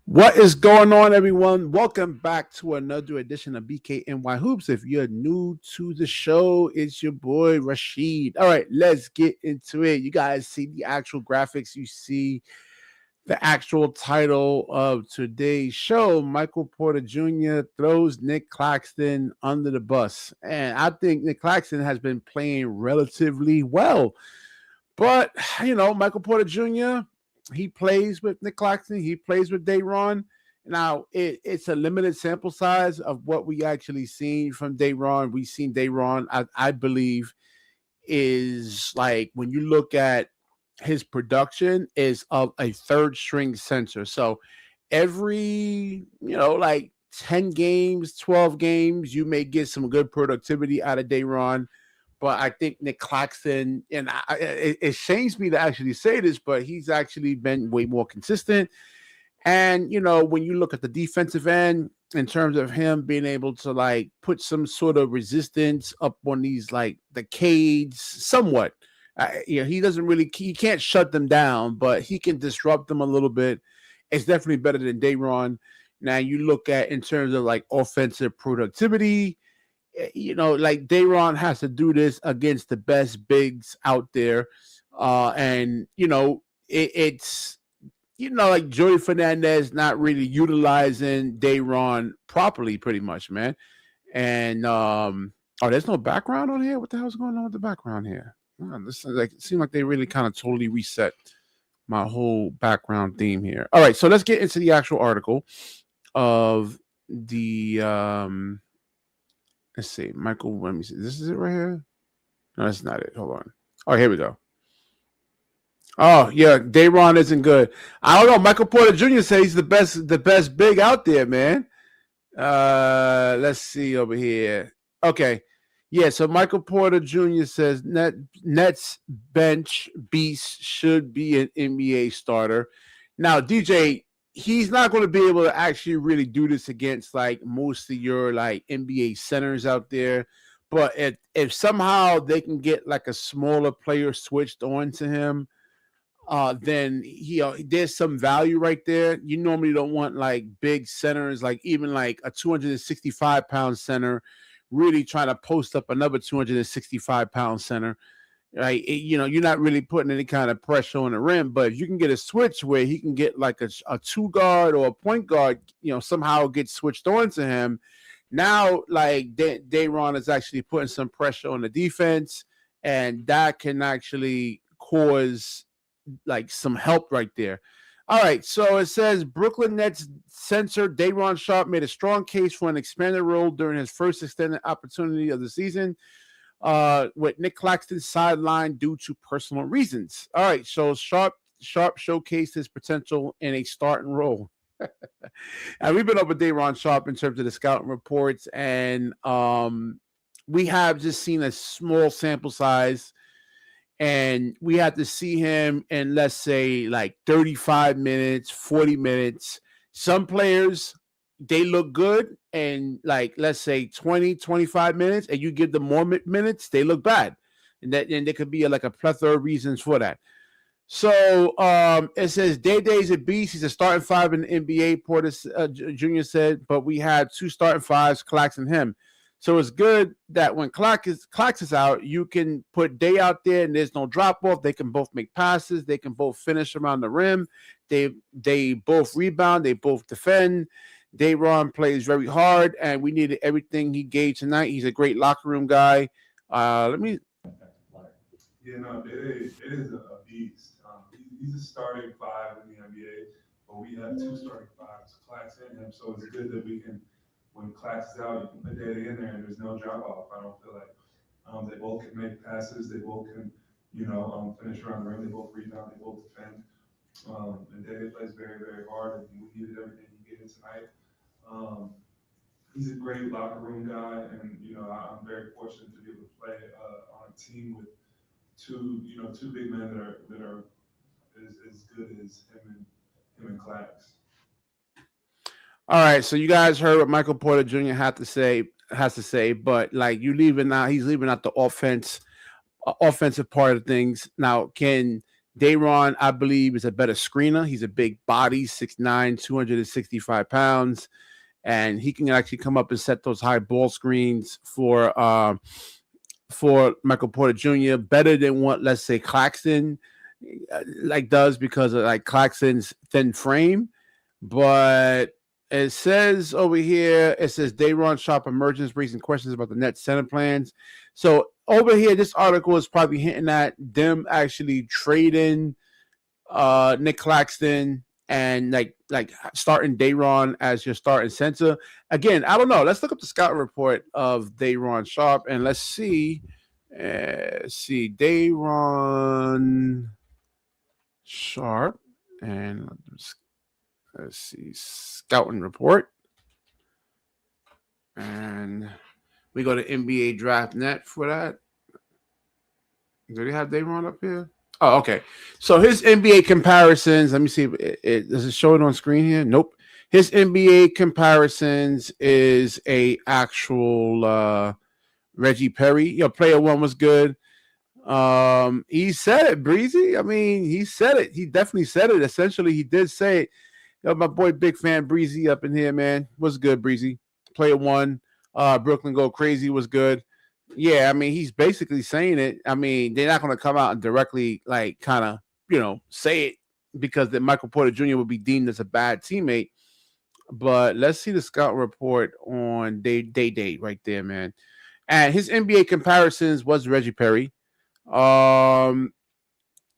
What is going on, everyone? Welcome back to another edition of BKNY Hoops. If you're new to the show, it's your boy Rashid. All right, let's get into it. You guys see the actual graphics, you see the actual title of today's show. Micheal Porter Jr. throws Nic Claxton under the bus. And I think Nic Claxton has been playing relatively well. But, Micheal Porter Jr., he plays with Nic Claxton. He plays with Day'Ron. Now, it's a limited sample size of what we actually seen from Day'Ron. We've seen Day'Ron, I believe, is like when you look at his production is of a third string center. So every, like 10 games, 12 games, you may get some good productivity out of Day'Ron. But I think Nic Claxton, and it shames me to actually say this, but he's actually been way more consistent. And, when you look at the defensive end, in terms of him being able to like put some sort of resistance up on these like the cage somewhat, he doesn't really, he can't shut them down, but he can disrupt them a little bit. It's definitely better than Day'Ron. Now you look at in terms of like offensive productivity, like Day'Ron has to do this against the best bigs out there. And, it's, like Joey Fernandez not really utilizing Day'Ron properly, pretty much, man. And, there's no background on here? What the hell's going on with the background here? This is like, it seems like they really kind of totally reset my whole background theme here. All right, so let's get into the actual article of the, let's see, Michael. Let me see. This is it right here. No, that's not it. Hold on. Oh, here we go. Oh yeah, Day'Ron isn't good. I don't know. Micheal Porter Jr. says he's the best big out there, man. Let's see over here. Okay, yeah. So Micheal Porter Jr. says Nets bench beast should be an NBA starter. Now, DJ, he's not going to be able to actually really do this against like most of your like NBA centers out there. But if somehow they can get like a smaller player switched on to him, then there's some value right there. You normally don't want like big centers, like even like a 265-pound center, really trying to post up another 265-pound center. Right, you're not really putting any kind of pressure on the rim, but if you can get a switch where he can get like a two guard or a point guard, somehow get switched on to him. Now, like Day'Ron is actually putting some pressure on the defense, and that can actually cause like some help right there. All right, so it says Brooklyn Nets center Day'Ron Sharpe made a strong case for an expanded role during his first extended opportunity of the season. With Nic Claxton sidelined due to personal reasons. All right, so Sharpe showcased his potential in a starting role. And we've been over Day'Ron Sharpe in terms of the scouting reports, and we have just seen a small sample size, and we have to see him in, let's say, like 35 minutes, 40 minutes. Some players, they look good, and like let's say 20 25 minutes, and you give them more minutes, they look bad, and there could be like a plethora of reasons for that. So it says Day's a beast. He's a starting five in the NBA, Porter Jr. said, but we had two starting fives, Clax and him. So it's good that when Clax is out, you can put Day out there and there's no drop off. They can both make passes. They can both finish around the rim. They both rebound. They both defend. Day'Ron plays very hard, and we needed everything he gave tonight. He's a great locker room guy. Let me. Yeah, no, it is a beast. He's a starting five in the NBA, but we have two starting fives, Clax and him. So it's good that we can, when Clax is out, you can put Day in there, and there's no drop off. I don't feel like they both can make passes. They both can, finish around the rim. They both rebound. They both defend. And Day plays very, very hard, and we needed everything he gave tonight. He's a great locker room guy, and I'm very fortunate to be able to play on a team with two big men that are as good as him and Clax. All right, so you guys heard what Micheal Porter Jr. has to say, but like he's leaving out the offensive part of things. Now, can Dayron, I believe, is a better screener. He's a big body, 6'9", 265 pounds, and he can actually come up and set those high ball screens for Micheal Porter Jr. better than what, let's say, Claxton like does, because of like Claxton's thin frame. But it says over here, it says Dayron Sharpe emergence, raising questions about the Nets center plans. So over here, this article is probably hinting at them actually trading Nic Claxton and like starting Dayron as your starting center. Again, I don't know. Let's look up the scout report of Dayron Sharpe and let's see. See Dayron Sharpe and let's see scouting report, and we go to NBA Draft Net for that. Do they have Dayron up here? Oh, okay. So his NBA comparisons. Let me see. Does it show it on screen here? Nope. His NBA comparisons is a actual Reggie Perry. Player one was good. He said it, Breezy. I mean, he said it. He definitely said it. Essentially, he did say it. My boy, big fan Breezy up in here, man. Was good, Breezy. Player one. Brooklyn Go Crazy was good. Yeah, I mean, he's basically saying it. I mean, they're not going to come out and directly, like, kind of, say it because that Micheal Porter Jr. would be deemed as a bad teammate. But let's see the scout report on day right there, man. And his NBA comparisons was Reggie Perry. And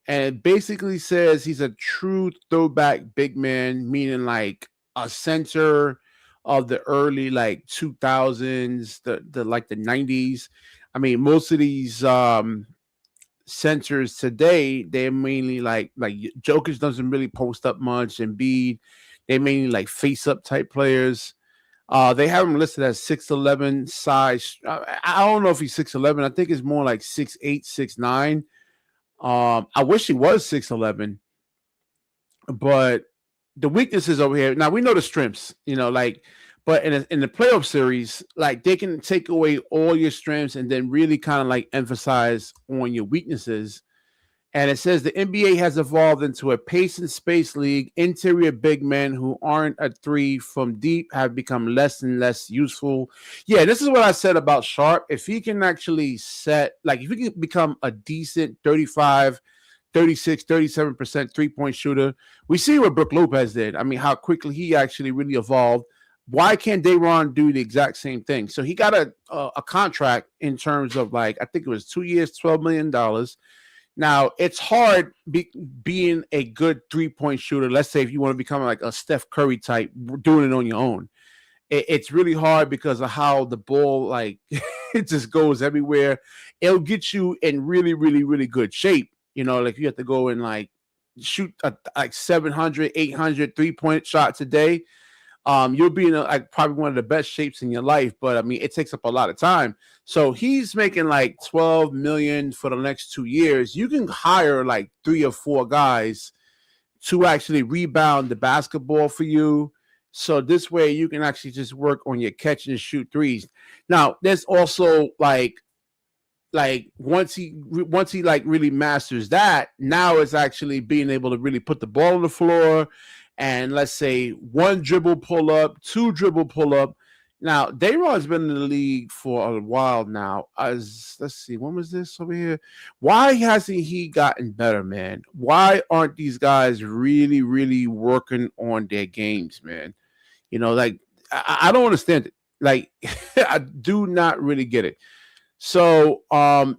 it basically says he's a true throwback big man, meaning like a center of the early like 2000s, the like the 90s. I mean, most of these centers today, they're mainly like Jokic doesn't really post up much, and Embiid, they mainly like face up type players. They have him listed as 6'11" size. I don't know if he's 6'11". I think it's more like 6'8", 6'9". I wish he was 6'11", but the weaknesses over here. Now we know the strengths, but in the playoff series, like they can take away all your strengths and then really kind of like emphasize on your weaknesses. And it says the NBA has evolved into a pace and space league. Interior big men who aren't a three from deep have become less and less useful. Yeah, this is what I said about Sharpe. If he can actually if he can become a decent 35, 36, 37% three-point shooter, we see what Brook Lopez did. I mean, how quickly he actually really evolved. Why can't Dayron do the exact same thing? So he got a contract in terms of I think it was 2 years, $12 million. Now, it's hard being a good three-point shooter. Let's say if you want to become like a Steph Curry type, doing it on your own. It's really hard because of how the ball, it just goes everywhere. It'll get you in really, really, really good shape. You have to go and shoot 700, 800 three-point shots a day. You'll be in probably one of the best shapes in your life, but I mean, it takes up a lot of time. So he's making $12 million for the next 2 years. You can hire 3 or 4 guys to actually rebound the basketball for you. So this way you can actually just work on your catch and shoot threes. Now, there's also once he really masters that, now it's actually being able to really put the ball on the floor. And let's say 1 dribble pull up, 2 dribble pull up. Now, Dayron's been in the league for a while now. Let's see, when was this over here? Why hasn't he gotten better, man? Why aren't these guys really, really working on their games, man? I don't understand it. I do not really get it. So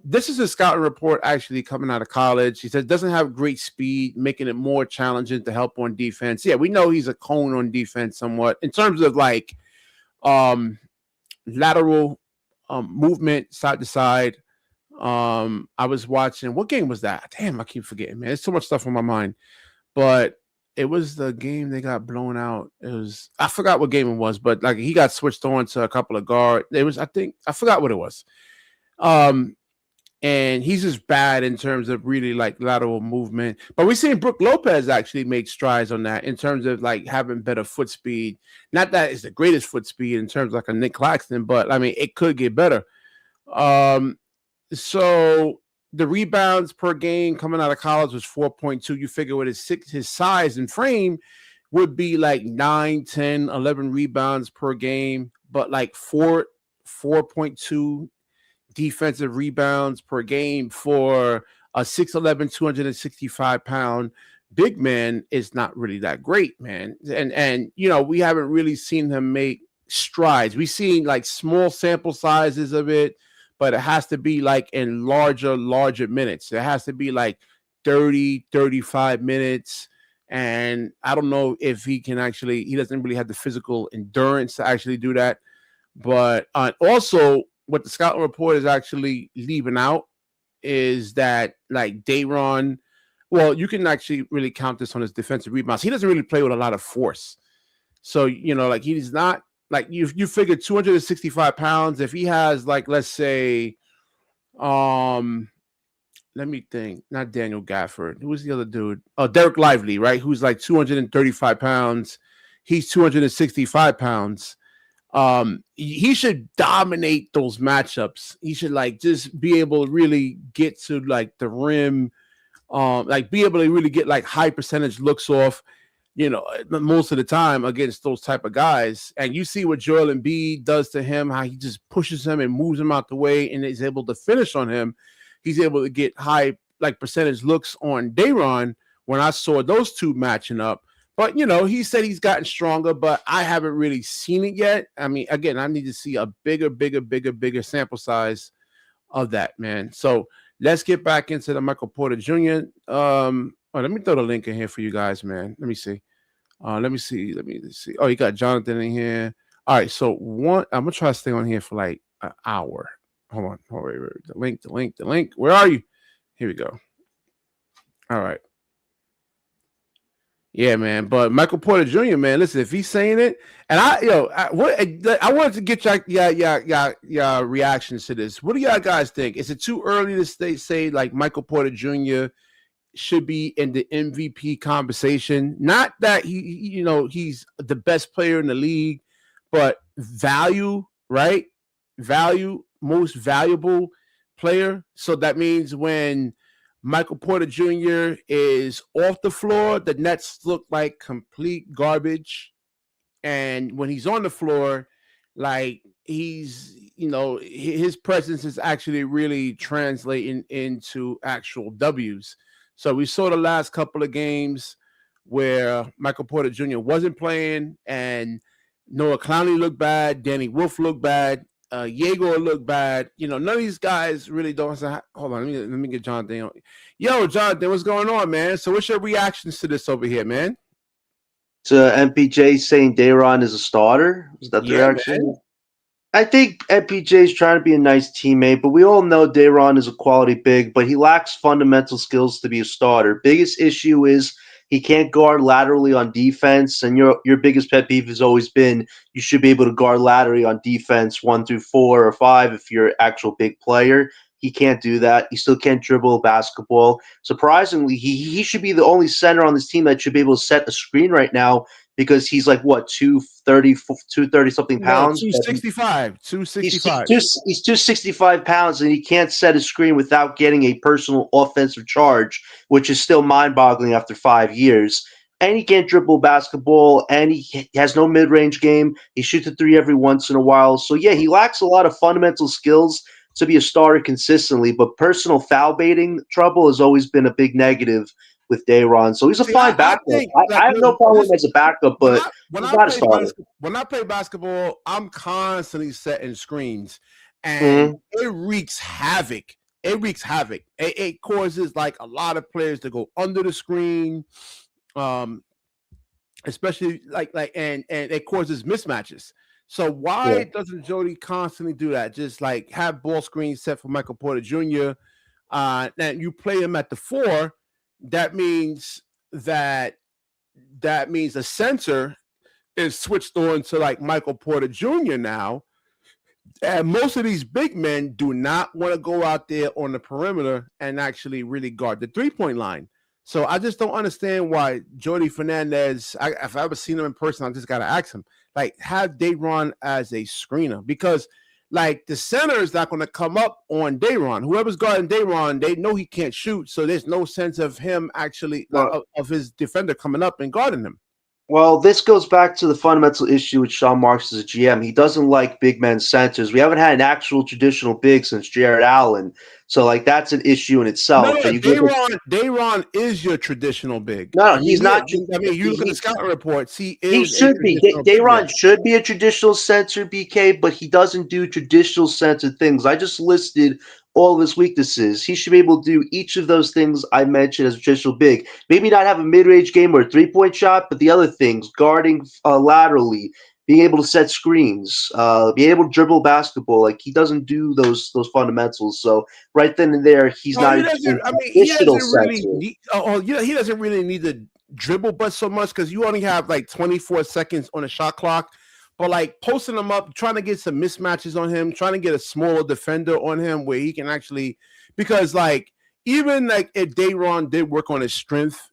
this is a scouting report actually coming out of college. He says doesn't have great speed, making it more challenging to help on defense. Yeah, we know he's a cone on defense somewhat in terms of lateral movement side to side. I was watching, what game was that? Damn, I keep forgetting, man. There's so much stuff on my mind. But it was the game they got blown out. I forgot what game it was, but he got switched on to a couple of guard. I forgot what it was. And he's just bad in terms of really lateral movement. But we're seeing Brook Lopez actually make strides on that in terms of having better foot speed. Not that it's the greatest foot speed in terms of a Nic Claxton, but I mean it could get better. So the rebounds per game coming out of college was 4.2. You figure with his size and frame would be like 9, 10, 11 rebounds per game, but like 4.2 defensive rebounds per game for a 6'11", 265-pound big man is not really that great, man. And we haven't really seen him make strides. We've seen like small sample sizes of it, but it has to be like in larger minutes. It has to be like 30, 35 minutes. And I don't know if he doesn't really have the physical endurance to actually do that. But also, what the scouting report is actually leaving out is that like Day'Ron, well, you can actually really count this on his defensive rebounds. He doesn't really play with a lot of force. So, like he's not like you figure 265 pounds. If he has like, let's say, let me think, not Daniel Gafford. Who was the other dude? Oh, Derek Lively, right? Who's like 235 pounds. He's 265 pounds. He should dominate those matchups. He should like just be able to really get to like the rim, like be able to really get like high percentage looks off, most of the time against those type of guys. And you see what Joel Embiid does to him, how he just pushes him and moves him out the way and is able to finish on him. He's able to get high like percentage looks on Day'Ron when I saw those two matching up. But, he said he's gotten stronger, but I haven't really seen it yet. I mean, again, I need to see a bigger sample size of that, man. So let's get back into the Micheal Porter Jr. Let me throw the link in here for you guys, man. Let me see. Let me see. Oh, you got Jonathan in here. All right, so I'm going to try to stay on here for like an hour. Hold on. Wait. The link. Where are you? Here we go. All right. Yeah, man. But Micheal Porter Jr., man, listen, if he's saying it, and I wanted to get your reactions to this. What do y'all guys think? Is it too early to say like Micheal Porter Jr. should be in the MVP conversation? Not that he's the best player in the league, but value, right? Value, most valuable player. So that means when Micheal Porter Jr. is off the floor, the Nets look like complete garbage. And when he's on the floor, like he's, his presence is actually really translating into actual W's. So we saw the last couple of games where Micheal Porter Jr. wasn't playing and Noah Clowney looked bad, Danny Wolf looked bad, Yegor looked bad. None of these guys really don't. Hold on, let me get Jonathan. Yo, Jonathan, what's going on, man? So, what's your reactions to this over here, man? So MPJ saying Day'Ron is a starter. Is that the reaction? Man. I think MPJ is trying to be a nice teammate, but we all know Day'Ron is a quality big, but he lacks fundamental skills to be a starter. Biggest issue is he can't guard laterally on defense, and your biggest pet peeve has always been you should be able to guard laterally on defense 1 through 4 or 5 if you're an actual big player. He can't do that. He still can't dribble a basketball. Surprisingly, he should be the only center on this team that should be able to set a screen right now because he's like, what, 230-something pounds? 265. He's 265 pounds, and he can't set a screen without getting a personal offensive charge, which is still mind-boggling after 5 years. And he can't dribble basketball, and he has no mid-range game. He shoots a three every once in a while. So, yeah, he lacks a lot of fundamental skills to be a starter consistently, but personal foul baiting trouble has always been a big negative with Day'Ron. So he's a fine backup. I have no problem as a backup, but when I play basketball, I'm constantly setting screens, and it wreaks havoc. It causes like a lot of players to go under the screen, especially and it causes mismatches. So why doesn't Jody constantly do that? Just like have ball screens set for Micheal Porter Jr. And you play him at the 4. That means the center is switched on to like Micheal Porter Jr. now. And most of these big men do not want to go out there on the perimeter and actually really guard the 3-point line. So I just don't understand why Jody Fernandez, if I've ever seen him in person, I just got to ask him, like, have Day'Ron as a screener. Because like the center is not going to come up on Dayron. Whoever's guarding Dayron, they know he can't shoot, so there's no sense of him actually of his defender coming up and guarding him. Well, this goes back to the fundamental issue with Sean Marks as a GM. He doesn't like big men centers. We haven't had an actual traditional big since Jared Allen. So, like, that's an issue in itself. No, Dayron is your traditional big. No, he's not. I mean, you look at the scouting reports. He should be. Dayron should be a traditional center, BK, but he doesn't do traditional center things. I just listed all of his weaknesses. He should be able to do each of those things I mentioned as a traditional big. Maybe not have a mid-range game or a three-point shot, but the other things, guarding laterally, being able to set screens, being able to dribble basketball. Like, he doesn't do those fundamentals. So right then and there, he's not. He doesn't really need to dribble but so much because you only have like 24 seconds on a shot clock. But like posting him up, trying to get some mismatches on him, trying to get a smaller defender on him where he can actually, because like even like if Dayron did work on his strength,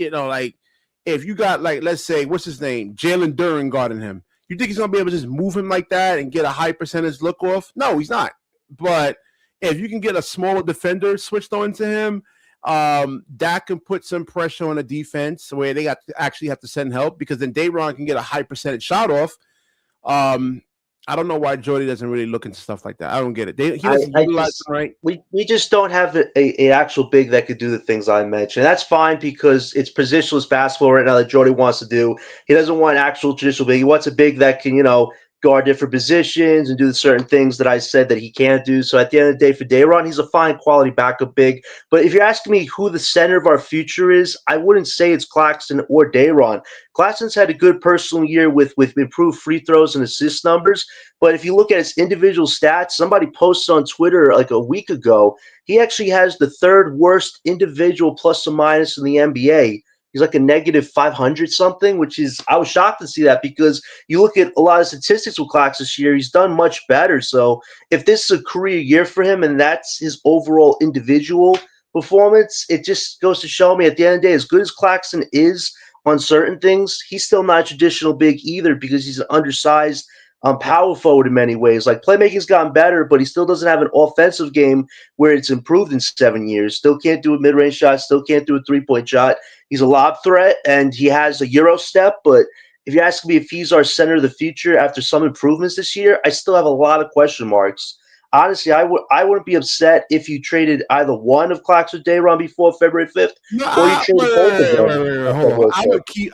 like if you got like, let's say, what's his name, Jalen Duren guarding him, you think he's gonna be able to just move him like that and get a high percentage look off? No, he's not. But if you can get a smaller defender switched on to him, that can put some pressure on the defense where they actually have to send help, because then Dayron can get a high percentage shot off. I don't know why Jordy doesn't really look into stuff like that. I don't get it. He doesn't utilize them right. We just don't have a actual big that could do the things I mentioned. That's fine because it's positionless basketball right now that Jordy wants to do. He doesn't want actual traditional big. He wants a big that can, guard different positions and do the certain things that I said that he can't do. So at the end of the day, for Dayron, he's a fine quality backup big. But if you're asking me who the center of our future is, I wouldn't say it's Claxton or Dayron. Claxton's had a good personal year with improved free throws and assist numbers. But if you look at his individual stats, somebody posted on Twitter like a week ago, he actually has the third worst individual plus or minus in the NBA. He's like a negative 500 something, which is, I was shocked to see that because you look at a lot of statistics with Clax this year, he's done much better. So if this is a career year for him and that's his overall individual performance, it just goes to show me at the end of the day, as good as Claxton is on certain things, he's still not traditional big either because he's an undersized power forward in many ways. Like, playmaking's gotten better, but he still doesn't have an offensive game where it's improved in 7 years. Still can't do a mid-range shot, still can't do a three-point shot. He's a lob threat, and he has a Euro step, but if you're asking me if he's our center of the future after some improvements this year, I still have a lot of question marks. Honestly, I wouldn't be upset if you traded either one of Clax or Dayron before February 5th, or you traded both of them. Hold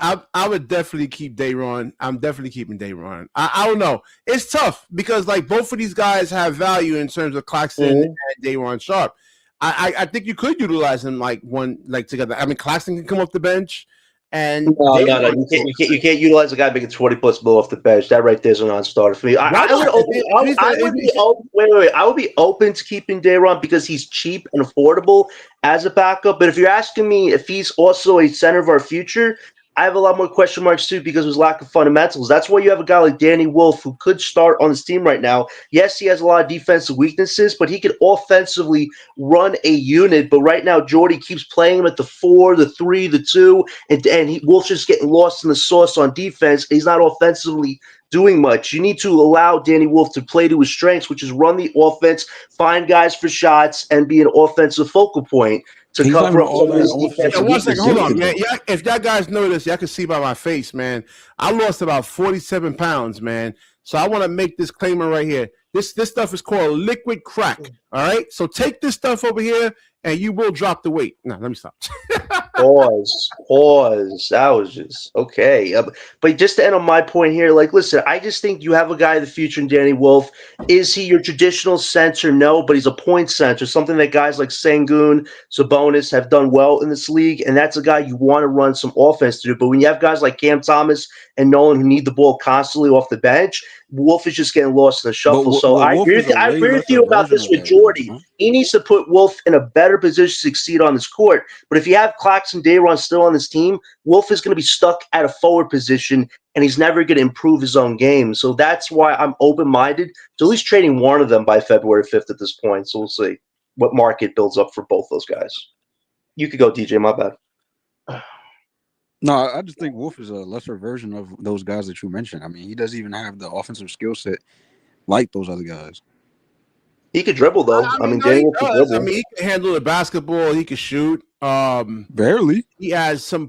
on. I would definitely keep Dayron. I'm definitely keeping Dayron. I don't know. It's tough because like both of these guys have value in terms of Claxton and Dayron Sharpe. I think you could utilize them like together. I mean, Claxton can come off the bench. And no, you can't utilize a guy making 20+ mil off the bench. That right there is a non-starter for me. I would be open to keeping Dayron because he's cheap and affordable as a backup. But if you're asking me if he's also a center of our future, I have a lot more question marks too because of his lack of fundamentals. That's why you have a guy like Danny Wolf who could start on this team right now. Yes, he has a lot of defensive weaknesses, but he could offensively run a unit. But right now, Jordy keeps playing him at the 4, the 3, the 2, and Wolf's just getting lost in the sauce on defense. He's not offensively doing much. You need to allow Danny Wolf to play to his strengths, which is run the offense, find guys for shots, and be an offensive focal point to cover up some of his defensive weaknesses. Hold on, man. Yeah, if y'all guys notice, y'all can see by my face, man. I lost about 47 pounds, man. So I want to make this claimer right here. This stuff is called liquid crack. All right. So take this stuff over here, and you will drop the weight. No, let me stop. Pause. That was just okay. But just to end on my point here, like, listen, I just think you have a guy of the future in Danny Wolf. Is he your traditional center? No, but he's a point center, something that guys like Sengun, Sabonis have done well in this league, and that's a guy you want to run some offense through. But when you have guys like Cam Thomas and Nolan who need the ball constantly off the bench, Wolf is just getting lost in the shuffle. I agree with you about this with Jordy. He needs to put Wolf in a better position to succeed on this court. But if you have Claxton Dayron still on this team, Wolf is going to be stuck at a forward position, and he's never going to improve his own game. So that's why I'm open-minded to at least trading one of them by February 5th at this point. So we'll see what market builds up for both those guys. You could go, DJ. My bad. No, I just think Wolf is a lesser version of those guys that you mentioned. I mean, he doesn't even have the offensive skill set like those other guys. He could dribble though. I mean, no, he Danny Wolf could does. dribble. I mean, he can handle the basketball. He can shoot. Barely. He has some.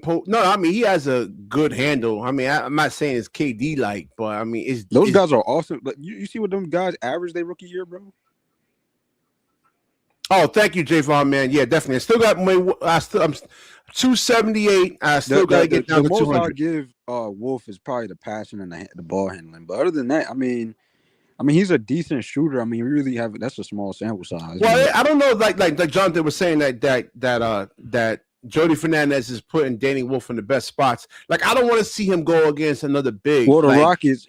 He has a good handle. I mean, I'm not saying it's KD like, but I mean, those guys are awesome. Like, you see what them guys average their rookie year, bro? Oh, thank you, Javon, man. Yeah, definitely. I still got I'm 278. I still got to get down to 200. The most I give Wolf is probably the passing and the ball handling. But other than that, I mean, he's a decent shooter. I mean, we really have that's a small sample size. Well, I don't know, like Jonathan was saying that Jody Fernandez is putting Danny Wolf in the best spots. Like, I don't want to see him go against another big. Well, the Rockets,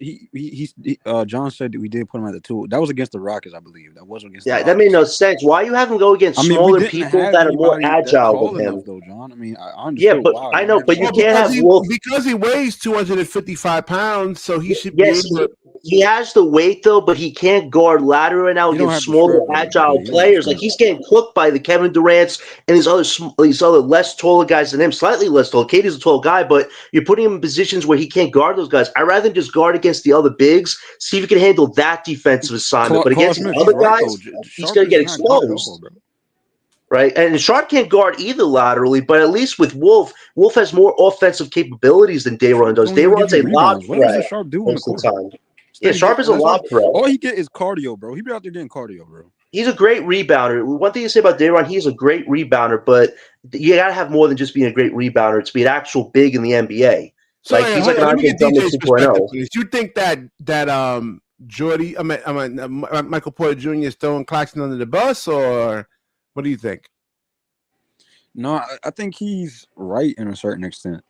John said that we did put him at the 2. That was against the Rockets, I believe. That wasn't against. Yeah, that made no sense. Why you have him go against smaller people that are more agile than him? Enough, though, John. I mean, I understand. Yeah, but I know, but you can't have Wolf because he weighs 255 pounds, so he should be able to. He has the weight though, but he can't guard lateral right now against smaller, agile players. Like, he's getting cooked by the Kevin Durant's and these other less taller guys than him, slightly less tall. KD's a tall guy, but you're putting him in positions where he can't guard those guys. I'd rather just guard against the other bigs, see if he can handle that defensive assignment. But against the other guys, he's going to get exposed. Right, and Sharpe can't guard either laterally, but at least with Wolf has more offensive capabilities than Day'Ron does. Day'Ron's a lob threat. What does Sharpe do on the court? Yeah, Sharpe is a lob threat. All he get is cardio, bro. He be out there getting cardio, bro. He's a great rebounder. One thing to say about Day'Ron, he's a great rebounder, but you got to have more than just being a great rebounder to be an actual big in the NBA. So he's like an Andre Drummond 2.0. Do you think that Micheal Porter Jr. is throwing Claxton under the bus, or what do you think? No, I think he's right in a certain extent.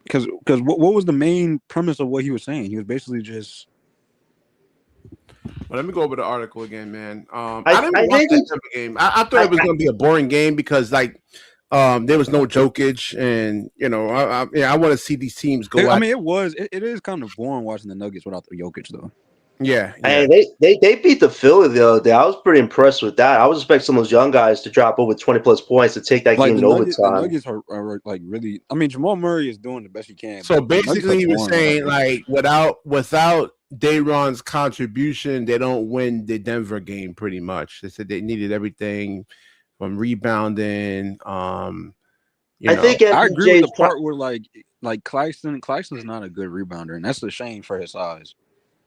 Because what was the main premise of what he was saying? He was basically just. Well, let me go over the article again, man. I didn't watch that game. I thought it was going to be a boring game because, like, there was no Jokic, and I want to see these teams go. I mean, it is kind of boring watching the Nuggets without the Jokic, though. Yeah. And they beat the Philly the other day. I was pretty impressed with that. I was expecting some of those young guys to drop over 20-plus points to take that game in overtime. The Nuggets are like really. I mean, Jamal Murray is doing the best he can. So basically, he was saying like without Day'Ron's contribution, they don't win the Denver game. Pretty much, they said they needed everything from rebounding. I think I agree with the part where like Claxton's not a good rebounder, and that's a shame for his size.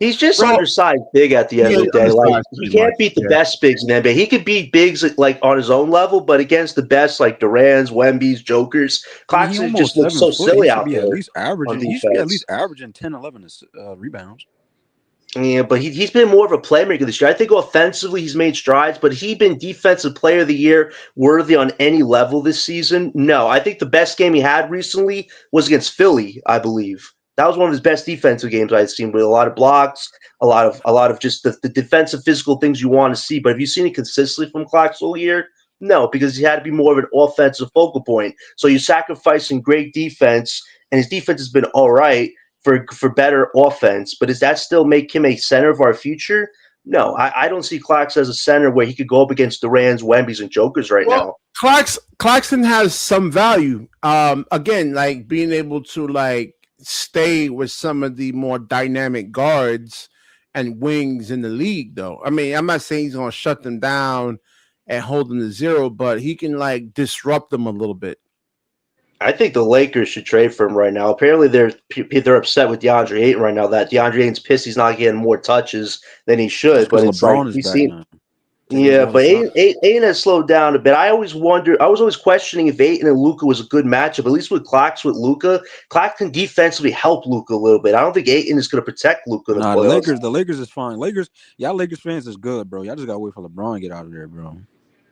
He's just undersized big at the end of the day. Like, he can't beat the best bigs in the NBA. He could beat bigs like on his own level, but against the best like Durant's, Wemby's, Jokers, Claxton just looks so silly out there. He should be at least averaging 10, 11 rebounds. Yeah, but he's been more of a playmaker this year. I think offensively he's made strides, but he's been defensive player of the year worthy on any level this season. No, I think the best game he had recently was against Philly, I believe. That was one of his best defensive games I've seen, with a lot of blocks, a lot of just the defensive physical things you want to see. But have you seen it consistently from Claxton all year? No, because he had to be more of an offensive focal point. So you're sacrificing great defense, and his defense has been all right for better offense. But does that still make him a center of our future? No, I don't see Claxton as a center where he could go up against Durant's, Wemby's, and Jokers now. Claxton has some value. Again, like being able to like stay with some of the more dynamic guards and wings in the league, though. I mean, I'm not saying he's going to shut them down and hold them to zero, but he can like disrupt them a little bit. I think the Lakers should trade for him right now. Apparently, they're upset with DeAndre Ayton right now. That DeAndre Ayton's pissed he's not getting more touches than he should. But it's LeBron like we've seen. Yeah, but Ayton has slowed down a bit. I was always questioning if Ayton and Luka was a good matchup. At least with Claxton, Claxton can defensively help Luka a little bit. I don't think Ayton is going to protect Luka in the playoffs. The Lakers is fine. Lakers fans is good, bro. Y'all just got to wait for LeBron to get out of there, bro.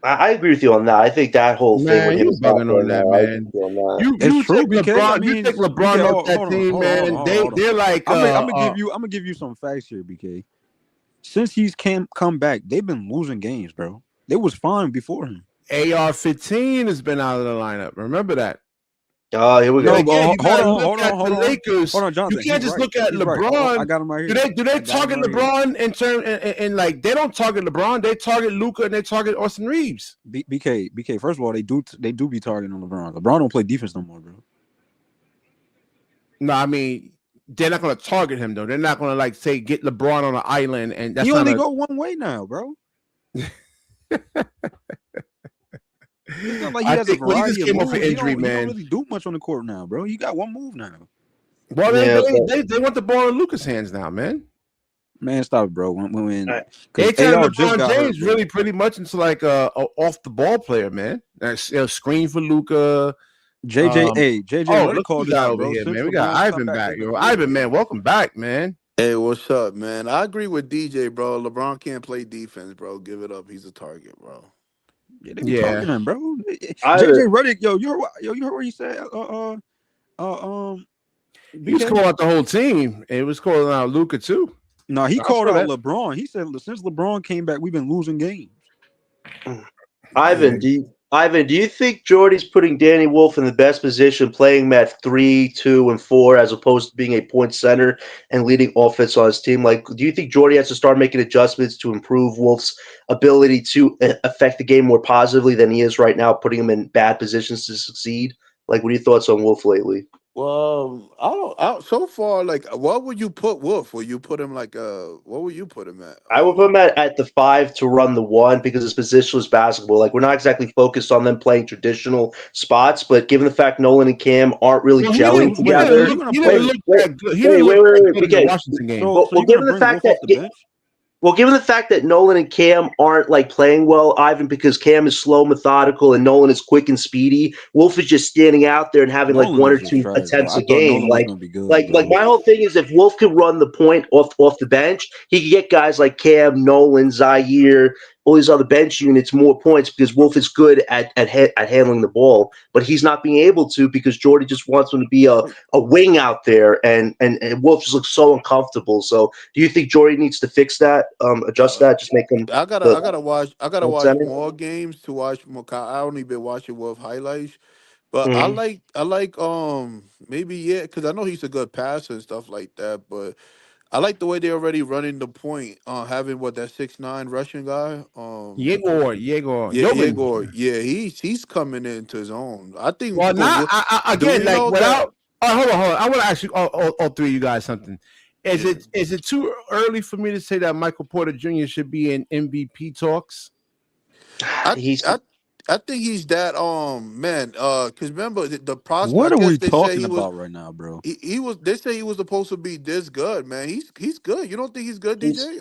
I agree with you on that. I think that whole thing with him is bugging on that, man. You think LeBron? You think LeBron off that team, man? They're like. I'm gonna give you some facts here, BK. Since he's come back, they've been losing games, bro. They was fine before him. AR-15 has been out of the lineup. Remember that. Oh, here we go. Hold on, Lakers. Hold on, Jonathan. You can't just look at LeBron. Right. I got him right here. Do they target LeBron in turn? And like they don't target LeBron. They target Luka and they target Austin Reeves. BK. First of all, they do be targeting LeBron. LeBron don't play defense no more, bro. No, I mean they're not going to target him though. They're not going to like say get LeBron on an island, and that's He not only a. go one way now, bro. It's not like he I has a think well, he variety just of came moves. off an He injury, don't man. really do much on the court now, bro. You got one move now. Well, Yeah, they want the ball in Lucas' hands now, man. Man, stop it, bro. When They turned AR just LeBron got James hurt, bro. really pretty much into like a off the ball player, man. That's screen for Luka. JJ Redick Look called who's it out out, over bro. here, Since man. We got LeBron's Ivan comeback, back, they've been yo. losing Ivan, man, games. welcome back, man. Hey, what's up, man? I agree with DJ, bro. LeBron can't play defense, bro. Give it up. He's a target, bro. Yeah, they be targeting him, bro. Ivan. JJ Redick, you heard what he said? He was BK? calling out the whole team. It was calling out Luka too. No, he I called saw out that. LeBron. He said since LeBron came back, we've been losing games. Ivan, do you think Jordy's putting Danny Wolf in the best position, playing him at 3, 2, and 4, as opposed to being a point center and leading offense on his team? Like, do you think Jordy has to start making adjustments to improve Wolf's ability to affect the game more positively than he is right now, putting him in bad positions to succeed? Like, what are your thoughts on Wolf lately? Well, I don't. So far, like, what would you put Wolf? Would you put him like what would you put him at? I would put him at the 5 to run the 1 because his position is basketball. Like, we're not exactly focused on them playing traditional spots, but given the fact Nolan and Cam aren't really Well, gelling He didn't together. look that good. He didn't look that good in the Washington game. So Well, you're given gonna the bring fact Wolf off that the bench? Well, given the fact that Nolan and Cam aren't like playing well, Ivan, because Cam is slow, methodical, and Nolan is quick and speedy, Wolf is just standing out there and having like Nolan one or is just two trash, attempts bro. I a thought game. Nolan was gonna be good, Like bro. my whole thing is if Wolf could run the point off the bench, he could get guys like Cam, Nolan, Zaire, all these other bench units more points because Wolf is good at handling the ball, but he's not being able to because Jordy just wants him to be a wing out there, and Wolf just looks so uncomfortable. So, do you think Jordy needs to fix that, adjust that, just make him I gotta watch center? more games to watch more. I only been watching Wolf highlights, but I Mhm. like maybe because I know he's a good passer and stuff like that, but. I like the way they're already running the point, having that 6'9" Russian guy. Yegor, Yeah, Yobin. Igor. Yeah, he's coming into his own. I think Well, not do again. you Like know that? without. Oh, hold on. I want to ask you all three of you guys something. Is Yeah. it too early for me to say that Michael Porter Jr. should be in MVP talks? I He's I I think he's that man. Because remember the prospect. What I are guess we they say talking he was. about right now, bro? He was. They say he was supposed to be this good, man. He's good. You don't think he's good, he's DJ?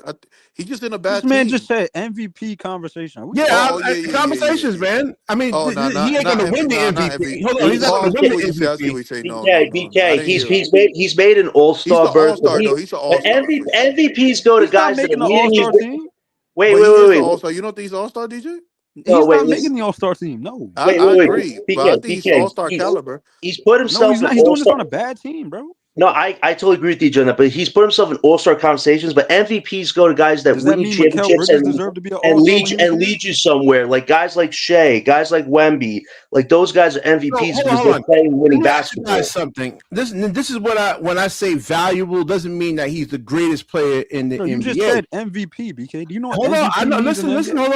He's just in a This bad man team. just said MVP conversation. Are we Yeah, Oh yeah yeah yeah yeah conversations, yeah. man. I mean, Oh no he ain't not gonna win MVP the not MVP. MVP. Hold on, he's not he's gonna Oh I win see the what you say. I see what MVP. you say. No BK, no no. I didn't hear. he's made an All He's Star the all berth. star though. He's the all star for sure. MVPs go to He's not guys that are making the leading All-Star these. team. Wait, But wait, he wait, is the wait, all star. You don't think he's all star, DJ? no, He's wait, not making listen, the All-Star team. No. I wait, agree, but I BK, think he's all star he's caliber. put No, he's himself in not. He's All doing this Star. on a bad team, bro. No, I totally agree with you on that, but he's put himself in All Star conversations. But MVPs go to guys that Does that win you mean Micheal championships Bridges deserved to be an All-Star when he was here? lead you somewhere. Like guys like Shea, guys like Wemby, like those guys are No, MVPs because hold they're on. playing Let winning me ask you guys basketball. something. This is what when I say valuable doesn't mean that he's the greatest player in the Bro, you just NBA. said MVP, BK. Do you know what Hold on, MVP I know. means in Listen. the NBA?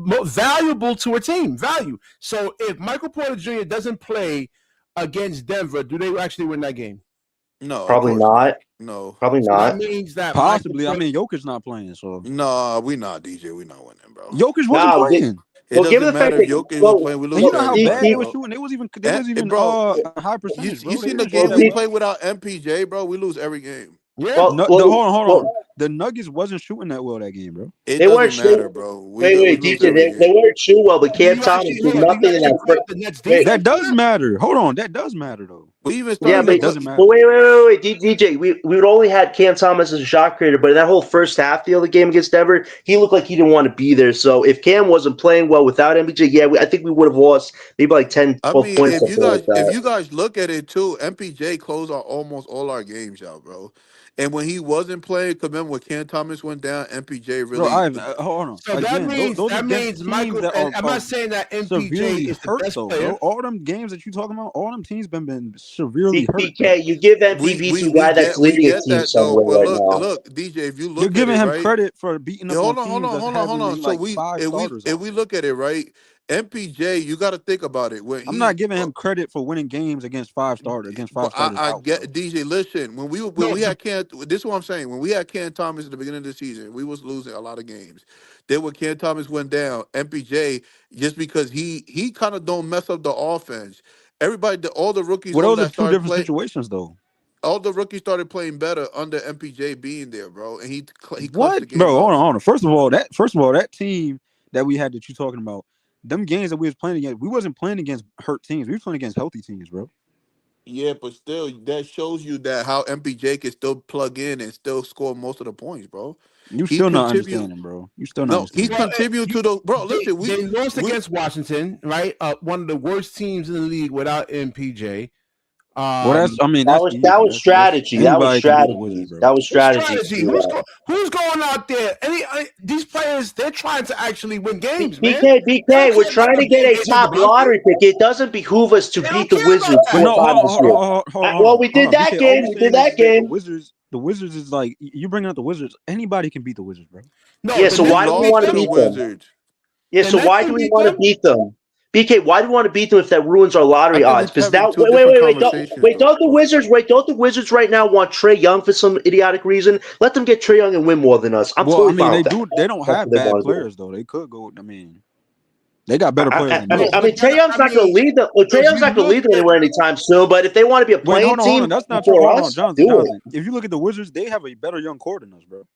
Hold on. Valuable to a team, value. So if Michael Porter Jr. doesn't play against Denver, do they actually win that game? No, of Probably course not. not. No, Probably So that not. means that Possibly. I Michael mean, Jokic not playing, so no, we not DJ. We not winning, bro. Jokic wasn't No, playing. It well, given doesn't the fact matter if that Jokic was playing. We And lose you know how every bad time, they were bro. shooting? They was even Bro, a high percentage, bro. They didn't shoot and that we well. play without MPJ, bro. We lose every game. Yeah. Hold on. The Nuggets wasn't shooting that well that game, bro. It they weren't doesn't matter, shooting. bro. We Wait, lose DJ, every they game. weren't shooting well, but Cam You Thomas actually did hold on. Do nothing you in actually that bring first. up the Nets Wait, defense? That does matter. Hold on. That does matter, though. We even yeah, started. but doesn't matter. wait, DJ. We would only had Cam Thomas as a shot creator, but in that whole first half the other game against Denver, he looked like he didn't want to be there. So if Cam wasn't playing well without MPJ, yeah, I think we would have lost maybe like 10, I 12 mean, points, something like if that. you guys look at it too, MPJ closed out almost all our games out, bro. And when he wasn't playing, 'cause remember when Cam Thomas went down, MPJ Bro, really. hold on. So Again, those are against teams Michael. that And are I'm not saying that MPJ severely is the hurt, best though, player. bro. All them games that you talking about, all them teams been severely hurt. BK, you give MVP to a guy that's we leading a get team that though. somewhere But right now. look, DJ. If you You're look at giving it, him right? credit for beating Yeah, up on hold teams that's on. having So like five starters if out we there. look at it, right, MPJ, you got to think about it. When I'm not giving him credit for winning games against five starters. but I Out, get bro. DJ. Listen, when we had this is what I'm saying. When we had Cam Thomas at the beginning of the season, we was losing a lot of games. Then when Cam Thomas went down, MPJ just because he kind of don't mess up the offense. Everybody, all the rookies Well, those are that two started different playing, situations, though. all the rookies started playing better under MPJ being there, bro, and he clutched the What, game bro? out. Hold on. First of all, that team that we had that you talking about, them games that we was playing against, we wasn't playing against hurt teams. We was playing against healthy teams, bro. Yeah, but still, that shows you that how MPJ can still plug in and still score most of the points, bro. You He still not contribute. understanding, bro. You still not No, he's understanding. contribute to the bro. Listen, they lost we against Washington, right? One of the worst teams in the league without MPJ. Well, that's That was easy. that was strategy. That was Anybody can beat the Wizards, strategy. bro. That was strategy. Who's going out there? These players, they're trying to actually win games, man. BK, we're trying to get a top lottery pick. It doesn't behoove us to beat the Wizards But no, 4 times this year. Well, we did that game. We did that game. The Wizards is like you bringing up the Wizards. Anybody can beat the Wizards, bro. No, yeah, so why do we want to beat them? Wizards. Yeah, so why do we want to beat them? BK, why do we want to beat them if that ruins our lottery odds? Because now, don't the Wizards right now want Trae Young for some idiotic reason? Let them get Trae Young and win more than us. I'm totally fine with that. They don't have bad players though. They could go. I mean, they got better players. Trae Young's not going to lead them. Trae Young's not going to lead them anywhere anytime soon. But if they want to be a playing team, that's not true. Jonathan. If you look at the Wizards, they have a better young core than us, bro.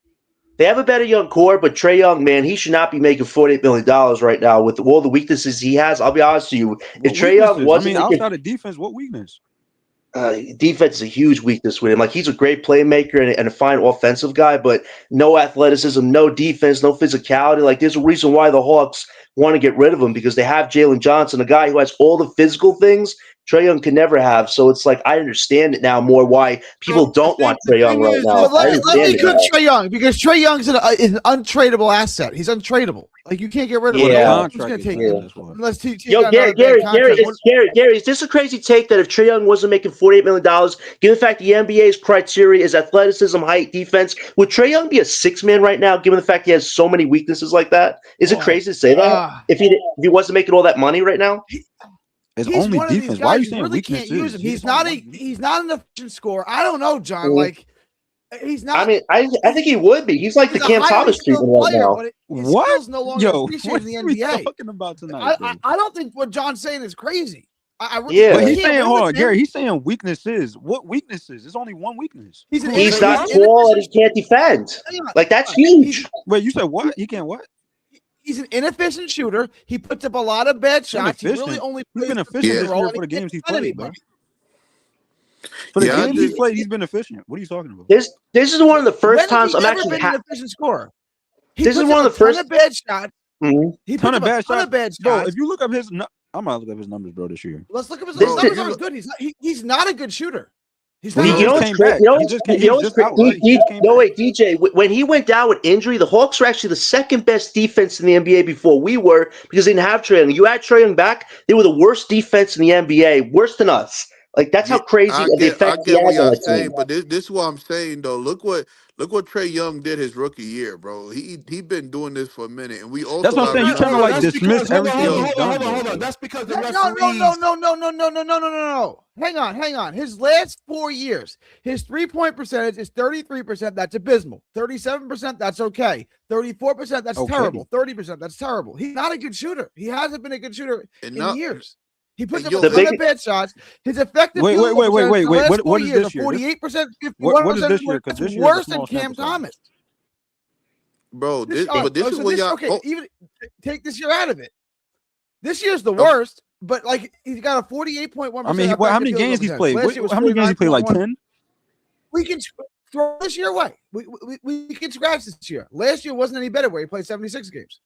They have a better young core, but Trae Young, man, he should not be making $48 million right now with all the weaknesses he has. I'll be honest with you. If Trae Young wasn't outside of defense, what weakness? Defense is a huge weakness with him. Like, he's a great playmaker and a fine offensive guy, but no athleticism, no defense, no physicality. Like, there's a reason why the Hawks want to get rid of him, because they have Jalen Johnson, a guy who has all the physical things Trae Young can never have. So it's like, I understand it now more why people don't want Trae Young right now. Let me cut Trae Young, because Trae Young's an untradeable asset. He's untradeable. Like, you can't get rid of him. Who's going to take him? Unless Gary, is this a crazy take that if Trae Young wasn't making $48 million, given the fact the NBA's criteria is athleticism, height, defense, would Trae Young be a six-man right now, given the fact he has so many weaknesses like that? Is it crazy to say that? If he wasn't making all that money right now? It's only defense. Why are you saying really weaknesses? Can't use him. He's not an efficient scorer. I don't know, John. Like, he's not. I mean, I think he would be. He's like the Cam Thomas treatment right now. What? No longer what in the are we NBA. talking about tonight? I don't think what John's saying is crazy. But he's saying, hold on, Gary. He's saying weaknesses. What weaknesses? There's only one weakness. He's not tall and he can't defend. Like, that's huge. Wait, you said what? He can't what? He's an inefficient shooter. He puts up a lot of bad shots. He really only plays been efficient for the games he's played, bro. For the games he's played, he's been efficient. What are you talking about? This is one of the first times I'm actually an efficient scorer. This is one of the first ton of bad shots. Mm-hmm. Ton of bad shots. Bro, if you look up his, I'm gonna look up his numbers, bro, this year. Let's look up his numbers. Are good. He's not a good shooter. He's not. DJ. When he went down with injury, the Hawks were actually the second best defense in the NBA before we were, because they didn't have Trae Young. You add Trae Young back, they were the worst defense in the NBA, worse than us. Like, that's how crazy the effect he has on the team. But this is what I'm saying though. Look what Trae Young did his rookie year, bro. He been doing this for a minute, and we also. That's what I'm saying. You trying to like dismiss everything he's done. Hold on. That's because the No. Hang on. His last 4 years, his 3-point percentage is 33%. That's abysmal. 37%. That's okay. 34%. That's terrible. 30%. That's terrible. He's not a good shooter. He hasn't been a good shooter in years. He puts up a ton of bad shots. His effective wait. What is this year? 48%, 51%. What is this year? Because this year worse than Cam Thomas. Bro, this is what y'all. Okay, even take this year out of it. This year's the worst, but like, he's got a 48.1%. I mean, how many games he's played? How many games he played? Like 10. We can throw this year away. We can scratch this year. Last year wasn't any better, where he played 76 games.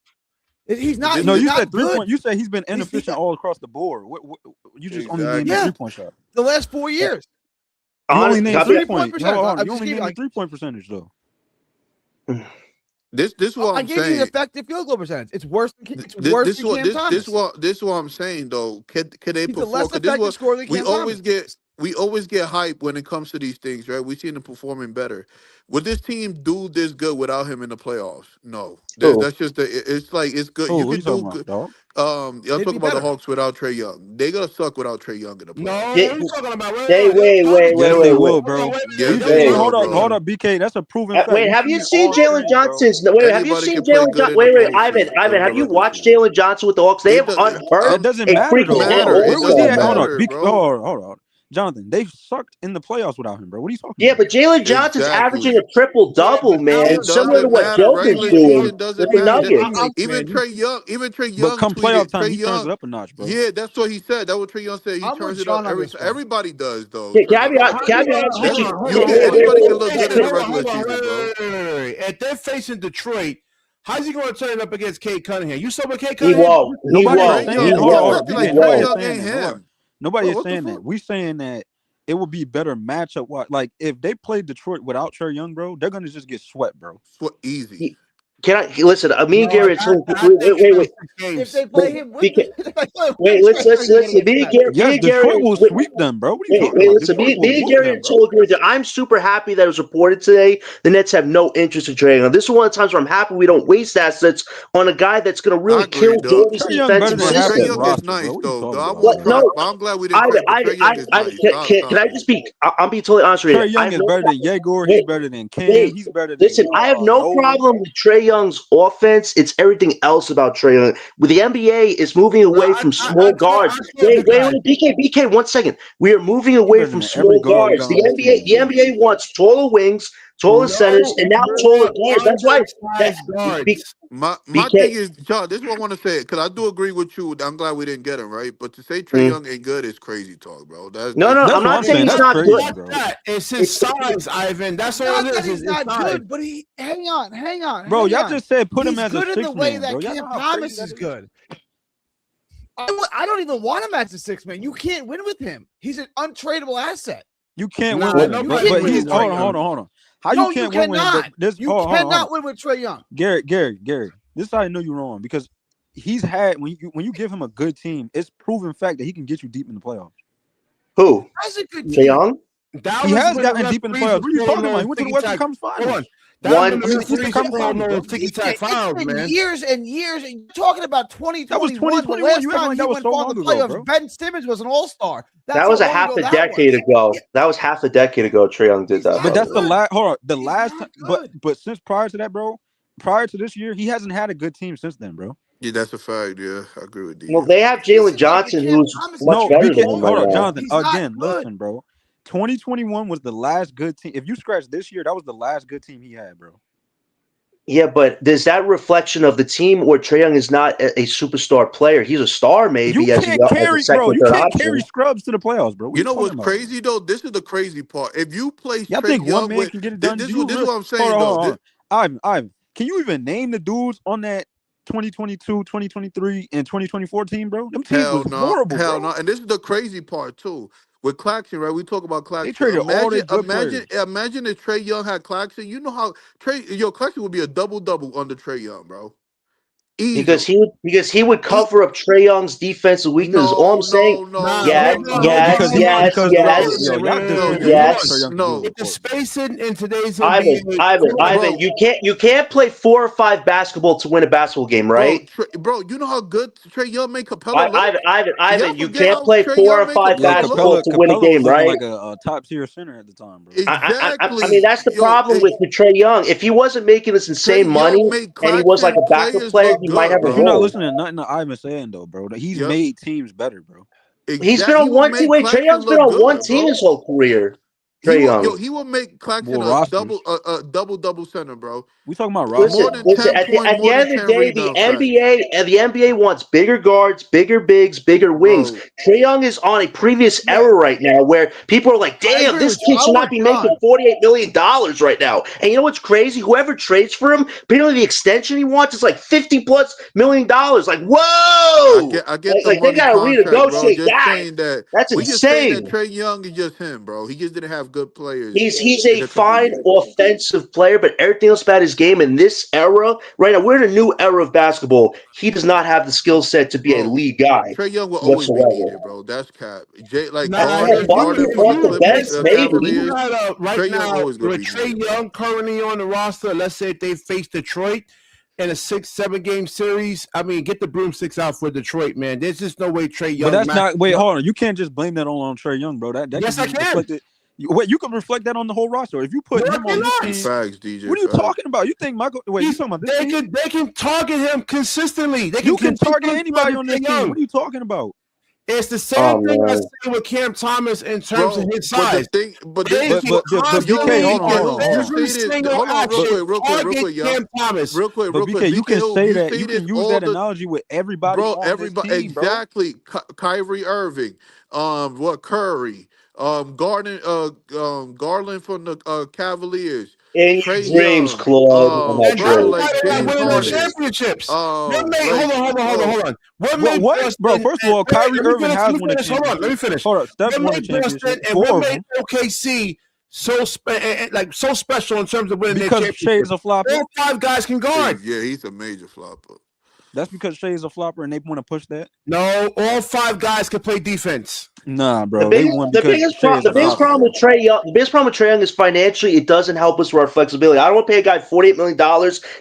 He's not. No, you said 3 point. You said he's been inefficient all across the board. You just only named a 3-point shot. The last 4 years. You only named 3-point. You only named like 3-point percentage though. This is what I'm saying. I gave you the effective field goal percentage. It's worse than Cam Thomas. This is what I'm saying though. Could they He's perform? a less effective scorer than Cam we always Thomas. we always get hype when it comes to these things, right? We seen him performing better. Would this team do this good without him in the playoffs? No. Who? That's just it's like it's good. Oh, You what you can do talking about, good. dog? Y'all They'd talk be about the better. Hawks without Trey Young. They gonna suck without Trey Young in the No, playoffs. what are you talking about? Yes, they will, Hold bro. on, wait, Yes, wait, they BK, wait, will, wait, hold bro. up, BK. That's a proven fact. Wait, We have you see seen all Jalen experience, bro. Johnson's? Wait, have you Anybody seen can play Jalen? good in the Wait, Ivan, postseason, Ivan, the have you regular watched season. Jalen Johnson with the Hawks? They It have does. unearthed That doesn't a matter freaking though. Matter. all It Where was he doesn't star, at? Hold man. on, matter, bro. hold on. Jonathan, they've sucked in the playoffs without him, bro. What are you talking Yeah, about? but Jalen Johnson's averaging a Exactly. triple Yeah, double, but now man, It listen, similar to doesn't what matter. Joker's Regular doing season doesn't with the matter. Nuggets. Even man. Trey But Young come playoff tweeted. time, Trey he turns Young. it up a notch, bro. Yeah, that's what he said. That's what Trey Young said. He I'm with turns it up Sean on every this time. one. Everybody does though. Can Turn I it be up. can I be honest with Hold you? on, hold You on, can. hold on. Anybody If can they're look good facing, in the hold on, regular hold on, season, bro. wait. If they're facing Detroit, how's he going to turn it up against Kate Cunningham? You saw what Kate He Cunningham? won't. He Nobody is Trey won't. saying. He Young. Hold on, People hold won't. on. acting He like BK, Trey nobody is won't. Young saying ain't that. him. Nobody Bro, is what the saying that. fuck? We saying that it would be better matchup. Like if they played Detroit without Trey Young, bro, they're gonna just get swept, bro. What easy? He- Can I listen? Me and No, Gary are told. I think it's Wait. six If games. they play him with BK, the wait, listen. Me Yes, and Gary. Detroit will sweep them, bro. What are you talking Wait, about? listen. Detroit will Me and whoop Gary are them, bro. told that I'm super happy that it was reported today. The Nets have no interest in trading him. This is one of the times where I'm happy we don't waste assets on a guy that's going to I really agree, kill dog. Jordan's Trey Young better defensive than But half Trey this system. Young is roster, bro. nice What are you though. talking Though I about, What? won't bro? cry, No, but I'm glad we didn't trade. But Trey Young is nice. Can I Stop just it. speak? I'm being totally honest with you. Trey I Young have is no better than Yegor. He's wait, better than Cam. wait. He's better than Listen, I have no Nolan. problem with Trey Young's offense. It's everything else about Trey Young. With the NBA is moving Well, away from small guards. I told you guys. BK, 1 second. We are moving He's away better from than every small guard we guards. got on this team, The bro. NBA wants taller wings, taller centers, No, and now taller more guards. That's why that undersized guards. My thing BK. is, John. This is what I want to say because I do agree with you. I'm glad we didn't get him right. But to say Trey Mm. Young ain't good is crazy talk, bro. No, That's I'm what not I'm It's saying saying. he's That's not good. crazy, not bro. that. It's his It's size, Ivan. That's all Not it that is. he's It's not size. good, but hang on. Bro, y'all just said put him He's as a good in the six way man, bro. that Y'all know Cam how crazy Thomas that is is. good. I don't even want him as a six man. You can't win with him. He's an untradeable asset. You can't Nah, win with him, nobody but win he's with Trey hold Young. on. How No, you you can't win with him? But cannot. this You hold on. cannot win with Trey Young. Gary. This is how I know you're wrong because he's had when you give him a good team, it's proven fact that he can get you deep in the playoffs. Who? That's a good Trey team. Young? That He was has when the gotten deep in the referees playoffs. were What are you calling talking about? those He went to the ticky Western tack. Conference Hold Finals. on. That was One. when the Eastern referees were Conference calling Finals, bro. those ticky tack It's fouls, been man. years and years. And you're talking about That was 2021. The 2021. last You acting time like he that was went so far in the long ago, playoffs, bro. Ben Simmons was an all-star. That's That was how a long half ago a that decade was. ago. That was half a decade ago. Trey Young did He's that, But not by that's the the way. good. last. Hold on, the He's last not time. good. But since prior to that, bro, prior to this year, he hasn't had a good team since then, bro. Yeah, that's a fact. Yeah, I agree with Well, D. they have This Jalen is like a Johnson, Cam who's Thomas much No, better situation than BK. him all right Hold on, over. now. Jonathan. He's not Again, good. listen, bro. 2021 was the last good team. If you scratch this year, that was the last good team he had, bro. Yeah, but is that reflection of the team where Trey Young is not a superstar player? He's a star, You maybe, as can't a carry, bro. second, You third can't carry option. scrubs to the playoffs, bro. What are You you know talking what's about, bro? crazy though? This is the crazy part. If you place Y'all Trey think one Young man with can get it this, done? this, Do is you what this is really? what I'm saying though. Ivan. Can you even name the dudes on that 2022, 2023, and 2024 team, bro? Them teams was horrible, Hell bro. no. And this is the crazy part too. With Claxton, right? We talk about They Claxton. traded all their good players. Imagine if Trey Young had Claxton. You know how Claxton would be a double under Trey Young, bro. Because Easily. he would cover up Trey Young's defensive weaknesses. All I'm saying, Nah, yes, Because y'all No, disagree you on Hold what on. Trey yes. Young can do on the With the court. spacing in today's Ivan, NBA, Ivan, hold on. Ivan, bro. you can't play 4 or 5 basketball to win a basketball game, right? Bro, you know how good Trey Young made Capella look? Y'all Ivan, you forget can't how play Trey 4 Young or made 5 Yeah, Capella look? basketball to win a Capella was game, looking right? like a top tier center at the time, bro. I mean, Exactly. that's the problem with Trey Young. If he wasn't making this Trey insane money Young made and he was like Claxton a backup players player, look he might good, have a But you're bro. not role. listening to nothing that Ivan's saying though, bro. He's Yep. made teams better, bro. He's been Exactly. on one team. Wait, Trey Claxton Young's been look on one good, team bro. his whole career. Trey Young. He will make Claxton Well, a rosters. double center, bro. We talking about More rosters. than Listen. 10 points, At the more than end of the 10 day, the rebounds factor. NBA wants bigger guards, bigger bigs, bigger wings. Bro, Trey Young is on a previous Yeah, era right now where people are like, I "Damn, agree this with you. kid should I'm not with be making John. $48 million right now." And you know what's crazy? Whoever trades for him, apparently the extension he wants is like $50+ million. Like, whoa! I get the Like they money gotta contract, bro. renegotiate Just that. saying that That's we just saying insane. that Trey Young is just him, bro. He just didn't have have good players. He's in a a couple fine years. offensive player, but everything else about his game in this era, right now, we're in a new era of basketball. He does not have the skill set to be a Bro, lead guy Trey Young will always be whatsoever. needed, bro. That's cap. Like Nah, Garden from the bench, maybe. if you Cavaliers. had Trey right Young now always gonna with be Trey needed. Young currently on the roster, let's say if they face Detroit in a 6-7 game series, I mean, get the broomsticks out for Detroit, man. There's just no way Trey Young. But that's not. Wait, hold on. You can't just blame that on Trey Young, bro. That Yes, can I be can. reflected. Wait, you can reflect that on the whole roster. If you put No, him I on this cannot. team, Facts, DJ. what are you facts. talking about? You think Michael? Wait, you talking about this team? They can target him consistently. They You can target consistently anybody on this Trey team. Young. What are you talking about? It's the same thing I man. say with Cam Thomas in terms of Bro, his but the size. thing, but They this, But BK, hold on, hold on, hold on. every single hold on, real action quick, y'all. Cam Thomas. Real quick. But BK, you can say you that. see You this can use all that analogy with everybody bro, on everybody this team, bro. exactly. Kyrie Irving, Curry, Garland from the Cavaliers, In your Trey dreams, Young, Claude, on that And bro, that's trade. why like they're not James winning no Harden, championships. What made, like hold on. What made What, Boston? bro? First of all, Kyrie Irving has won a championship. Hold on, let me finish. Hold up, Steph What won a made championship. Boston and 4 what of made them. OKC so so special in terms of winning their Because championship? Shea is a flopper. All 5 guys can guard. yeah, he's a major flopper. That's because Shea is a flopper and they want to push that. No, all 5 guys can play defense. Nah, bro. They won The because biggest, Shea is the a biggest flopper. problem with Trey Young, the biggest problem with Trey Young is financially, it doesn't help us with our flexibility. I don't want to pay a guy $48 million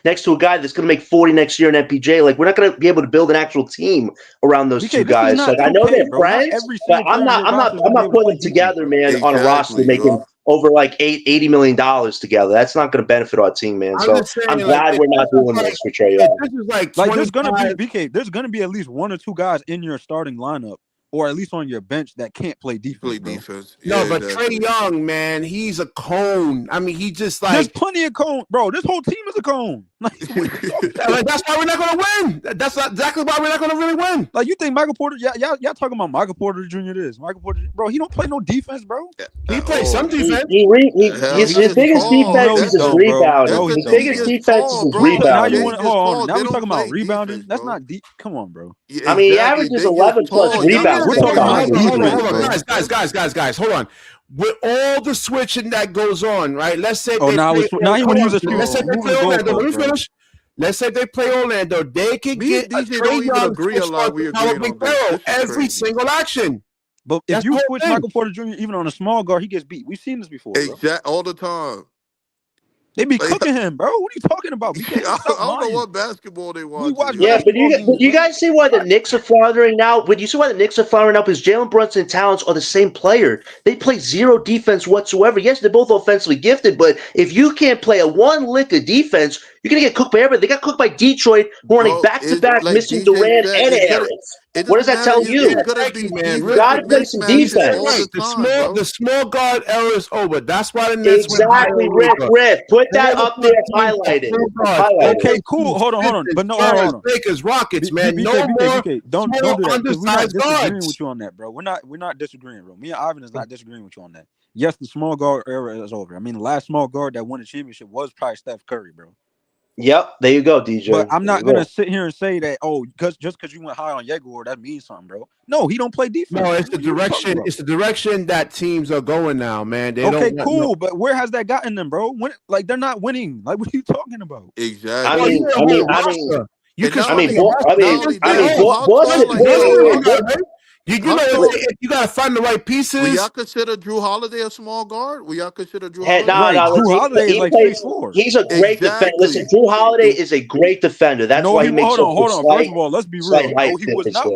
next to a guy that's going to make 40 next year in MPJ. Like, we're not going to be able to build an actual team around those BK, two this is guys. not Like, I know 2K, they're bro. Not friends, every but single player on your roster is I'm gonna be not able to play putting them defense, together, bro. man, on a roster Exactly, making over like $80 million together. That's not going to benefit our team, man. I'm So just saying, I'm like, glad if we're not this is doing like, this for Trey if Young. this is like Like 25, there's gonna be BK. There's gonna be at least 1 or 2 guys in your starting lineup, or at least on your bench that can't play defense. play Bro. defense. no, Yeah, but Trey exactly. Young, man, he's a cone. I mean, he just There's like, plenty of cone, bro. This whole team is a cone. like that's why we're not going to win. That's not exactly why we're not going to really win. Like you think Michael Porter? Y'all talking about Michael Porter Jr. This Michael Porter, bro. He don't play no defense, bro. He plays some defense. Hell, His he just biggest tall. defense No, is he his don't, bro. rebounding. No, he His don't, biggest bro. defense is his bro. Now you rebounding. want They hold just on. tall. Now They we don't talking about play rebounding. defense, That's bro. not deep. Come on, bro. Yeah, I mean, he exactly. averages They 11 just plus tall. rebounds We're per talking about time. defense, bro. Guys, hold on. With all the switching that goes on, right? Let's say Oh, they now play. it's now he want to use Let's say excuses. they Moving play the Orlando. Let goalposts, me bro. finish. Let's say they play Orlando. They can Me and get a DJ Trey don't even Young agree a lot. We to agreeing Big on this. Barrel This is every crazy. single action. But if That's you the whole switch thing. Michael Porter Jr. even on a small guard, he gets beat. We've seen this before, bro. All the time. They be Like, cooking him, bro. What are you talking about? I don't know what basketball they We watch. watch Yeah, but basketball games, you bro. guys see why the Knicks are floundering now? Would you see why the Knicks are floundering now? Because Jalen Brunson and Towns are the same player. They play zero defense whatsoever. Yes, they're both offensively gifted, but if you can't play a one lick of defense, you're gonna get cooked by everybody. They got cooked by Detroit, who are running Bro, back to back, like missing DJ Durant said, and Harris. it What does doesn't that matter. tell you? It's gonna Thank be you, man. You gotta play some mismatches all defense. the time, bro. The small guard era is over. That's why the Nets went higher. Exactly, Riff. Put They that never up there, put highlight it. small guards. Highlight it. Okay, cool. Hold on. But no, hold on. Lakers, Rockets, man. BK, No more BK. Don't small do that because we're not undersized disagreeing guards. with you on that, bro. We're not disagreeing, bro. Me and Ivan is not disagreeing with you on that. Yes, the small guard era is over. I mean, the last small guard that won the championship was probably Steph Curry, bro. Yep, there you go, DJ. But I'm not gonna sit here and say that just because you went high on Yegor, that means something, bro. No, he don't play defense. No, it's bro. the direction. It's the direction that teams are going now, man. They okay, don't cool. But where has that gotten them, bro? Like they're not winning. Like what are you talking about? Exactly. You gotta find the right pieces. Will y'all consider Drew Holiday a small guard? Will y'all consider Drew Hey, Holiday? Drew Holiday is like 6'4". He's a great defender. Listen, Drew Holiday is a great defender. That's why he makes hold on. First of all, let's be real. No, he was not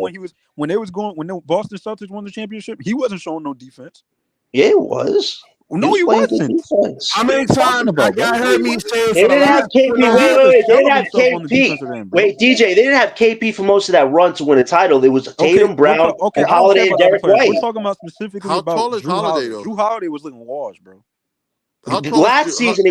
when the Boston Celtics won the championship. He wasn't showing no defense. Yeah, it was. No, he wasn't. How many times y'all heard me say they didn't have KP? Wait. They didn't have KP. Wait, DJ. They didn't have KP for most of that run to win a title. It was Tatum, Brown, and Holiday and Derek White. We're talking about specifically about Drew Holiday. Drew Holiday was looking washed, bro. Last season,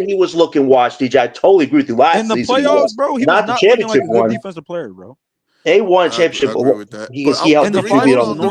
he was looking washed, DJ. I totally agree with you. In the playoffs, bro, he was not looking like a good defensive player, bro. They won a championship. I agree with that. He helped contribute on the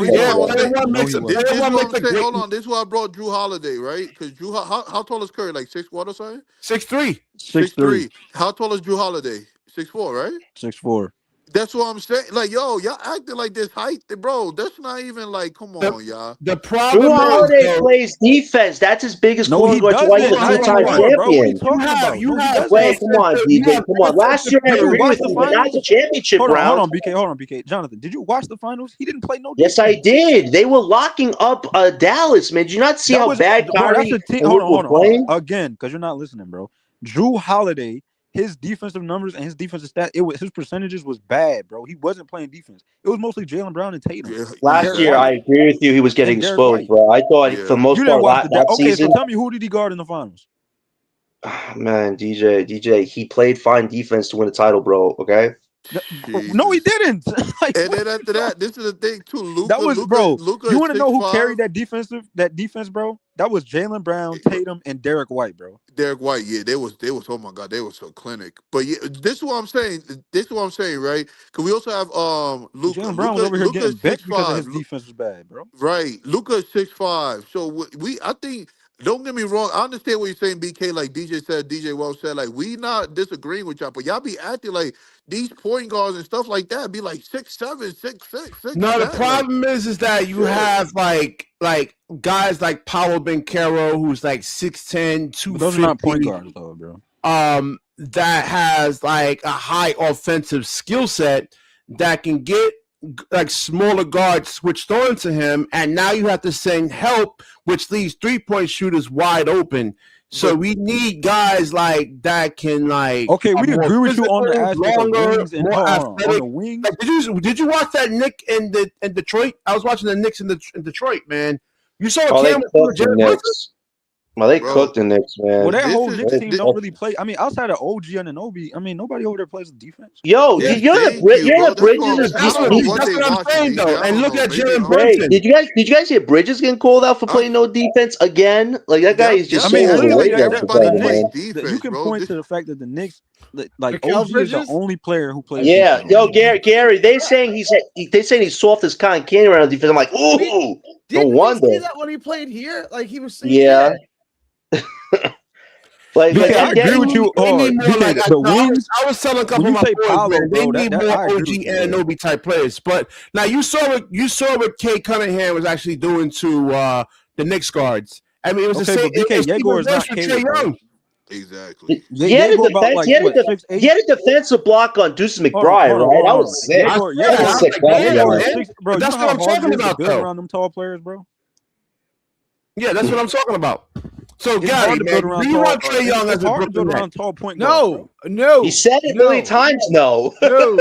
Hold on. This is why I brought Drew Holiday, right? Because Drew, how tall is Curry? Like 6'1" or something? 6'3". 6'3". How tall is Drew Holiday? 6'4", right? 6'4". That's what I'm saying. Like, yo, y'all acting like this height, bro. That's not even like, come on, y'all. The Drew problem is, Holiday though, plays defense. That's his biggest No, calling he card. Why he's doesn't. a Not two-time anymore, bro. What are you champion. talking about? you No, he have doesn't. Wait, come on, you DJ. have Come on. Last year, I Did you agree watch with the you, but not the finals? championship Hold round. on, BK. Hold on, BK. Jonathan, did you watch the finals? He didn't play no Yes, defense. I did. They were locking up Dallas, man. Did you not see That how was, bad bro. That's Kyrie a team. and Hold Luke on, were hold on, hold playing? on. Again, because you're not listening, bro. Drew Holiday, his defensive numbers and his defensive stat, his percentages was bad, bro. He wasn't playing defense. It was mostly Jaylen Brown and Tatum Yeah, and Last Derek year, White I agree with you. He was getting and Derek exposed, White. bro. I thought for yeah. the most You didn't part watch the that okay. season. So tell me, who did he guard in the finals? Man, DJ, he played fine defense to win the title, bro. Okay. No, he Jesus. didn't. Like, And what then are you after talking? that, this is the thing too. That was, bro. Luca You is want to know who 6'5". carried that defense, bro? That was Jaylen Brown, Tatum, and Derek White, bro. Derek White, yeah, they was. Oh my God, they were so clinic. But yeah, this is what I'm saying. This is what I'm saying, right? Because we also have Luca. Jaylen Brown was over here Luca getting is six benched because of his five. defense was bad, bro. Right. Luca is 6'5". So I think, don't get me wrong. I understand what you're saying, BK. Like DJ said, DJ Wells said, like, we not disagreeing with y'all, but y'all be acting like these point guards and stuff like that be like 6'7", 6'6", no. The 6'10". Like, problem is that you shit. have like guys like Paolo Banchero, who's like 6'10", But those are not point 250, guards, though, bro. that has like a high offensive skill set that can get like smaller guards switched on to him, and now you have to send help, which leaves 3-point shooters wide open. So But we need guys like that can like Okay, we more agree with you on the physical, aspect of longer, wings and more hold on, on athletic. the wings. Like, did you watch that Nick in Detroit? I was watching the Knicks in Detroit, man. You saw Oh, they Cam cooked the Jared Brunson? Knicks. Well, they bro, cooked the Knicks, Well, man. that this whole is Knicks team this, don't really play. I mean, outside of OG and Anunoby, I mean, nobody over there plays defense. Yo, Yeah, you're thank you, the bro. That's what Bridges I'm is saying. I that's don't what know he, what they I'm watching, saying DJ. though. I And don't look know. at Maybe Jalen Ray, Brunson. did you guys hear Bridges getting called out for I, playing no defense again? Like that guy yep, is yep. just I so mean, literally, overrated as a Everybody the defender, Knicks. plays man. You defense, can bro. point This to the fact that the Knicks, like Mikal OG, is the Bridges. only player who plays Yeah, defense. yo, Gary, they saying he's soft as cotton candy around defense. I'm like, ooh, no Didn't we wonder. see that when he played here? Like he was saying, Yeah, like BK, I agree with you. They need more BK, like the wings. I was telling a couple When of you my say boys, Paolo, man, they bro, need that more I agree OG with you. and Anobi type players. But now you saw what Kay Cunningham was actually doing to the Knicks guards. I mean, it was the Okay, same. but BK, It's Yegor even is worse not for Cade, Trae bro. Young. exactly. he had a Yegor about defense. like He had what, a 6'8"? defensive block on Deuce Hold on, McBride, hold on, right? hold That on, hold was on. sick. That's That was a sick like, play, damn, Yegor man. is man. 6. Bro, But you that's know what how I'm hard it talking is to about, build though. around them tall players, bro. Yeah, that's what I'm talking about. So, It's Gary, hard to man, build around do you tall. want Trae Young It's as a hard to Brooklyn build Net? around tall point guards, no, bro. He no, said it a million times. No. no.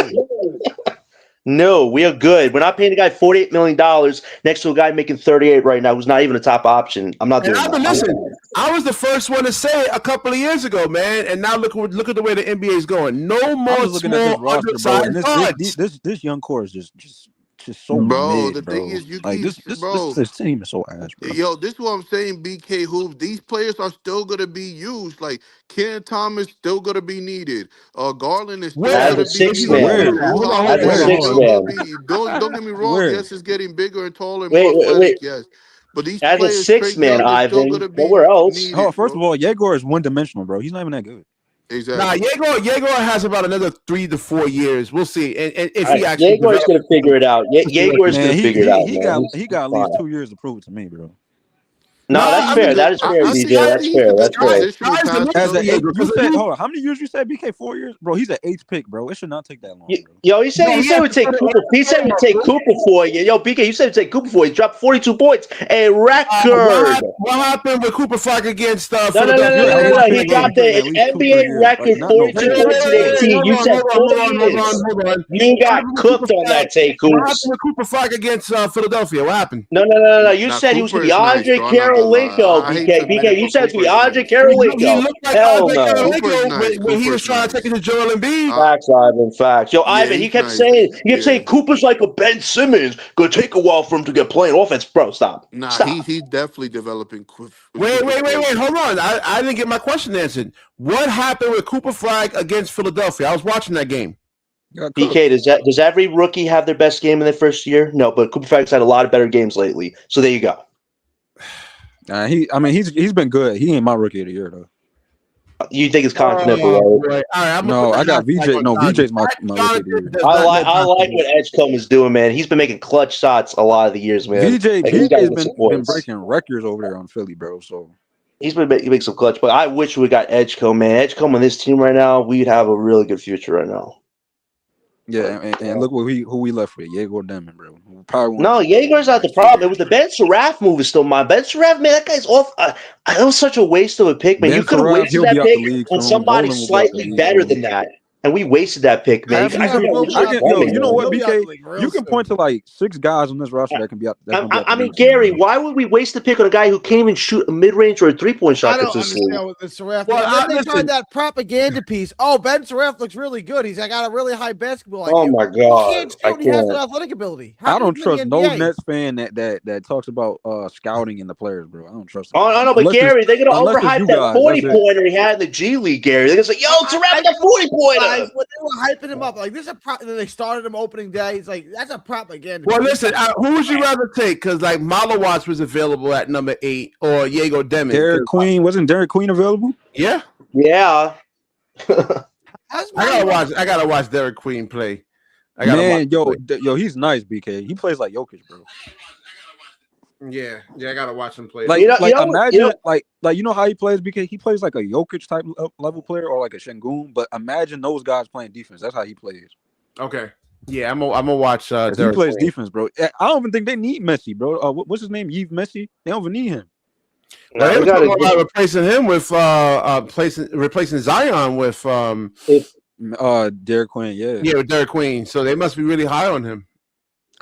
No, we are good. We're not paying a guy $48 million next to a guy making 38 right now who's not even a top option. I'm not And doing I've been that. listening. I was the first one to say it a couple of years ago, man. And now look at the way the NBA is going. No I'm more just looking at this small, roster, bro, and undersized guards. this young core is just so Bro, the mid, thing bro. is, you Like keep, bro. this team is so ass, bro. Yo, this is what I'm saying, BK Hoops. These players are still gonna be used. Like Ken Thomas still gonna be needed. Garland is still As Where? a gonna be Where do six you needed. man. agree with Where? that? Drew Hold on, As Holiday a hold is on, six hold still on. gonna man. be. Don't get me wrong. Where? Yes, it's getting bigger and taller and more Wait. athletic. Yes, but these As a players, six Trae man, Young, is still Ivan. gonna be Nowhere else. Oh, needed, first of bro. all, Yegor is one dimensional, bro. He's not even that good. Nah, Exactly. Yegor has about another 3 to 4 years. We'll see. And if All right. he actually Yegor is develops, going to figure it out. Yegor is going Man, to figure it out, he man. got He's at least fine. 2 years to prove it to me, bro. No, nah, that's I fair. mean, That is fair, I DJ. see. I That's see. He's fair. in a That's fair. transitional guys, the path next As a still. eight, Yegor, you because said, hold on, how many years you said? BK 4 years, bro. He's an eighth pick, bro. It should not take that long, bro. Yo, he said it would take Cooper. He said it would take Cooper for you. Yo, BK, you said it would take Cooper for you. He dropped 42 points, a record. what happened with Cooper Flag against No. Philadelphia? You're an I was eighth watching He pick, that bro. game. You're dropped getting at an least 2 3 NBA years. Like record, not no Wait, 42 4 wait, years. points in wait, wait, 18. You said 4 years. hold on. You What got happened with cooked Cooper on Flag? that take, What Hoops. happened with Cooper Flag against Philadelphia? What happened? No. You Now said he was Cooper going to is be nice, Andre though. I'm not gonna Karolinko, lie. I hate to BK. admit it, BK, you but said it was going Cooper to be is Andre nice. He Karolinko. looked like Hell Andre no. Cooper is Carolino nice. when he Cooper was is trying to take nice. it to Joel Embiid. Facts, Ivan. Facts. Yo, Yeah, Ivan, he's nice. he kept saying Yeah. Cooper's like a Ben Simmons. Gonna take a while for him to get playing offense. Bro, stop. Nah, Stop. he's definitely developing Wait, super quick. hold on. I didn't get my question answered. What happened with Cooper Flag against Philadelphia? I was watching that game. Got BK, cooked. does every rookie have their best game in their first year? No, but Cooper Flagg's had a lot of better games lately. So there you go. He's been good. He ain't my rookie of the year though. You think it's Continental, right? Boy. All right, No, I got VJ. No, VJ's my rookie of the year. I like what Edgecombe is doing, man. He's been making clutch shots a lot of the years, man. VJ's Like, he's gotta get been some points. breaking records over there on Philly, bro. So He's been making some clutch, but I wish we got Edgecombe, man. Edgecombe on this team right now, we'd have a really good future right now. yeah, and look who we left with, Diego Demon, bro. Probably No, Jaeger's not the problem. It was the Ben Sharpe move is still mine. Ben Sharpe, man, that guy's off. That was such a waste of a pick, man. Ben You could have Sharpe, wasted he'll that be out pick the league on soon. somebody Nolan will be out the slightly league better soon. than that. And we wasted that pick, man. Half these dudes- you know what, BK? You can point to like 6 guys on this roster that can be out. I mean, Gary, why would we waste the pick on a guy who can't even shoot a mid-range or a three-point shot? I don't understand what the Sharpe. Well, they tried that propaganda piece. Oh, Ben Sharpe looks really good. He's got a really high basketball IQ. Oh my god, He can't shoot. He has no athletic ability. I don't trust no Nets fan that talks about scouting in the players, bro. I don't trust them. Oh, I know, but Gary, they're gonna overhype that 40-pointer he had in the G League, Gary. They're gonna say, "Yo, Sharpe got 40-pointer." When they were hyping him up, like this is a they started him opening day. It's like that's a propaganda. Well, listen, who would you rather take? Because like Malawatch was available at number 8, or Diego Demon. Derek Queen wasn't Derek Queen available? Yeah. I gotta watch Derek Queen play. Yo, he's nice, BK. He plays like Jokic, bro. Yeah, I gotta watch him play. Imagine you know how he plays, BK. He plays like a Jokic type level player or like a Shengun. But imagine those guys playing defense. That's how he plays. Okay. Yeah, I'm gonna watch. He plays defense, bro. I don't even think they need Messi, bro. What's his name? Yves Messi. They don't even need him. Well, they were talking about replacing him with replacing Zion with Derek Queen. Yeah, with Derek Queen. So they must be really high on him.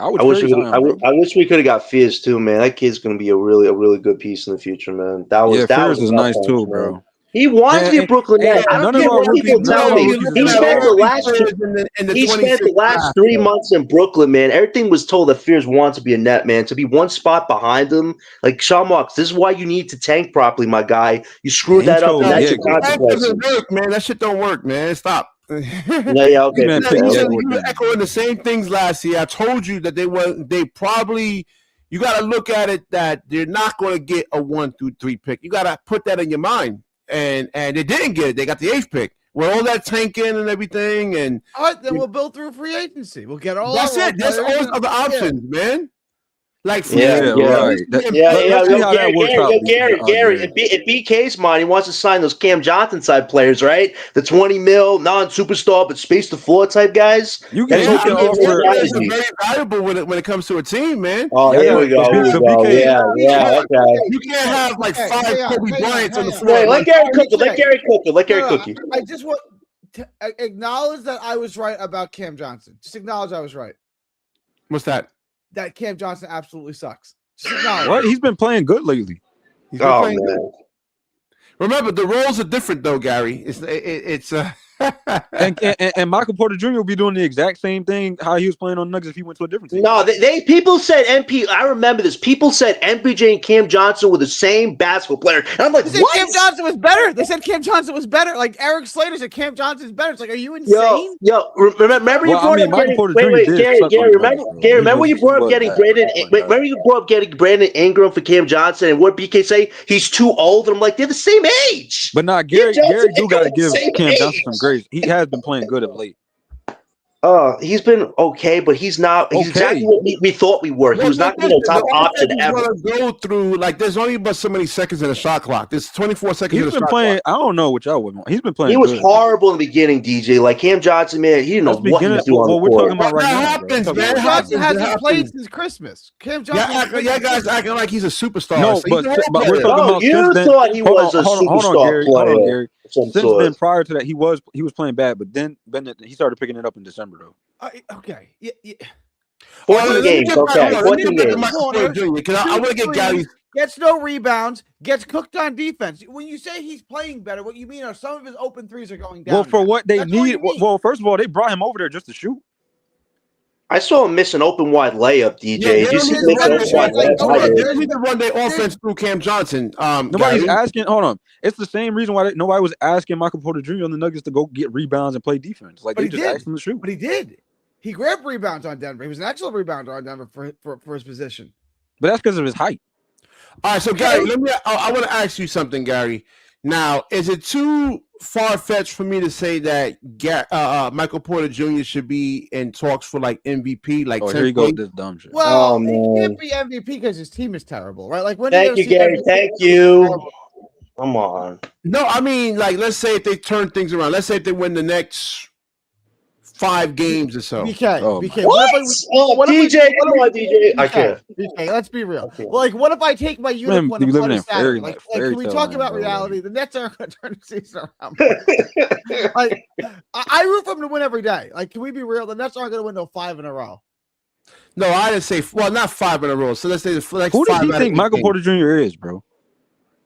I wish we could have got Fizz too, man. That kid's gonna be a really good piece in the future, man. Fizz is nice too, bro. He wanted to be a Brooklyn Net. I don't care what people tell me. He spent the last 3 months in Brooklyn, man. Everything was told that Fizz wants to be a Net, man. To be one spot behind him, like Sean Marks, this is why you need to tank properly, my guy. You screwed that up, and that's your consequence. That doesn't work, man. That shit don't work, man. Stop. Okay. You were echoing the same things last year. I told you that they probably. You got to look at it that they're not going to get a 1 through 3 pick. You got to put that in your mind. And they didn't get it. They got the 8th pick. With all that tanking and everything. And all right, then we'll build through free agency. We'll get all. That's it. There's always other options, man. Like Gary. In BK's mind, he wants to sign those Cam Johnson side players, right? The 20 mil non-superstar but space the floor type guys. You can offer very valuable when it comes to a team, man. Oh, here we go. Okay. You can't have like 5 Kobe Bryants on the floor. Let Gary cook it. Let Gary cook it. I just want to acknowledge that I was right about Cam Johnson. Just acknowledge I was right. What's that? That Cam Johnson absolutely sucks. What? He's been playing good lately. He's been playing good. Remember, the roles are different, though, Gary. It's and Micheal Porter Jr. will be doing the exact same thing how he was playing on Nuggets if he went to a different team. No, people said I remember this. People said MPJ and Cam Johnson were the same basketball player, and I'm like, what? Cam Johnson was better. They said Cam Johnson was better. Like Eric Slater said, Cam Johnson's better. It's like, are you insane? Yo, remember you brought up Remember you brought up getting Brandon. Remember you brought up getting Brandon Ingram for Cam Johnson, and what BK say? He's too old, and I'm like, they're the same age. But not Gary do got to give Cam Johnson some grace. He has been playing good of late. He's been okay, but he's not. He's exactly what we thought we were. He was not the top option ever. Go through there's only but so many seconds in a shot clock. There's 24 seconds. He's been playing. I don't know what y'all would want. He's been playing. He was horrible in the beginning, DJ. Like Cam Johnson, man, he didn't know what he was doing. What we're talking about right now. Happens, man. Cam Johnson hasn't played since Christmas. Cam Johnson. Yeah, guys acting like he's a superstar. No, but we're talking about. You thought he was a superstar player. Hold on, Gary. Since then, prior to that, he was playing bad, but then he started picking it up in December, though. Okay. Yeah. 14 games. Okay. 14 games. Because I want to get Gary. Gets no rebounds, gets cooked on defense. When you say he's playing better, what you mean are some of his open threes are going down. Well, for what they need. Well, first of all, they brought him over there just to shoot. I saw him miss an open wide layup, DJ. Did you see the one-day offense through Cam Johnson. Nobody's asking. Hold on. It's the same reason why nobody was asking Micheal Porter Jr. on the Nuggets to go get rebounds and play defense. Like, they just asked him to shoot. But he did. He grabbed rebounds on Denver. He was an excellent rebounder on Denver for his position. But that's because of his height. All right, so Gary, I want to ask you something, Gary. Now, is it too far-fetched for me to say that Michael Porter Jr. should be in talks for like MVP? Like, here you go with this dumb shit. Well, man. he can't be MVP because his team is terrible, right? Like when Thank you, Gary. Thank you. Come on. No, I mean, like, let's say if they turn things around. Let's say if they win the next 5 games or so. BK, Oh, BK. What? What if DJ, come on, DJ. I can't. BK, let's be real. Well, like, what if I take my unicorn you and living play in Saturday? fairy Like, fairy can we tale talk land, about bro, reality? The Nets aren't going to turn the season around. Like, I root for them to win every day. Like, can we be real? The Nets aren't going to win no 5 in a row. No, I didn't say. Well, not 5 in a row. So let's say the next Who does 5 he out of think 8 Michael games. Porter Jr. is, bro?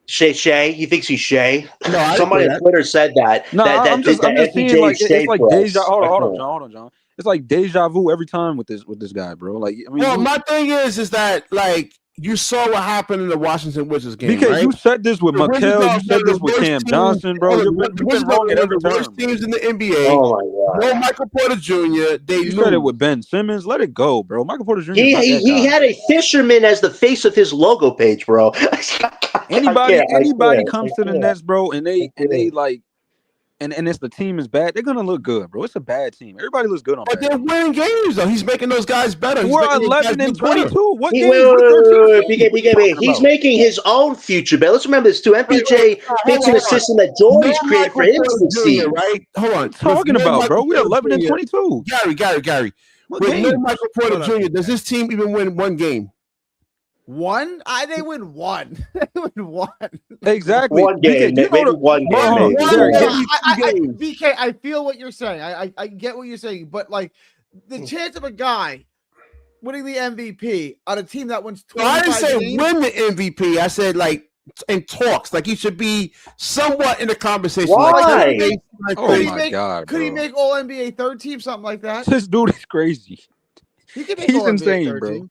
Shay. He thinks he's Shay. No, I Somebody didn't on say Twitter said that. No, I'm just saying, like, it's like deja. Hold on, John. It's like deja vu every time with this guy, bro. Like, I mean, well, my thing is that like you saw what happened in the Washington Wizards game, because right? you said this with The Wizards Micheal, are you said one of this the with worst Cam teams- Johnson, bro. hold You've on, the been Wizards are wrong one at of every the worst turn. teams in the NBA. Oh my No god. Michael Porter Jr. They You lose. said it with Ben Simmons. Let it go, bro. Michael Porter Jr. He had a fisherman as the face of his logo page, bro. Anybody comes to the Nets, bro, and they like, and it's the team is bad. They're gonna look good, bro. It's a bad team. Everybody looks good on. But they're winning games though. He's making those guys better. We're 11 and 22. What games? BK. He's making his own future bet. Let's remember this too. MPJ fits in a system that Jordy's created for him to succeed. Right? Hold on. What you talking about, bro? We're 11 and 22. Gary. What With game? no Michael Porter Jr., does this team even win one game? One? They win one. They win one. Exactly. One game. BK, Maybe one game. BK, I feel what you're saying. I get what you're saying, but like the chance of a guy winning the MVP on a team that wins 25 I didn't say games, win the MVP. I said like in talks, like he should be somewhat in the conversation. Why? Oh my god, could he make All NBA third team, something like that? This dude is crazy. He could make He's All-NBA insane, third bro. team.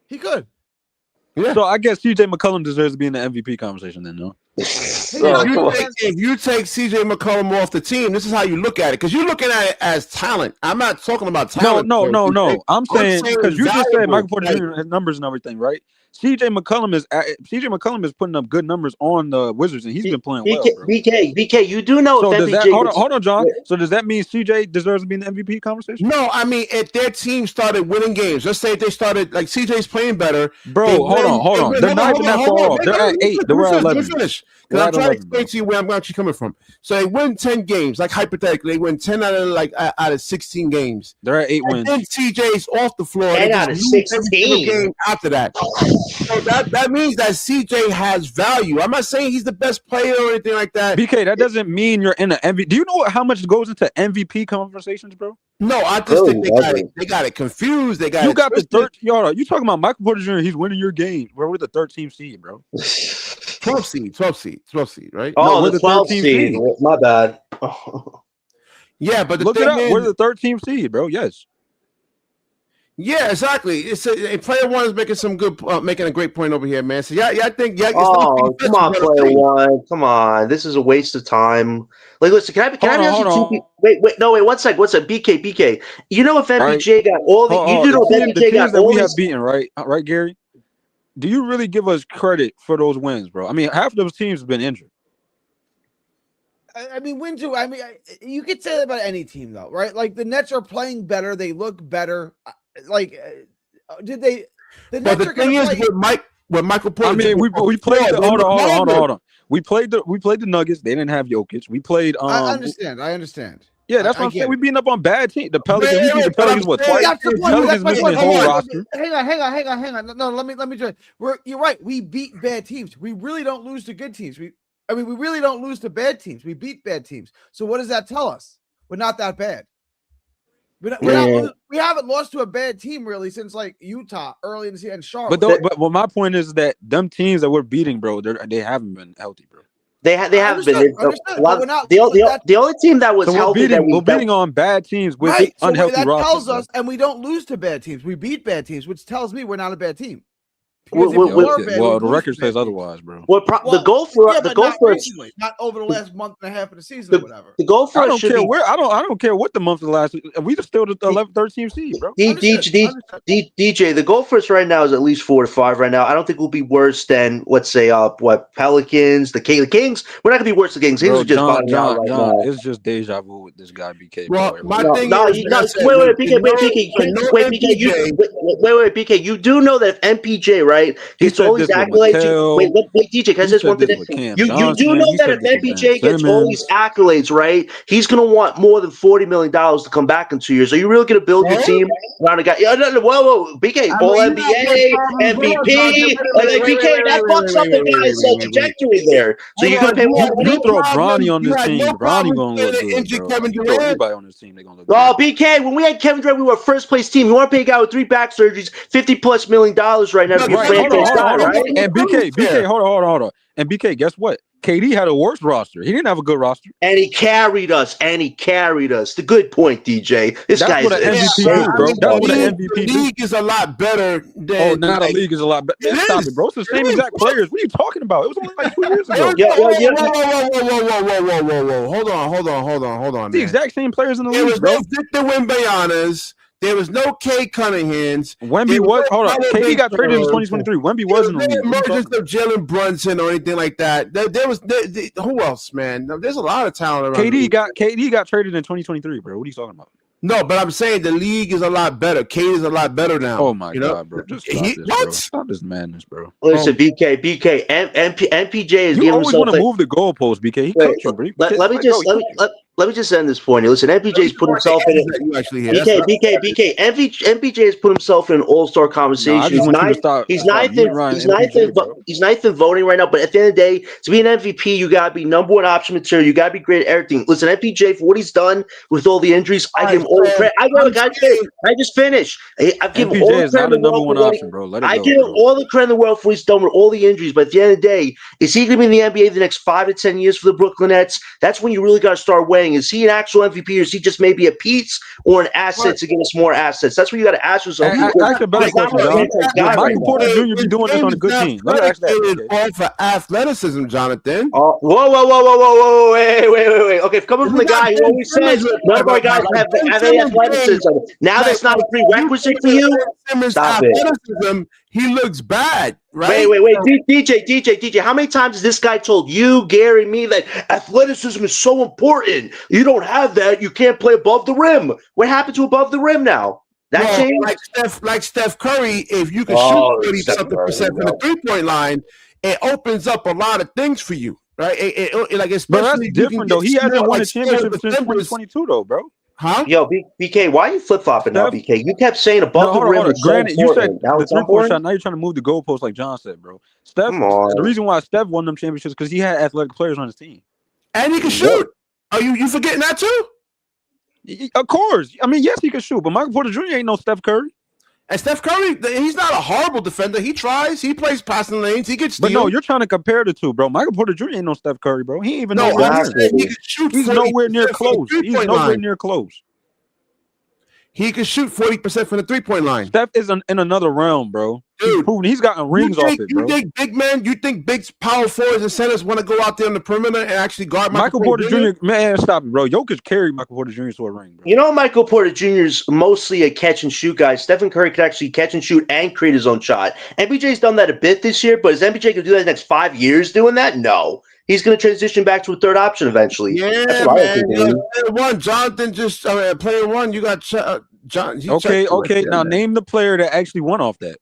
He could. Yeah. So I guess CJ McCollum deserves to be in the MVP conversation then, no? If you take CJ McCollum off the team, this is how you look at it. Because you're looking at it as talent. I'm not talking about talent. No. I'm saying because you just said Michael Porter Like, Jr. has numbers and everything, right? CJ McCollum is putting up good numbers on the Wizards, and he's been playing well. Bro. BK, you do know So if does MPJ that, hold on, John. So does that mean CJ deserves to be in the MVP conversation? No, I mean if their team started winning games, let's say if they started like CJ's playing better, bro. Hold on. They're not even that far off. They're at 8. They're at 11. Finish. Because I'm trying to explain to you where I'm actually coming from. So they win 10 games, like hypothetically, they win 10 out of 16 games. They're at 8 wins. Then CJ's off the floor. 10 out of 16 game after that. So that means that CJ has value. I'm not saying he's the best player or anything like that. BK, that doesn't mean you're in the MVP. Do you know how much goes into MVP conversations, bro? No, I just think they got it confused. They got you got the 13th. Y'all, you talking about Michael Porter Jr. He's winning your game. We're the 13th seed, bro. 12 seed, right? Oh, we're the 12th seed. My bad. Yeah, but the look thing it up. is, We're the 13th seed, bro. Yes. Yeah, exactly. It's a player one is making some good, making a great point over here, man. So I think oh, come on, player one. Come on, this is a waste of time. Like, listen, can I ask you? Wait, 1 second. What's up, BK? You know if MPJ got all the, you do know if MPJ got that all we these... have beaten, right, Gary? Do you really give us credit for those wins, bro? I mean, half of those teams have been injured. I mean, win too. I mean, you could say that about any team, though, right? Like the Nets are playing better. They look better. Like, did they? The Nets but the thing is, with Michael Porter. I mean, we played. Hold on. We played the Nuggets. They didn't have Jokic. We played. I understand. Yeah, that's what I'm saying. We beating up on bad teams. The Pelicans. We beat the Pelicans what twice? That's the point. Pelicans missing his whole roster. Hang on. No, let me join. You're right. We beat bad teams. We really don't lose to good teams. We really don't lose to bad teams. We beat bad teams. So what does that tell us? We're not that bad. We haven't lost to a bad team really since like Utah early in the season and Sharpe. But my point is that them teams that we're beating, bro, they haven't been healthy, bro. They haven't been. The only team that was healthy we're beating on bad teams with unhealthy that rosters. Tells us, and we don't lose to bad teams. We beat bad teams, which tells me we're not a bad team. Because if you are bad, Well, we the lose record to bad says teams. otherwise, bro. The goal for yeah, the but goal not for recently, not over the last month and a half of the season or whatever. the goal for I us don't should care be where. I don't care what the month of the last. We just still the 11th, 13th seed, bro. DJ. The goal for us right now is at least 4 to 5 right now. I don't think we'll be worse than let's say Pelicans, the Kings. We're not gonna be worse than the Kings. Kings Bro, are just bottoming out right John, now. it's just deja vu with this guy BK, Well, bro. my No, thing no, is, you, like I no. said, Wait, with BK, wait, no, BK, with no wait, BK, MPJ, wait, BK. You do know that if MPJ, right, He gets all said these this with accolades. Micheal. Wait, DJ, can I He say this one said thing? this with Cam You do Johnson. know He that said if this with Ben MPJ gets all these Simmons. accolades, right, he's gonna want more than $40 million to come back in 2 years. Are you really gonna build your team around a guy? Yeah, no, whoa, BK, I All mean, you know what NBA, problem? Hold on, Jonathan. MVP, like BK, that fucks up the guy's trajectory there. So you're gonna pay more You money. throw Bronny on You this had team, no Bronny problem gonna saying look that good, injured bro. Kevin You throw Durant. anybody on this team, they gonna look Oh, good. BK, when we had Kevin Durant, we were first place team. You want to pay a guy with 3 back surgeries, $50+ million right now to be a Right, franchise guy, right? And BK, hold on. And BK, guess what? KD had a worse roster. He didn't have a good roster. And he carried us. The good point, DJ. This That's guy's what an MVP do, bro. That's what an MVP The do. league is a lot better than. Oh, now the like, league is a lot better. Man, it stop is. it, bro. It's the It same is. exact players. What are you talking about? It was only like 2 years ago. Yeah, well, Hold on, The man. exact same players in the There league, was bro. no Victor Wembanyama's. There was no K Cunningham's. Wemby was hold on. KD got traded in Turnovers. 2023. Wemby There was was in the no league. What are you emergence talking of Jalen Brunson or anything like that. Who else, man? There's a lot of talent around. KD got traded in 2023, bro. What are you talking about? No, but I'm saying the league is a lot better. Kate is a lot better now. Oh my god, bro! Just stop this, bro. Stop this madness, bro. Listen, BK, MPJ is You giving always himself. Want to move the goalpost, BK. He cooked you, bro. Let me just end this point. Listen, MPJ's put himself in it. MPJ has put himself in an all-star conversation. I just want you to stop. He's ninth in voting right now. But at the end of the day, to be an MVP, you gotta be number one option material. You gotta be great at everything. Listen, MPJ, for what he's done with all the injuries, I give him all the credit. I just finished. I give him all the credit in the world for option, bro. I give him all the credit in the world for what he's done with all the injuries. But at the end of the day, is he going to be in the NBA the next 5 to 10 years for the Brooklyn Nets? That's when you really got to start weighing. Is he an actual MVP or is he just maybe a piece or an asset to give us more assets? That's what you got to ask yourself. Ask a better question, John. Michael Porter Jr. be doing this on a good team. Let me ask that. All for athleticism, Jonathan. Whoa. Wait. Okay, coming from the guy who always says none of our guys have any athleticism. Now that's not a prerequisite for you? Stop it. He looks bad, right? Wait. DJ. How many times has this guy told you, Gary, me that athleticism is so important? You don't have that. You can't play above the rim. What happened to above the rim now? That changed? Like Steph Curry, if you can shoot 30-something% from the three-point line, it opens up a lot of things for you, right? Like especially but that's different though. He hasn't won a championship since 2022 though, bro. Huh? Yo, BK, why are you flip-flopping now, BK? You kept saying above the rim. Granted, you said the three-point shot. Now you're trying to move the goalpost like John said, bro. The reason why Steph won them championships is because he had athletic players on his team. And he can shoot. Are you forgetting that too? Of course. I mean, yes, he can shoot, but Michael Porter Jr. ain't no Steph Curry. And Steph Curry, he's not a horrible defender. He tries. He plays passing lanes. He gets steals. But no, you're trying to compare the two, bro. Michael Porter Jr. ain't no Steph Curry, bro. He ain't even nowhere near. He can shoot. He's nowhere near close. He's nowhere near close. He can shoot 40% from the three-point line. Steph is in another realm, bro. Dude, he's gotten rings off it, bro. You think big power forwards and centers want to go out there on the perimeter and actually guard Michael Porter Jr.? Man, stop it, bro. Jokic carried Michael Porter Jr. to a ring, bro. You know, Michael Porter Jr. is mostly a catch-and-shoot guy. Stephen Curry could actually catch and shoot and create his own shot. MPJ's done that a bit this year, but is MPJ going to do that the next 5 years doing that? No. He's going to transition back to a third option eventually. Yeah, man. Player one, Jonathan just player one. You got John. Okay. Now name the player that actually won off that.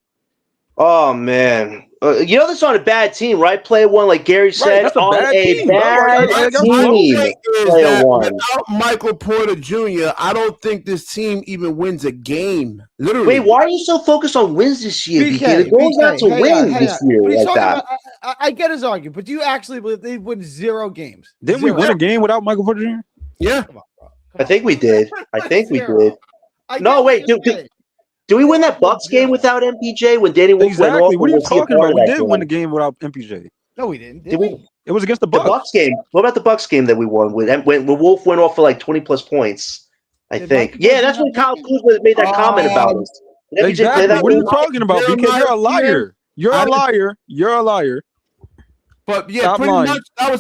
Oh man, you know that's on a bad team, right? Player one, like Gary said, that's a on bad a team. bad team. Player one. Without Michael Porter Jr., I don't think this team even wins a game. Literally. Wait, why are you so focused on wins this year? BK, the goal is not to win this year like that. I get his argument, but do you actually believe they win 0 games? Didn't we win a game without Michael Porter Jr.? Yeah. Come on, bro. I think we did. No, wait, do we win that Bucks game without MPJ when Danny Wolf went off? What are you talking about? We did win the game without MPJ. No, we didn't. Did we? It was against the Bucks. The Bucks game. What about the Bucks game that we won when Wolf went off for like 20+ points? I think. Yeah, that's when Kyle Kuzma made that comment about us. Exactly. What are you talking about? BK, you're a liar. You're a liar. You're a liar. But yeah, Stop pretty lying. much that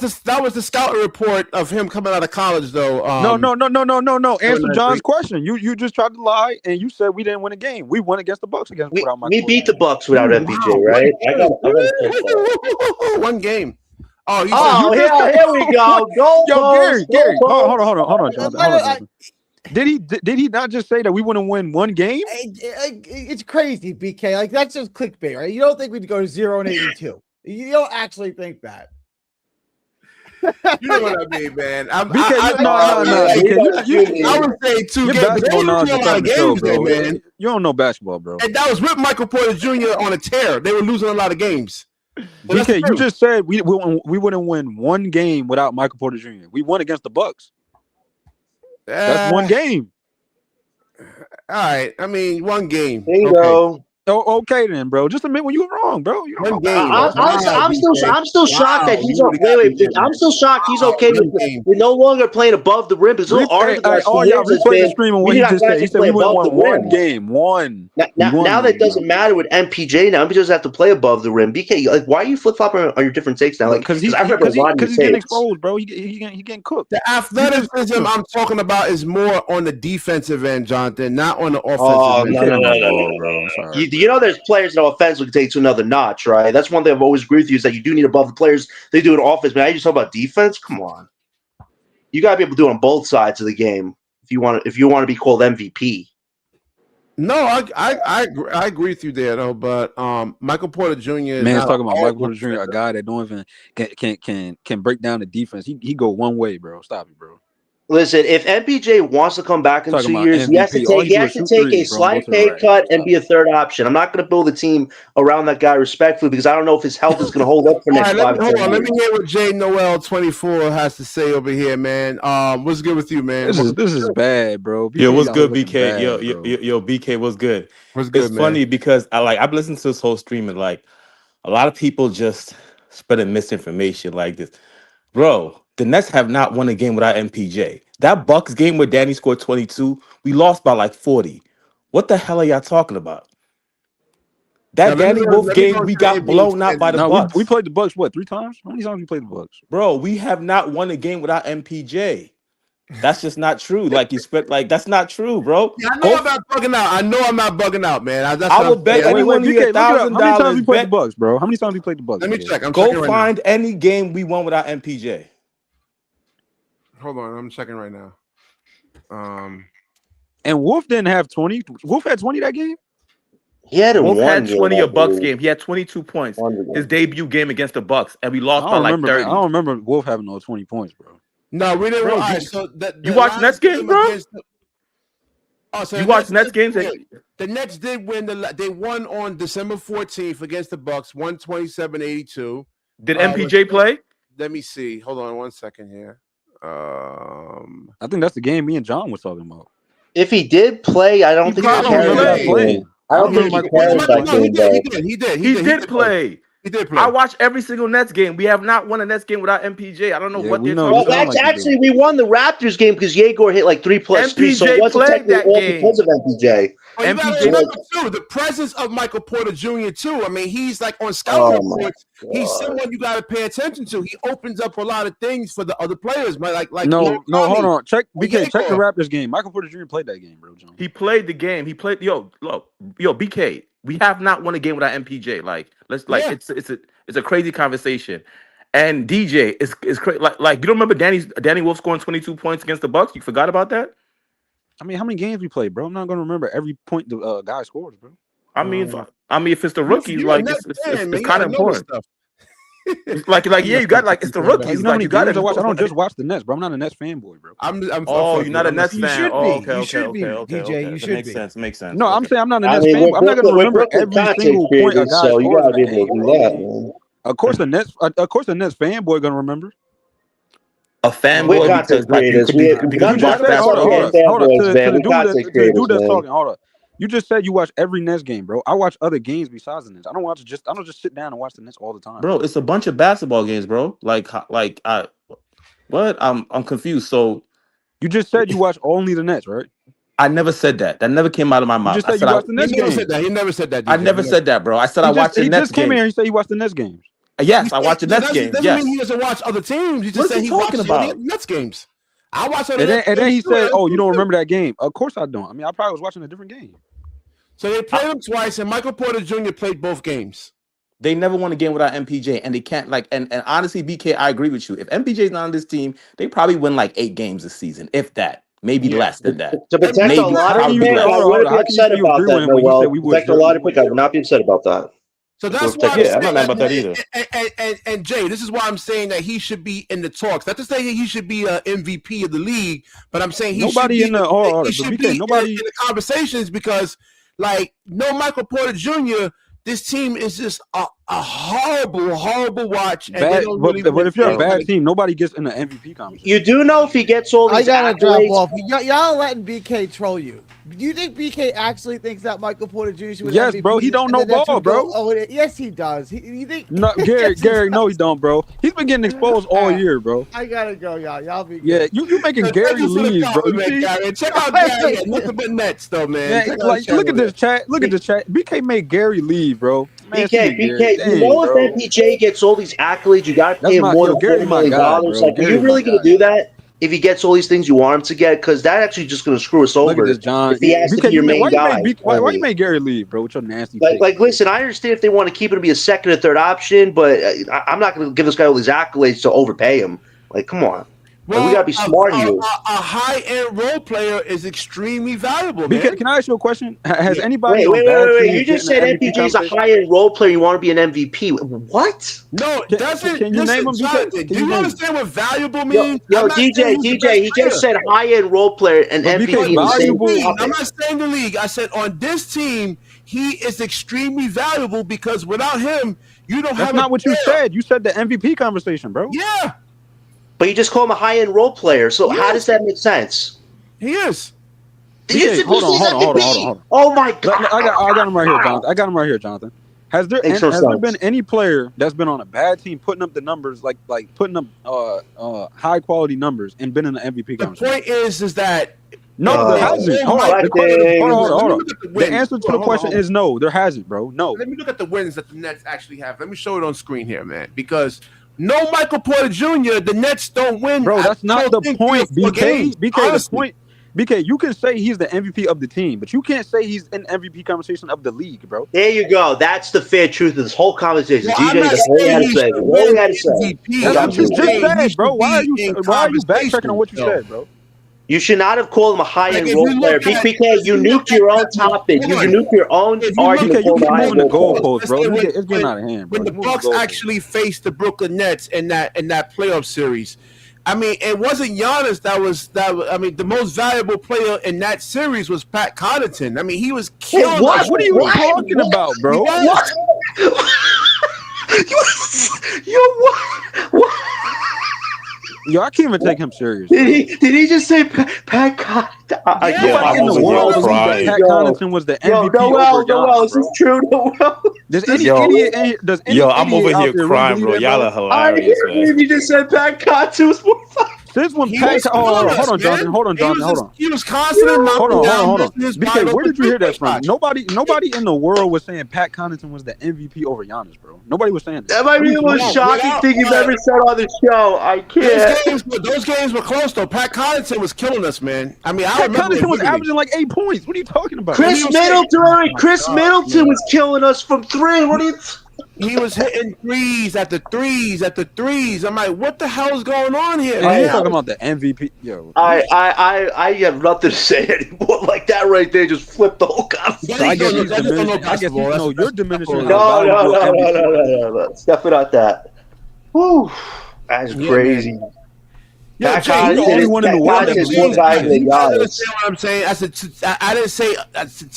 was the scouting report of him coming out of college, though. No. Answer John's question. You just tried to lie, and you said we didn't win a game. We won against the Bucks without Michael. We beat the Bucks without MPJ, right? I got one game. Oh, here we go. Yo, Gary. Hold on, Jonathan. Did he not just say that we wouldn't win one game? It's crazy, BK. Like that's just clickbait, right? You don't think we'd go to 0-82. You don't actually think that. You know what I mean, man. I would say 2 games. Basketball knowledge is a games, bro. man. You don't know basketball, bro. And that was with Micheal Porter Jr. on a tear. They were losing a lot of games. BK, you just said we wouldn't win one game without Micheal Porter Jr. We won against the Bucks. That's one game. All right. I mean, one game. There you go. Oh, okay then, bro. Just admit when you were wrong, bro. You I'm still shocked that he's wait. I'm still shocked he's okay with we're no longer playing above the rim because all y'all replay the stream on what he just said. He said we won one game. Now that doesn't matter with MPJ. Now MPJ doesn't have to play above the rim. BK, like, why are you flip flopping on your different takes now? Like, because he's getting exposed, bro. He getting cooked. The athleticism I'm talking about is more on the defensive end, Jonathan, not on the offensive end. No, bro. You know, there's players in offense who can take it to another notch, right? That's one thing I've always agreed with you is that you do need above the players they do in offense. Man, I just talk about defense. Come on, you gotta be able to do it on both sides of the game if you want to be called MVP. No, I agree with you there though, but Micheal Porter Jr. Man's talking about Micheal Porter Jr., a guy that don't even can break down the defense. He go one way, bro. Stop it, bro. Listen, if MPJ wants to come back in 2 years, he has to take a slight pay cut and be a third option. I'm not going to build a team around that guy respectfully because I don't know if his health is going to hold up for next 5 years. Let me hear what Jay Noel 24 has to say over here, man. What's good with you, man? This is bad, bro. BK, yo, what's good, BK? Bad, yo, BK, what's good? What's good, it's funny because I've listened to this whole stream and like a lot of people just spreading misinformation like this. Bro, the Nets have not won a game without MPJ. That Bucks game where Danny scored 22, we lost by like 40. What the hell are y'all talking about? That Danny Wolf game, we got blown out by the Bucks. We played the Bucks, what, 3 times? How many times we played the Bucks? Bro, we have not won a game without MPJ. That's just not true. Like you spread, like that's not true, bro. Yeah, I'm not bugging out. I know I'm not bugging out, man. I will bet anyone $1,000. How many times we played the Bucks, bro? How many times we played the Bucks? Let me check. Go find any game we won without MPJ. Hold on, I'm checking right now. And Wolf didn't have 20. Wolf had 20 that game. He had Wolf had 20 a Bucks game. He had 22 points. His debut game against the Bucks, and we lost by like 30. I don't remember Wolf having no 20 points, bro. No, we didn't. Bro, you watched Nets games, bro? You watched Nets games? The Nets did win. They won on December 14th against the Bucks, 127-82. Did MPJ play? Let me see. Hold on 1 second here. I think that's the game me and John was talking about. If he did play, I don't think he carried that game. I don't think he carried that game. He did. He did play. He did play. I watched every single Nets game. We have not won a Nets game without MPJ. I don't know what they're talking about. Well, actually, we won the Raptors game because Yegor hit like 3+3, so it wasn't technically all because of MPJ. Oh, MPJ, the presence of Micheal Porter Jr. too. I mean, he's like on scouting reports. He's someone you got to pay attention to. He opens up a lot of things for the other players, like no, hold on. Check the Raptors game. Micheal Porter Jr. played that game, bro. John. He played the game. He played. Yo, BK. We have not won a game without MPJ. It's a crazy conversation. And DJ is crazy. Like you don't remember Danny Wolf scoring 22 points against the Bucks? You forgot about that? I mean, how many games we played, bro? I'm not gonna remember every point the guy scores, bro. I mean, if it's the rookies, like it's kind of important. It's like you got it's the rookies. You know you got to watch. I don't just watch the Nets, bro. I'm not a Nets fanboy, bro. You're not a Nets fan. You should be. DJ, you should be. Makes sense. No, I'm saying I'm not a Nets fanboy. I'm not gonna remember every single point a guy scores. So you gotta be able to do that, man. Of course, the Nets fanboy gonna remember. A fanboy Hold on. You just said you watch every Nets game, bro. I watch other games besides the Nets. I don't just sit down and watch the Nets all the time. Bro, it's a bunch of basketball games, bro. I'm confused. So you just said you watch only the Nets, right? I never said that. That never came out of my You mouth. just I said said you watched the He Nets never games. said that. He never said that. I DJ. never said that, bro. I said I watched the He Nets just came in games. here and said he watched the Nets games. Yes, I watched the Nets games. Doesn't Yes. mean he doesn't watch other teams. He just What said is he he talking watches all the about? Nets games. I watch all the And Nets then he games too. said, That's "Oh, you don't true. remember that game?" Of course I don't. I mean, I probably was watching a different game. So they played him twice, and Michael Porter Jr. played both games. They never won a game without MPJ, and they can't and honestly, BK, I agree with you. If MPJ's not on this team, they probably win like 8 games this season, if that. Maybe Yeah. less than that. To protect Maybe, a lot How of can you probably say? pick, less. I Hold on, wouldn't be How can you upset say you about agree that, with him when he said Noel. we would? Protect a lot of pick, I would not be upset about that. So If we're that's why I'm protecting- Yeah, I'm not mad about that either. And Jay, this is why I'm saying that he should be in the talks. Not to say he should be an MVP of the league, but I'm saying he Nobody should in be, the hold on, he but should BK, be nobody. in the conversations because, like, no Michael Porter Jr., this team is just a horrible watch. And they Bad, don't but, really but win. if you're They a don't bad win. team, nobody gets in the MVP conversation. You do know if he gets all I these gotta drop accolades. off. Y'all letting BK troll you. Do you think BK actually thinks that Michael Porter Jr. should win Yes, MVP? bro, he don't And know then that ball, you bro. go, oh, yes, he does. You think? No, Yes, Gary, no, he does. don't, bro. He's been getting exposed all year, bro. I gotta go, y'all. Y'all be good. Yeah, you making Thank Gary you for the leave, bro. You compliment, see? Gary. Check out Gary at nothing but Nets, though, man. Yeah, Check out like his channel look at there. this chat. Look at this chat. BK made Gary leave, bro. Man, BK, Gary. BK, Dang, you know bro. if MPJ gets all these accolades, you got to That's pay him my- more yo, than Gary $40 my million. guy, bro. Like, are Gary you my really going guy. to do that if he gets all these things you want him to get? Because that actually just going to screw us Look over. at this, John. If he has to BK, be your main why guy. why you made Gary leave, bro? With your nasty take. Like, listen, I understand if they want to keep him to be a second or third option, but I'm not going to give this guy all these accolades to overpay him. Like, come on. Like, we got to be smart here. A high-end role player is extremely valuable, BK, man. can I ask you a question? Has anybody Wait. on bad teams You just getting said the MVP MPJ is a conversation? high-end role player. You want to be an MVP. What? No, Can- doesn't. can you name him, BK? Jonathan, Can do you you name him? understand what valuable Yo, means? yo I'm not saying DJ, he's the best he just player. said high-end role player and But MVP BK, in the same valuable- I'm topic. not saying the league. I said on this team, he is extremely valuable because without him, you don't have. That's not what you player. said. You said the MVP conversation, bro. Yeah, But you just call him a high-end role player. So how Yes. does that make sense? he is. BK, hold on. Oh my God! I got him right here, Jonathan. I got him right here, Jonathan. Has there Makes no has there sense. been any player that's been on a bad team putting up the numbers like putting up high quality numbers and been in the MVP The conversation? point is that No, there hasn't. Hold on. Collecting. Hold Let me on. look at the The wins. answer to the Hold on, question hold on. is no. There hasn't, bro. No. Let me look at the wins that the Nets actually have. Let me show it on screen here, man. Because no Michael Porter Jr., the Nets don't win. Bro, that's I not don't the think point, 3 or 4 BK. games, BK, the honestly. point. BK, you can say he's the MVP of the team, but you can't say he's in MVP conversation of the league, bro. There you go. That's the fair truth of this whole conversation. Well, I'm DJ, not that's all you saying had to he say. should That's all you win had to say. MVP. That's I'm what you just just saying he said, bro. should Why are be you in backtracking on what you conversation, said, bro? You should not have called him a high-end Like, if role you player. look at- BK, you nuked your own topic. You nuked your own If you look argument. at- BK, you for keep him a high-end moving the role player. goalposts, bro. Listen, It's getting out of hand, bro. When the You moving Bucks goalposts. actually faced the Brooklyn Nets in that playoff series, I mean, it wasn't Giannis that was. I mean, the most valuable player in that series was Pat Connaughton. I mean, he was killing. what? us. What are you What? talking about, bro? What? Yo, what? Yo, I can't even take him serious. Did he just say Pat Connaughton? Yeah, Nobody in the I'm over here world believes that crying. Pat Yo. Connaughton was the Yo, MVP over Noel, Giannis, is bro. this true, Noel? Does any Yo. idiot in here, does any Yo, I'm idiot over out here there crying, really bro. believe that, Y'all are hilarious, man. You just said Pat Connaughton was more fun. Since when He Pat, was hold killing on, us, man. Jonathan, hold on, Jonathan. He was constantly knocking Hold on, down hold on. his BK, wide where open did you hear that three-point from? shots. Nobody in the world was saying Pat Connaughton was the MVP over Giannis, bro. Nobody was saying that. That might be the most No, shocking without- thing you've ever said on the show. I can't. Those games were close though. Pat Connaughton was killing us, man. I mean, I Pat remember Connaughton was vividly. averaging like 8 points. What are you talking about? Chris Middleton was killing us from 3. What are you? He was hitting threes after threes after threes. I'm like, what the hell is going on here, And he's man? talking about the MVP. Yo, I have nothing to say anymore. Like that right there just flipped the whole conversation. I guess That's he's just diminishing. no I guess basketball. no, That's- you're diminishing. that's- how valuable MVP No. It's definitely not that. Whew. That's Yeah, crazy. Yeah, Pat Jay, Connaughton you're the only one in the Pat world that Connaughton is believes more that. valuable than You guys Giannis. understand what I'm saying? I said I didn't say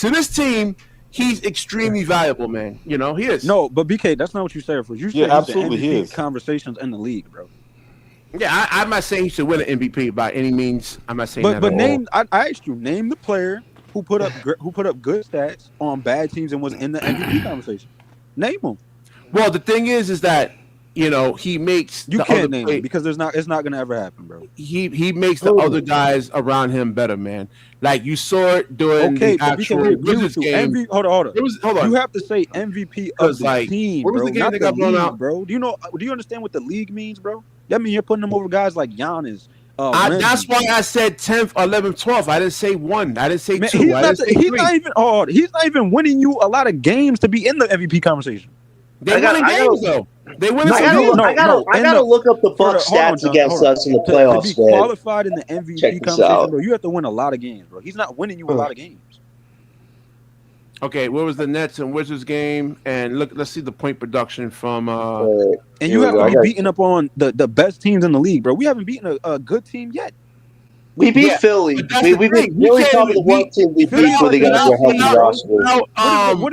to this team. He's extremely valuable, man. You know, he is. No, but BK, that's not what you said. For you said Yeah, he's absolutely, the he MVP is. conversations in the league, bro. Yeah, I'm not saying he should win an MVP by any means. I'm not saying that. But at all. name. I asked you, name the player who put up good stats on bad teams and was in the MVP conversation. Name him. Well, the thing is that he makes You the can't other name play, it because it's not gonna ever happen, bro. he makes the other guys around him better, man. Like you saw it during Okay, the but BK, actual we agree Wizards with you. game. Hold on. Hold on, You have to say MVP of because the team, what was bro, the game not that the got blown league, out? bro. Do you understand what the league means, bro? That means you're putting them over guys like Giannis, That's Wemby. why I said 10th, 11th, 12th. I didn't say 1. I didn't say Man, 2. he's I not. didn't say 3. He's not even winning you a lot of games to be in the MVP conversation. They winning games though. They winning I some gotta games. look up the Bucks stats against us in the To playoffs, be man. qualified in the MVP Check this conversation, out. bro, you have to win a lot of games, bro. He's not winning you a lot of games. Okay, what was the Nets and Wizards game? And let's see the point production from. And you have to be beating up on the best teams in the league, bro. We haven't beaten a good team yet. We beat Philly. We've been really probably the one team we beat where they got their healthy roster.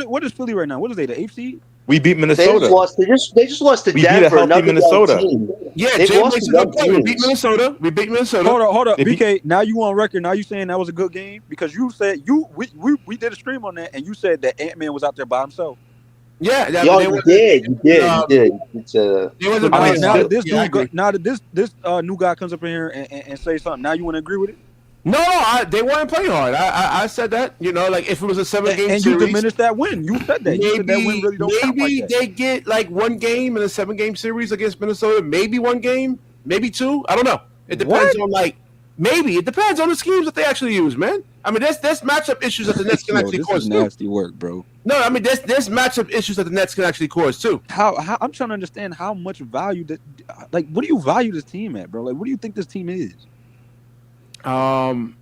What is Philly right now? What is they? The 8th seed? We beat Minnesota. They just lost to we Denver. Beat a healthy another Minnesota. Team. Yeah, they Jay lost makes to a good point. We beat Minnesota. Hold up, BK. Now you on record. Now you saying that was a good game because you said we did a stream on that and you said that Ant-Man was out there by himself. Yeah, you did. It's now that this new guy comes up in here and say something. Now you want to agree with it? No, they weren't playing hard. I said that. Like if it was a 7-game and series, you diminished that win. You said that. You said that win really don't count like that. They get like 1 game in a 7-game series against Minnesota. Maybe 1 game, maybe 2. I don't know. It depends on maybe it depends on the schemes that they actually use, man. I mean, there's matchup issues that the Nets can actually cause. This is nasty work, bro. No, I mean there's matchup issues that the Nets can actually cause too. How I'm trying to understand how much value that what do you value this team at, bro? Like, what do you think this team is? Well,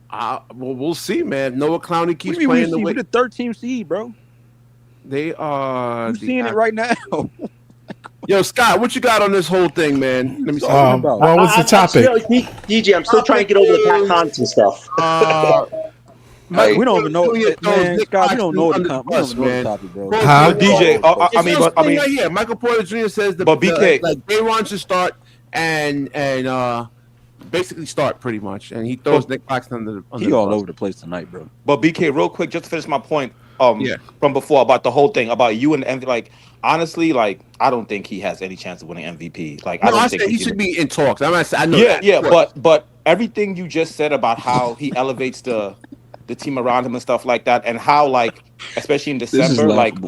we'll see, man. Noah Clowney keeps playing the way. We're the 13th seed, bro. They are. I'm seeing it right now. Yo, Scott, what you got on this whole thing, man? Let me see. What was the topic? DJ, I'm still trying to get over the Pat Connaughton stuff. We don't even know, man. Scott, we don't know the topic, bro. DJ, I mean, right here, Micheal Porter Jr. says BK, like Day'Ron should start and basically start pretty much, and he throws Nic Claxton under the. He all over the place tonight, bro. But BK, real quick, just to finish my point, from before about the whole thing about you and MVP. Like, honestly, like I don't think he has any chance of winning MVP. Like, I don't think he should be in talks. I know but everything you just said about how he elevates the team around him and stuff like that, and how like especially in December, like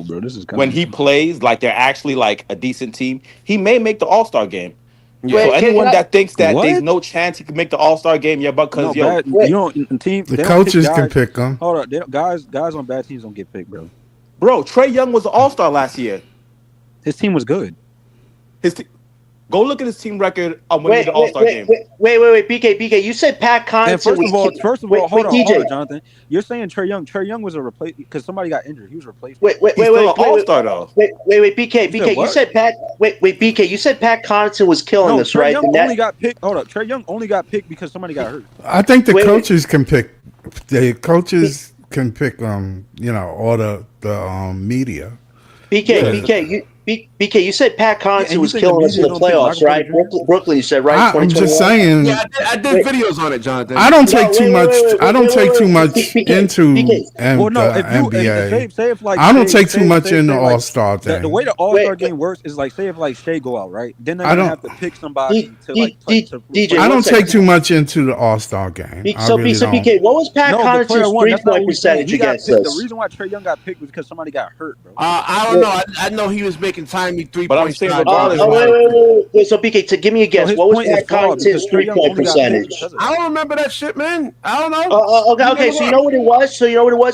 when he plays, like they're actually like a decent team. He may make the All-Star game. Yeah. So anyone that thinks that there's no chance he can make the All-Star game, because the coaches can pick him. Hold on, guys on bad teams don't get picked, bro. Bro, Trae Young was an All-Star last year. His team was good. Go look at his team record on winning the All-Star game. Wait, BK, you said Pat Connaughton. First of all, hold on, Jonathan. You're saying Trae Young. Trae Young was a replacement because somebody got injured. He was replaced. Wait, All-Star though. Wait, BK. You said Pat. Wait, BK. You said Pat Connaughton was killing us, right? Young only got picked. Hold up, Trae Young only got picked because somebody got hurt. I think the coaches can pick. The coaches can pick. All the media. BK, you said Pat Connaughton was killing us in the playoffs, right? Brooklyn, you said, right? I'm just saying. Yeah, I did videos on it, Jonathan. I don't take too much. I don't take too much into the NBA. I don't take too much in the All-Star thing. The way the All-Star game works is like, say if like Shea go out, right? Then they're gonna have to pick somebody to like. DJ, I don't take too much into the All-Star game. So BK, what was Pat Connaughton's 3-point percentage against us? The reason why Trae Young got picked was because somebody got hurt, bro. I don't know. I know he was making timely 3 But I'm points. saying wait. So BK, to give me a guess, what was Pat Connaughton's 3-point percentage? I don't remember that shit, man. I don't know. Okay. So you know what it was?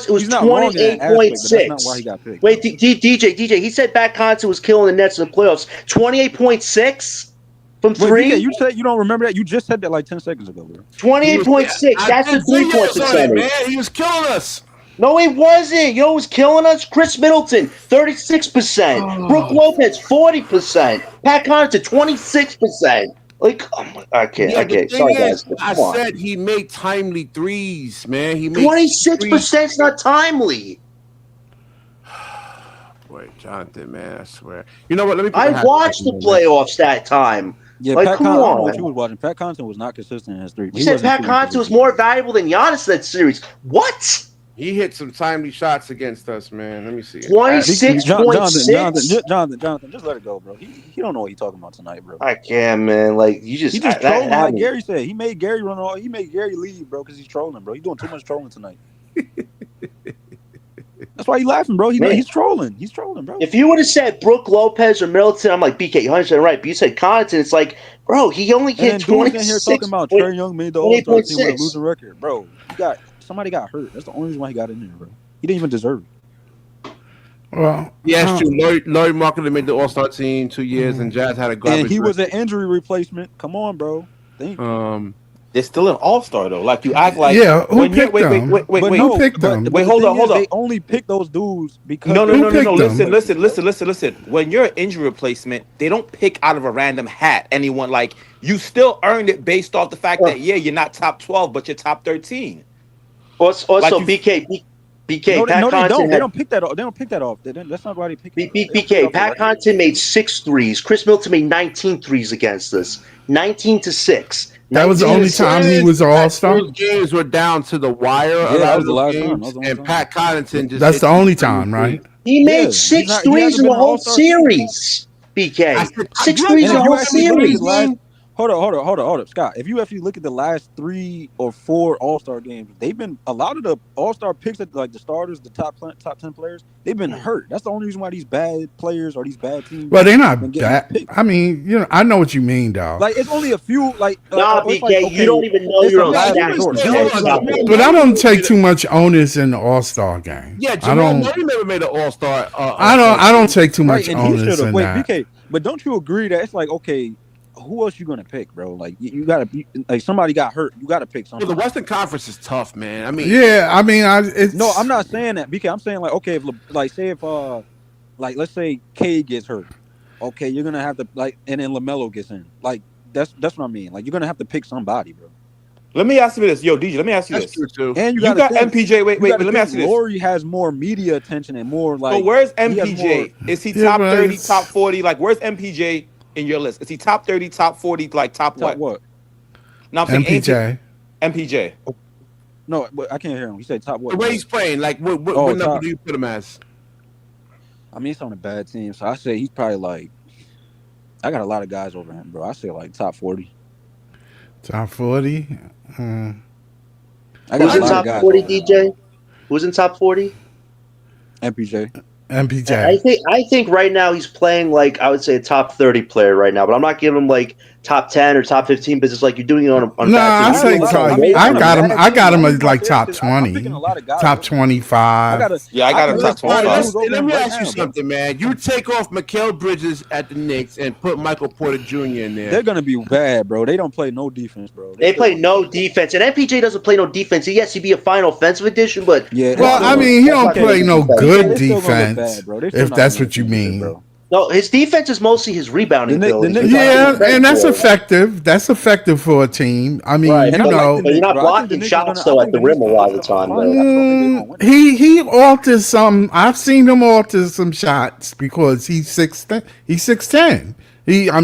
It was 28.6. That's not why he got picked. Wait, DJ. He said Pat Connaughton was killing the Nets in the playoffs. 28.6 from 3. You said you don't remember that. You just said that like 10 seconds ago, bro. 28.6. That's the 3-point percentage. Man, he was killing us. No, he wasn't. You know who was killing us? Chris Middleton, 36%. Brook Lopez, 40%. Pat Connaughton, 26%. Like, I can't. Sorry, guys. I said he made timely threes, man. He made 26% is not timely. Boy, Jonathan, man, I swear. You know what? Let me. I watched the playoffs that time. Yeah, like, Pat come Connaughton, I don't know on. what you was watching. Pat Connaughton was not consistent in his three. You said Pat Connaughton was more valuable than Giannis in that series. What? He hit some timely shots against us, man. Let me see. 26.6. Jonathan, just let it go, bro. He don't know what he's talking about tonight, bro. I can't, man. Like he just trolling, like Gary said. He made Gary run all. He made Gary leave, bro, because he's trolling, bro. He's doing too much trolling tonight. That's why he's laughing, bro. He's trolling. He's trolling, bro. If you would have said Brook Lopez or Middleton, I'm like, BK, you're 100% right. But you said Connaughton, it's like, bro, he only hit 26. Here talking about Trae Young made the All-Star team with a losing record, bro. Somebody got hurt. That's the only reason why he got in there, bro. He didn't even deserve it. Well, yeah, it's true. Laurie Marketing made the All-Star team 2 years, and Jazz had a garbage. And he was an injury replacement. Come on, bro. They're still an all-star though. Like you act like who picked them? Who picked them? Wait, hold on. They only pick those dudes because no. Listen. When you're an injury replacement, they don't pick out of a random hat anyone. Like you still earned it based off the fact that you're not top 12, but you're top 13. Also, like BK. No, Pat Connaughton they don't pick that off. They don't pick that off. That's not why they pick it. BK. Pat Connaughton made 6 threes. Chris Middleton made 19 threes against us. 19-6. That was the only time he was an All-Star. Those games were down to the wire. That was the last time. And Pat Connaughton just. That's the only time, right? He made 6 threes in the whole series. BK. 6 threes in the whole series. Hold up, Scott. If you actually look at the last 3 or 4 All-Star games, they've been a lot of the All-Star picks that like the starters, the top 10 players, they've been hurt. That's the only reason why these bad players or these bad teams. Well, they're not bad. I mean, I know what you mean, dog. Like it's only a few. Like nah, BK, like, you don't even know you're on stats. But I don't take too much onus in the All-Star game. Yeah, Jamal Murray never made an All-Star. I don't take too much onus in that. BK, but don't you agree that it's like okay? Who else you gonna pick, bro? Like you gotta be like somebody got hurt. You gotta pick somebody. Well, the Western Conference is tough, man. I mean, no, I'm not saying that, BK. I'm saying like okay, if let's say Cade gets hurt, okay, you're gonna have to like, and then LaMelo gets in. Like that's what I mean. Like you're gonna have to pick somebody, bro. Let me ask you this, yo, DJ. Let me ask you this. And you got MPJ. Wait. Let me ask you this. Laurie has more media attention and more like. So where's MPJ? Is he top 30, top 40? Like where's MPJ? In your list, is he top 30, top 40, like top what? No, I'm saying MPJ. No, but I can't hear him. He said top what? The way he's playing, like what number do you put him as? I mean, it's on a bad team, so I say he's probably like. I got a lot of guys over him, bro. I say like top 40. Top 40. I got Who's in top 40, DJ? Who's in top 40? MPJ. I think right now he's playing like I would say a top 30 player right now, but I'm not giving him like top 10 or top 15 because it's like you're doing it on. I got him as like top 20, top 25. I got him top 25. Let me ask you something, man. You take off Micheal Bridges at the Knicks and put Micheal Porter Jr. in there. They're gonna be bad, bro. They don't play no defense, bro. They play no defense, and MPJ doesn't play no defense. Yes, he'd be a fine offensive addition, but well, I mean, he don't play no good defense. If that's what you mean. Bro. No, his defense is mostly his rebounding. And that's effective. That's effective for a team. I mean, but you're not blocking shots though at the rim a lot of the time. He alters some. I've seen him alter some shots because he's 6'10". He's 6'10". He ain't.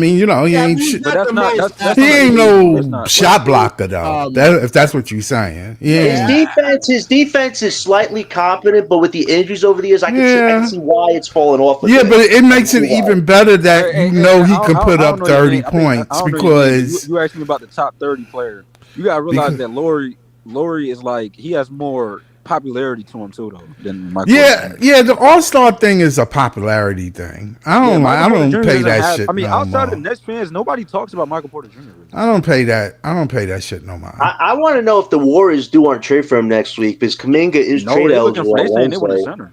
He ain't no shot blocker though. If that's what you're saying, His defense is slightly competent, but with the injuries over the years, I can see why it's fallen off. But it makes it even better that he can put up 30 points because you asked me about the top 30 player. You gotta realize that Laurie is like he has more popularity to him too, though. Than Michael. The All-Star thing is a popularity thing. I don't pay that shit. I mean, outside of the Nets fans, nobody talks about Michael Porter Jr. Really. I don't pay that shit no mind. I want to know if the Warriors do want to trade for him next week because Kuminga is trade eligible. They saying they want a center.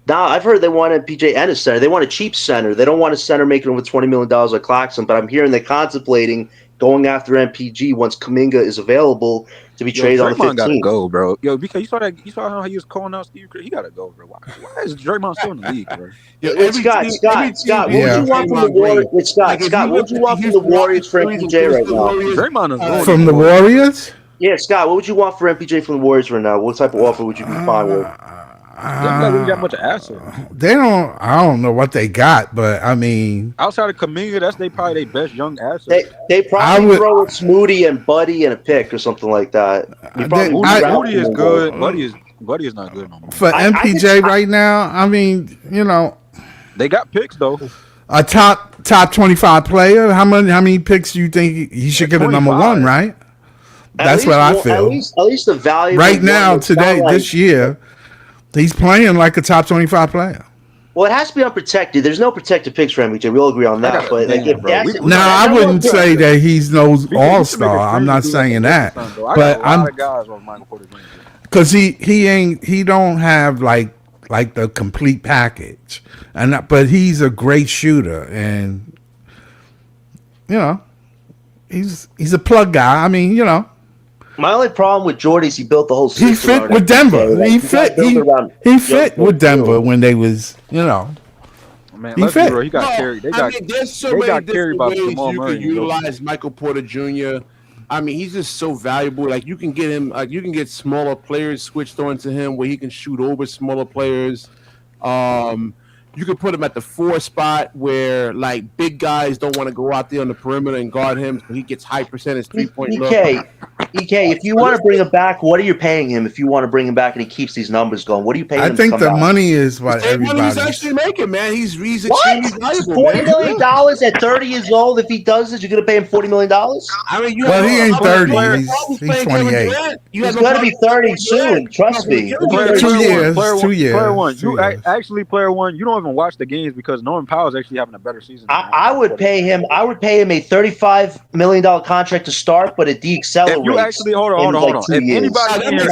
Nah, I've heard they want a PJ and a center. They want a cheap center. They don't want a center making over $20 million like Claxton. But I'm hearing they're contemplating going after MPG once Kuminga is available to be traded on the 15th. Gotta go, bro. Yo, because you saw how he was calling out Steve Kerr. He gotta go, bro. Why is Draymond still in the league, bro? Scott, what would you want from the Warriors? Scott, what would you want from the Warriors for MPJ right now? Draymond is going from the Warriors. Yeah, Scott, what would you want for MPJ from the Warriors right now? What type of offer would you be fine with? They really got much of assets. I don't know what they got, but I mean, outside of Kuminga, that's probably their best young asset. They probably throw a Smoothie and Buddy and a pick or something like that. Moody is good. Buddy is not good no more. For MPJ right now, I mean, They got picks though. a top 25 player. How many picks do you think he should get a number 1? Right. That's what I feel. At least the value right now, today, this year, he's playing like a top 25 player. Well, it has to be unprotected. There's no protected picks for MPJ. We'll agree on that. But I wouldn't say that he's no all-star. I'm not saying that. But I'm because he don't have like the complete package, but he's a great shooter, and he's a plug guy. I mean, my only problem with Jordy is he built the whole system. He fit with Denver. He fit with Denver when they was, Man, he fit. he got carried. There's so many different ways you can utilize Micheal Porter Jr. I mean, he's just so valuable. Like you can get him, you can get smaller players switched on to him where he can shoot over smaller players. You could put him at the 4 spot where like big guys don't want to go out there on the perimeter and guard him, so he gets high percentage 3-point look. EK, if you want to bring him back, what are you paying him? If you want to bring him back and he keeps these numbers going, what are you paying him? I think the money is what everybody. He's actually making, man. He's extremely valuable. $40 million at 30 years old. If he does this, you're going to pay him $40 million. I mean, he ain't 30. He's 28. He's going to be 30 soon. Trust me. 2 years. Player one. Player one. You don't even watch the games because Norman Powell is actually having a better season. I would pay him. I would pay him a $35 million contract to start, but it deaccelerates. You actually hold on. If anybody in here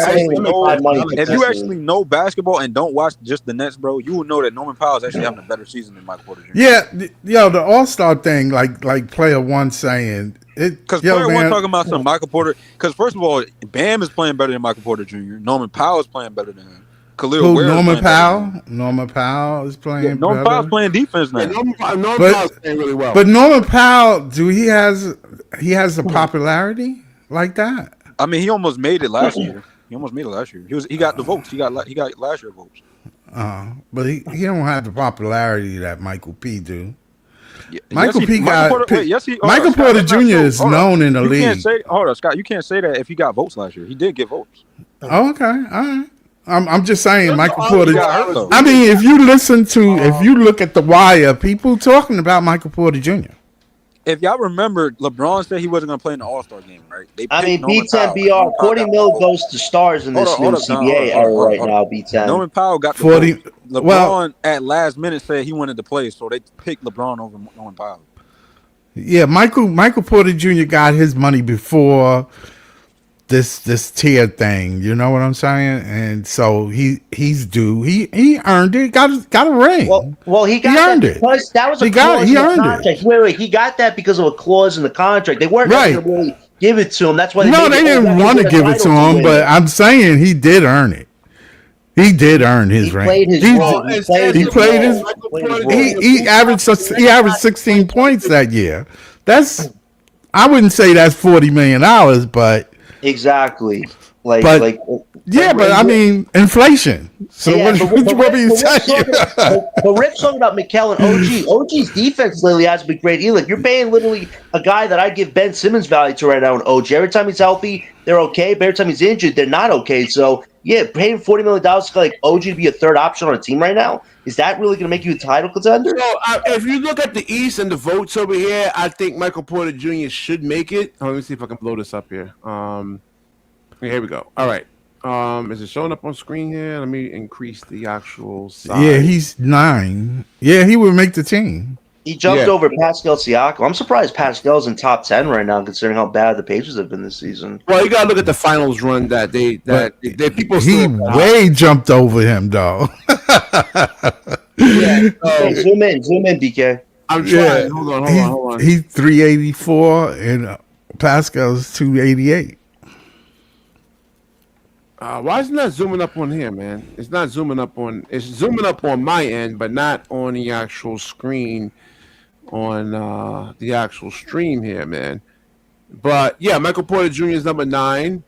if you actually know basketball and don't watch just the Nets, bro, you will know that Norman Powell is actually having a better season than Micheal Porter Jr. Yeah, the All-Star thing, like player one saying it. Because player one talking about some Micheal Porter. Because first of all, Bam is playing better than Micheal Porter Jr. Norman Powell is playing better than him. Khalil Ware Norman Powell? Norman Powell is playing. Norman Powell's playing defense now. Norman Powell's playing really well. But Norman Powell, he has the popularity like that? I mean, he almost made it last year. He got the votes. He got last year votes. But he don't have the popularity that Michael P. do. Yeah, Michael Porter Jr. is known in the league. Hold on, Scott. You can't say that if he got votes last year. He did get votes. Oh, okay, all right. I'm just saying, Michael Porter. I mean, if you look at The Wire, people talking about Michael Porter Jr. If y'all remember, LeBron said he wasn't going to play in the All-Star game, right? B10 BR, 40 mil goes to stars in this new CBA era right now, B10. Norman Powell got the 40. LeBron at last minute said he wanted to play, so they picked LeBron over Norman Powell. Yeah, Michael Porter Jr. got his money before this tier thing, you know what I'm saying? And so he's due. He earned it. Got a ring. Well, he earned it. That was a clause in the contract. Wait, he got that because of a clause in the contract. They weren't going to really give it to him. That's why. They didn't want to give it to him, but I'm saying he did earn it. He did earn his ring. He averaged 16 points that year. I wouldn't say that's $40 million, but. Exactly. But I mean, inflation. So what are you saying? But Rick's talking about Micheal and OG. OG's defense lately has been great. You're paying literally a guy that I give Ben Simmons value to right now in OG. Every time he's healthy, they're okay. But every time he's injured, they're not okay. So, yeah, paying $40 million to like OG to be a third option on a team right now, is that really going to make you a title contender? So, if you look at the East and the votes over here, I think Micheal Porter Jr. should make it. Let me see if I can blow this up here. Here we go. All right. Is it showing up on screen here? Let me increase the actual size. Yeah, he's 9. Yeah, he would make the team. He jumped over Pascal Siakam. I'm surprised Pascal's in top 10 right now, considering how bad the Pacers have been this season. Well, you gotta look at the finals run that they people. He way jumped over him, though. Zoom in, BK. I'm trying. Hold on. He's 384 and Pascal's 288. Why isn't that zooming up on here, man? It's not zooming up on. It's zooming up on my end, but not on the actual screen, on the actual stream here, man. But yeah, Micheal Porter Jr. is number 9.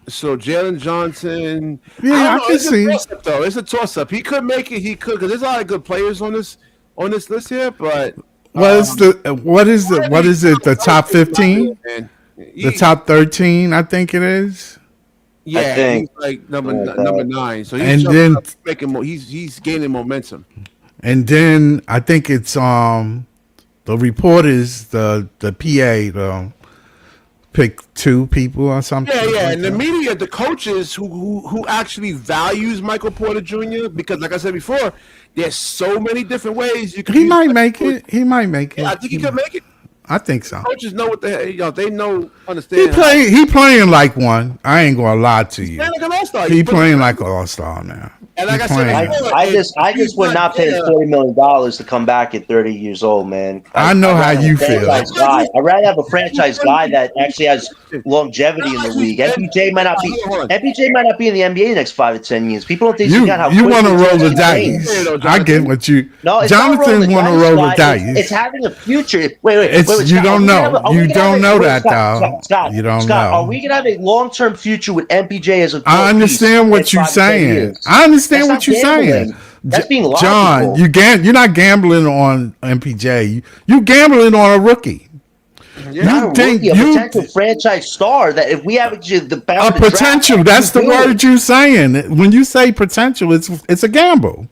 So Jalen Johnson. Yeah, I can see. It's a toss-up. He could make it. He could, because there's a lot of good players on this list here. But what is it? The top 15? The top 13, I think it is. Yeah, he's like number 9. So he's making he's gaining momentum. And then I think it's the reporters, the PA, pick 2 people or something. Yeah, like and the media, the coaches who actually values Micheal Porter Jr. because, like I said before, there's so many different ways you can. He might make it. He might make it. Yeah, I think he could make it. I think so. Coaches know what they know, understand. He playing like one. I ain't gonna lie to you. Like an all-star. He playing like an all-star now. And like I said, I just would not pay $40 million to come back at 30 years old, man. I know how you feel. I'd rather have a franchise guy that actually has longevity in the league. MPJ might not be in the NBA in the next 5 to 10 years. People don't think you want to roll the dice. I get what you. No, Jonathan want to roll the dice. It's having a future. Wait. You don't know. You don't know that, though. You don't know. Are we gonna have a long-term future with MPJ as a? I understand what you're saying. I understand what you're saying. That's being logical. John, you're not gambling on MPJ. You gambling on a rookie. You think a potential franchise star that if we have the potential? That's the word you're saying. When you say potential, it's a gamble.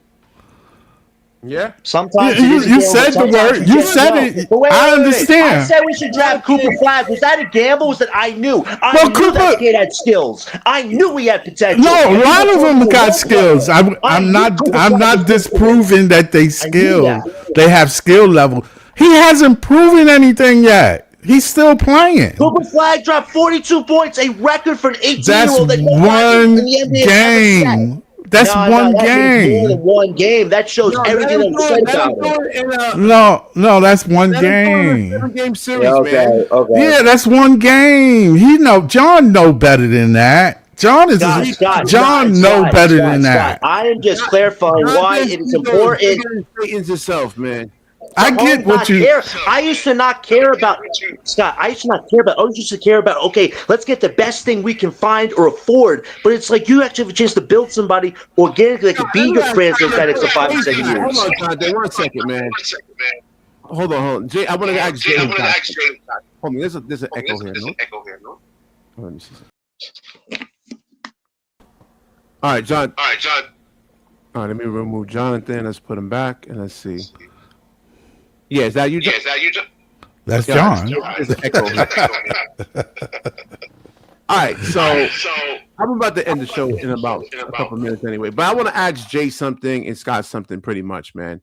Yeah. Sometimes you said the word. You said it. I understand. I said we should draft Cooper Flag. Was that a gamble? Was that I knew? I knew that kid had skills. I knew he had potential. No, a lot of them got skills. I'm not disproving that they skilled. They have skill level. He hasn't proven anything yet. He's still playing. Cooper Flag dropped 42 points, a record for an 18-year-old. That's one game. That's one game. More than one game. That shows everything that was said about him. No, that's one game. 7-game series, man. Okay. Yeah, that's one game. John know better than that. John know better than that. I am just clarifying why it is important. Straightens yourself, man. I get what you. I used to not care about Scott. I used to care about. Okay, let's get the best thing we can find or afford. But it's like you actually have a chance to build somebody organically that could be your franchise for 5 to 7 years. Hold on, Jonathan. 1 second, man. Hold on. Jay, I want to ask Jay. Hold on. There's an echo here. No? Let me see. All right, John. All right, let me remove Jonathan. Let's put him back and let's see. Yeah, is that you, John? That's John. There's an echo here. All right, so I'm about to end the show in about a couple minutes anyway. But I want to ask Jay something and Scott something pretty much, man.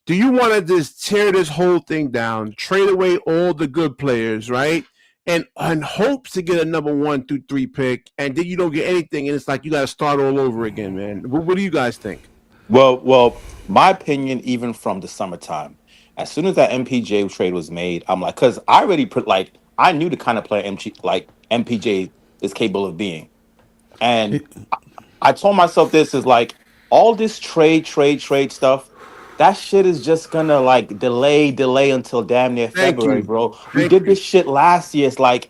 Do you want to just tear this whole thing down, trade away all the good players, right? And hopes to get a number 1 through 3 pick, and then you don't get anything, and it's like you got to start all over again, man. What do you guys think? Well, my opinion, even from the summertime, as soon as that MPJ trade was made, I'm like, because I already I knew the kind of player MPJ is capable of being, and I told myself this is like all this trade stuff. That shit is just gonna like delay until damn near February, bro. We did this shit last year. It's like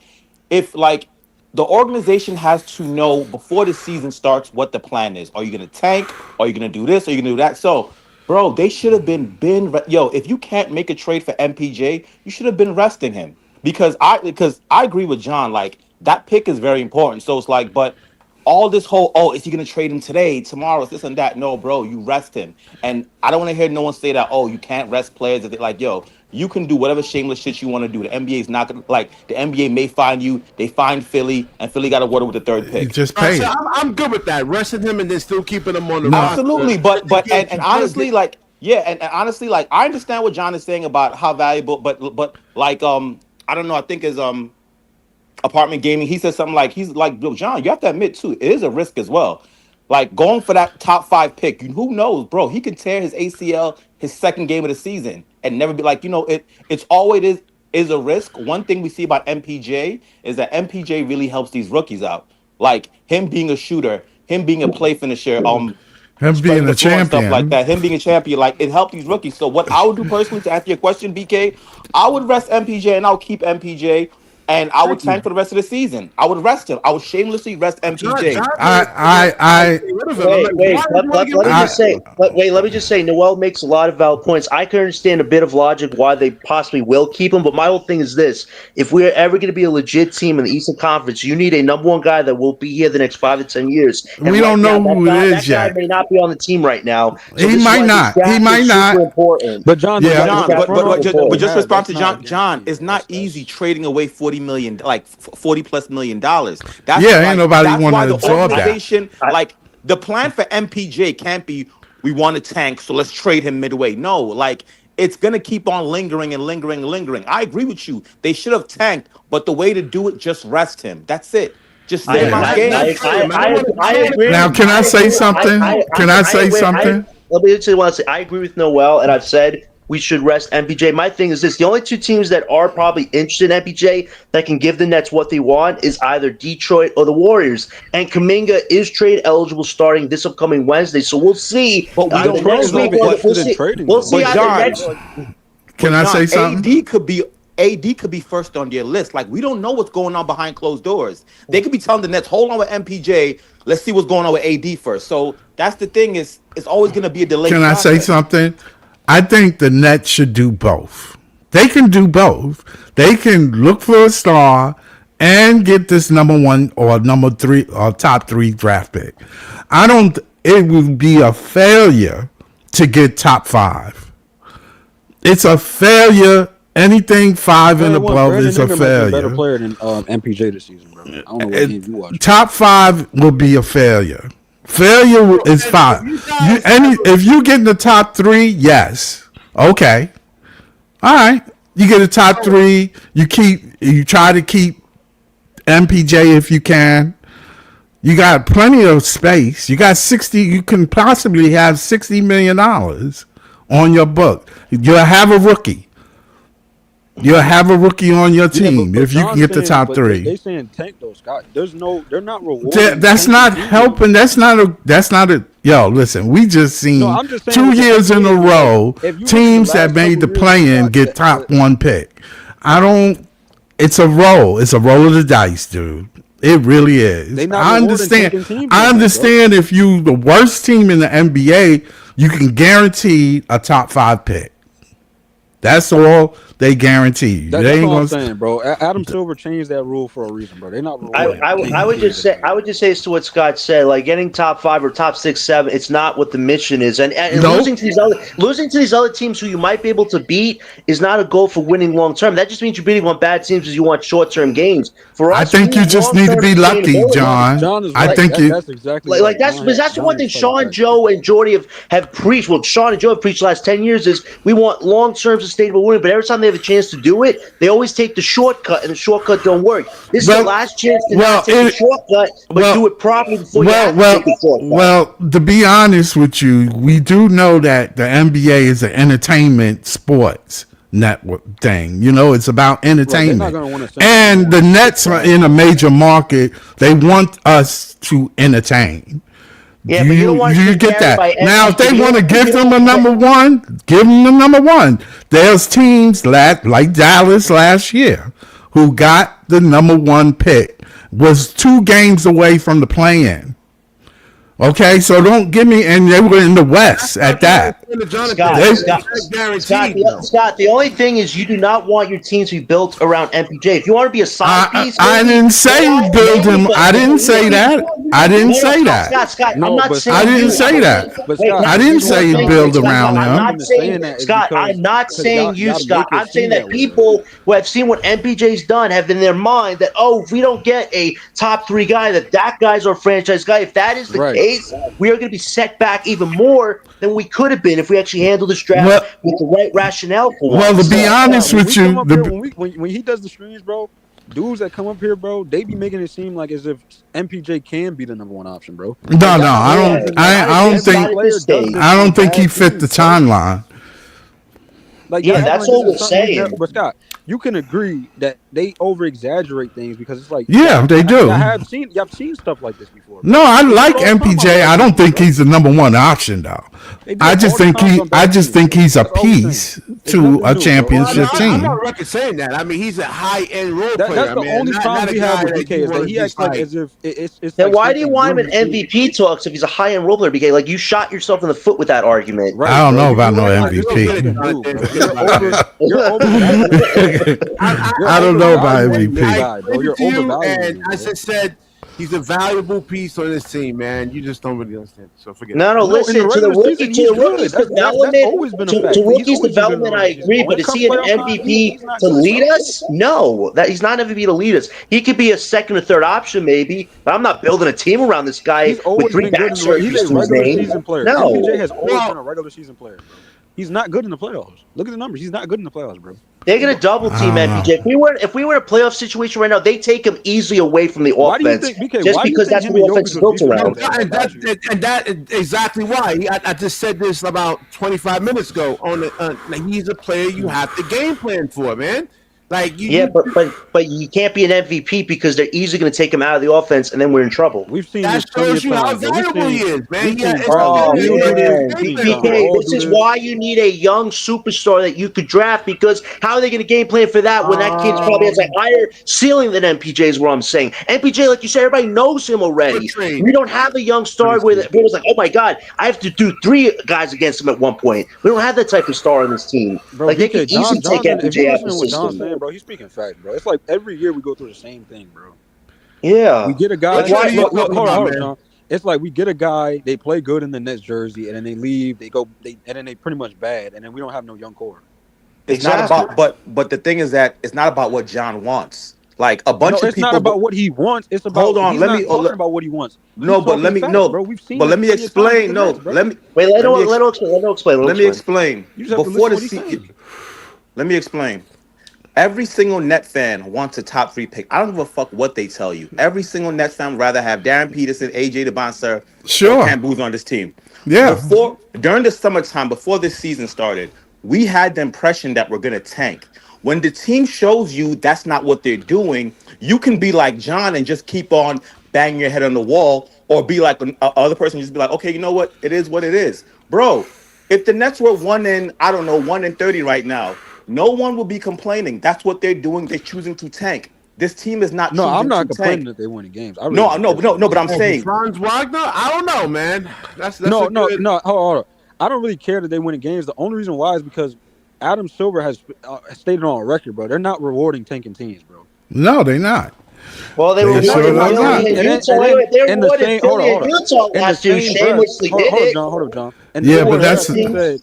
if the organization has to know before the season starts what the plan is. Are you gonna tank? Are you gonna do this? Are you gonna do that? So, bro, they should have been if you can't make a trade for MPJ, you should have been resting him because I agree with John. Like that pick is very important. So it's like, but all this whole is he gonna trade him today, tomorrow, this and that? No, bro, you rest him. And I don't want to hear no one say that you can't rest players. That like, you can do whatever shameless shit you want to do. The NBA is not gonna the NBA may find you. They find Philly, and Philly got to water with the 3rd pick. Just pay. So I'm good with that. Resting him and then still keeping him on the roster. Absolutely, but honestly, and honestly, I understand what John is saying about how valuable, but I don't know. I think his apartment gaming, he said something like, John, you have to admit too, it is a risk as well. Like going for that top 5 pick, who knows, bro? He could tear his ACL his 2nd game of the season and never be it's always is a risk. One thing we see about MPJ is that MPJ really helps these rookies out. Like him being a shooter, him being a play finisher, him being a champion, stuff like that. Him being a champion, it helped these rookies. So what I would do personally to answer your question, BK, I would rest MPJ and I'll keep MPJ. and I would tank for the rest of the season. I would rest him. I would shamelessly rest MPJ. Let me just say, Noel makes a lot of valid points. I can understand a bit of logic why they possibly will keep him, but my whole thing is this: if we're ever going to be a legit team in the Eastern Conference, you need a number one guy that will be here the next 5 to 10 years. And we don't know who it is yet. That guy may not be on the team right now. So he might not. He might not. Important. But John, but just respond to John. John, it's not easy trading away $40 million, like $40+ million. That's ain't nobody want to absorb that. Like the plan for MPJ can't be we want to tank, so let's trade him midway. No, like it's gonna keep on lingering and lingering and lingering. I agree with you. They should have tanked, but the way to do it, just rest him. That's it. Just stay my game. I agree. Now, can I say something? Can I say something? Let me say what I say. I agree with Noel, and I've said we should rest MPJ. My thing is this: the only two teams that are probably interested in MPJ that can give the Nets what they want is either Detroit or the Warriors. And Kuminga is trade eligible starting this upcoming Wednesday, so we'll see. But we don't know. We'll see. Can I say something? AD could be first on their list. Like, we don't know what's going on behind closed doors. They could be telling the Nets, hold on with MPJ. Let's see what's going on with AD first. So that's the thing, is it's always going to be a delay. Can I say something? I think the Nets should do both. They can do both. They can look for a star and get this number 1 or number 3 or top 3 draft pick. It would be a failure to get top 5. It's a failure. Anything 5 and above is a failure. Better player than MPJ this season, bro. I don't know what game you watch. Top 5 will be a failure. Failure is 5. If you get in the top 3, yes, okay, all right. You get a top 3. You try to keep MPJ if you can. You got plenty of space. You got 60. You can possibly have $60 million on your book. You'll have a rookie. You'll have a rookie on your team if you can get the top 3. They saying tank those guys. They're not rewarding. That's not helping. That's not a. Yo, listen. We just seen 2 years in a row teams that made the play-in get top 1 pick. It's a roll. It's a roll of the dice, dude. It really is. I understand if you the worst team in the NBA, you can guarantee a top 5 pick. That's all they guarantee you. That's what I'm saying, bro. Adam Silver changed that rule for a reason, bro. They're not. I would just say as to what Scott said, like getting top 5 or top 6, 7. It's not what the mission is, and losing to these other teams who you might be able to beat is not a goal for winning long term. That just means you're beating on bad teams because you want short term gains. For us, I think you just need to be lucky, John. John is right. I think that's exactly like that's the one thing Sean, Joe, and Jordy have preached. Well, Sean and Joe have preached the last 10 years is we want long term sustainable winning, but every time they have a chance to do it, they always take the shortcut, and the shortcut don't work. This is the last chance to not take the shortcut, but do it properly before you have to take the shortcut. Well, to be honest with you, we do know that the NBA is an entertainment sports network thing. You know, it's about entertainment. And the Nets are in a major market. They want us to entertain. Yeah, but you don't want to get that. Now, if they want to give them a number 1, give them the number 1. There's teams like Dallas last year who got the number 1 pick, was 2 games away from the play-in. Okay, so don't give me, and they were in the West at that. Scott, the only thing is you do not want your team to be built around MPJ. If you want to be a side piece, I didn't say build him. I didn't say that. I didn't say that. Scott, I'm not saying I didn't say that. I didn't say build around him. Scott, I'm not saying you, Scott. I'm saying that people who have seen what MPJ's done have in their mind that, if we don't get a top 3 guy, that guy's our franchise guy. If that is the case, we are going to be set back even more than we could have been if we actually handled this draft with the right rationale for it. Well, to be honest with you, when he does the streams, bro, dudes that come up here, bro, they be making it seem like as if MPJ can be the number 1 option, bro. No, I don't think he fit the timeline. That's all we're saying. But Scott, you can agree that they over exaggerate things because it's like Yeah, they do. I've seen stuff like this before. No, I like MPJ. I don't think he's the number one option though. I just think he's a piece to a championship team. I'm not record saying that. I mean, he's a high end role player. That's the only problem we have with BK is that he acts like as if it's. Then why do you want him in MVP talks if he's a high end role player? BK, like you shot yourself in the foot with that argument. Right, I don't know about no MVP. I don't know about MVP. And as I said, he's a valuable piece on this team, man. You just don't really understand. So forget it. No, listen, to the rookie's development, I agree. But is he an MVP to lead us? No, that he's not an MVP to lead us. He could be a second or third option, maybe. But I'm not building a team around this guy with 3 back surgeries to his name. No, MPJ has always been a regular season player. He's not good in the playoffs. Look at the numbers. He's not good in the playoffs, bro. They're gonna double team MPJ. If we were in a playoff situation right now, they take him easily away from the offense. Just because that's what the offense is built around. And that is exactly why. I just said this about 25 minutes ago. He's a player you have to game plan for, man. But you can't be an MVP because they're easily going to take him out of the offense, and then we're in trouble. We've seen that shows you how valuable he is, man. BK, this is why you need a young superstar that you could draft. Because how are they going to game plan for that when that kid probably has a higher ceiling than MPJ? Is what I'm saying. MPJ, like you said, everybody knows him already. We don't have a young star where it was like, oh my god, I have to do 3 guys against him at one point. We don't have that type of star on this team. Bro, like they can easily take MPJ out of the system. Bro, he's speaking facts, bro. It's like every year we go through the same thing, bro. Yeah. We get a guy. Hold on, John. It's like we get a guy, they play good in the Nets jersey, and then they leave, and then they pretty much bad, and then we don't have no young core. It's not about, but the thing is that it's not about what John wants. Like a bunch of people. It's not about what he wants. It's about. Hold on, let me talking about what he wants. No, but let me bro. We've seen. But let me explain. No, let me wait. Let him explain. Let me explain. Before the season, let me explain. Every single Net fan wants a top 3 pick. I don't give a fuck what they tell you. Every single Net fan would rather have Darren Peterson, AJ DeBonster, or Cam Boozer on this team. Yeah. During the summertime, before this season started, we had the impression that we're gonna tank. When the team shows you that's not what they're doing, you can be like John and just keep on banging your head on the wall, or be like other person, just be like, okay, you know what? It is what it is, bro. If the Nets were 1 in 30 right now, no one will be complaining. That's what they're doing. They're choosing to tank. This team is not. No, I'm not complaining that they win games. No. But I'm saying Franz Wagner. I don't know, man. That's no. Hold on. I don't really care that they win games. The only reason why is because Adam Silver has stated on record, bro. They're not rewarding tanking teams, bro. No, they're not. Well, they were rewarded Utah last year. Shamelessly did it. Hold on, John. And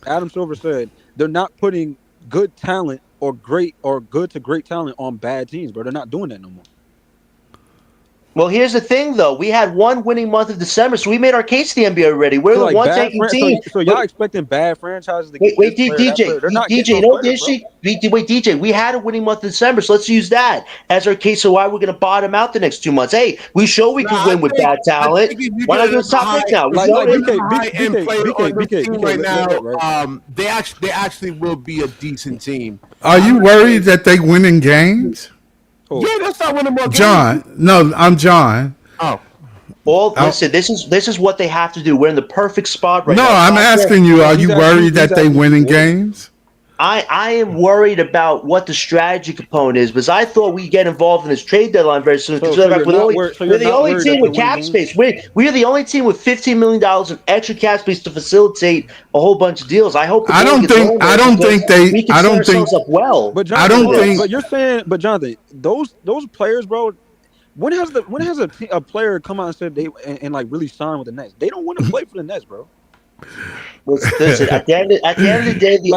Adam Silver said they're not putting good talent or good to great talent on bad teams, bro. They're not doing that no more. Well, here's the thing, though. We had 1 winning month of December, so we made our case to the NBA already. We're the one taking team. So y'all expecting bad franchises to get wait, DJ. DJ, we had a winning month of December, so let's use that as our case of why we're going to bottom out the next 2 months. Hey, we show we can win with bad talent. Why not give us top pick now? BK right now, they actually will be a decent team. Are you worried that they winning games? Yeah, that's not winning more games. John, no, I'm John. Oh. Well, listen, this is what they have to do. We're in the perfect spot right now. No, I'm asking you, are you worried that they winning games? I am worried about what the strategy component is, because I thought we'd get involved in this trade deadline very soon. We're the only team with cap space. We're the only team with $15 million of extra cap space to facilitate a whole bunch of deals. I hope. I don't think we can set ourselves up well. But Jonathan, but you're saying, but Jonathan, those players, bro. When has a player come out and said they and like really sign with the Nets? They don't want to play for the Nets, bro. Listen, at the end of the day, the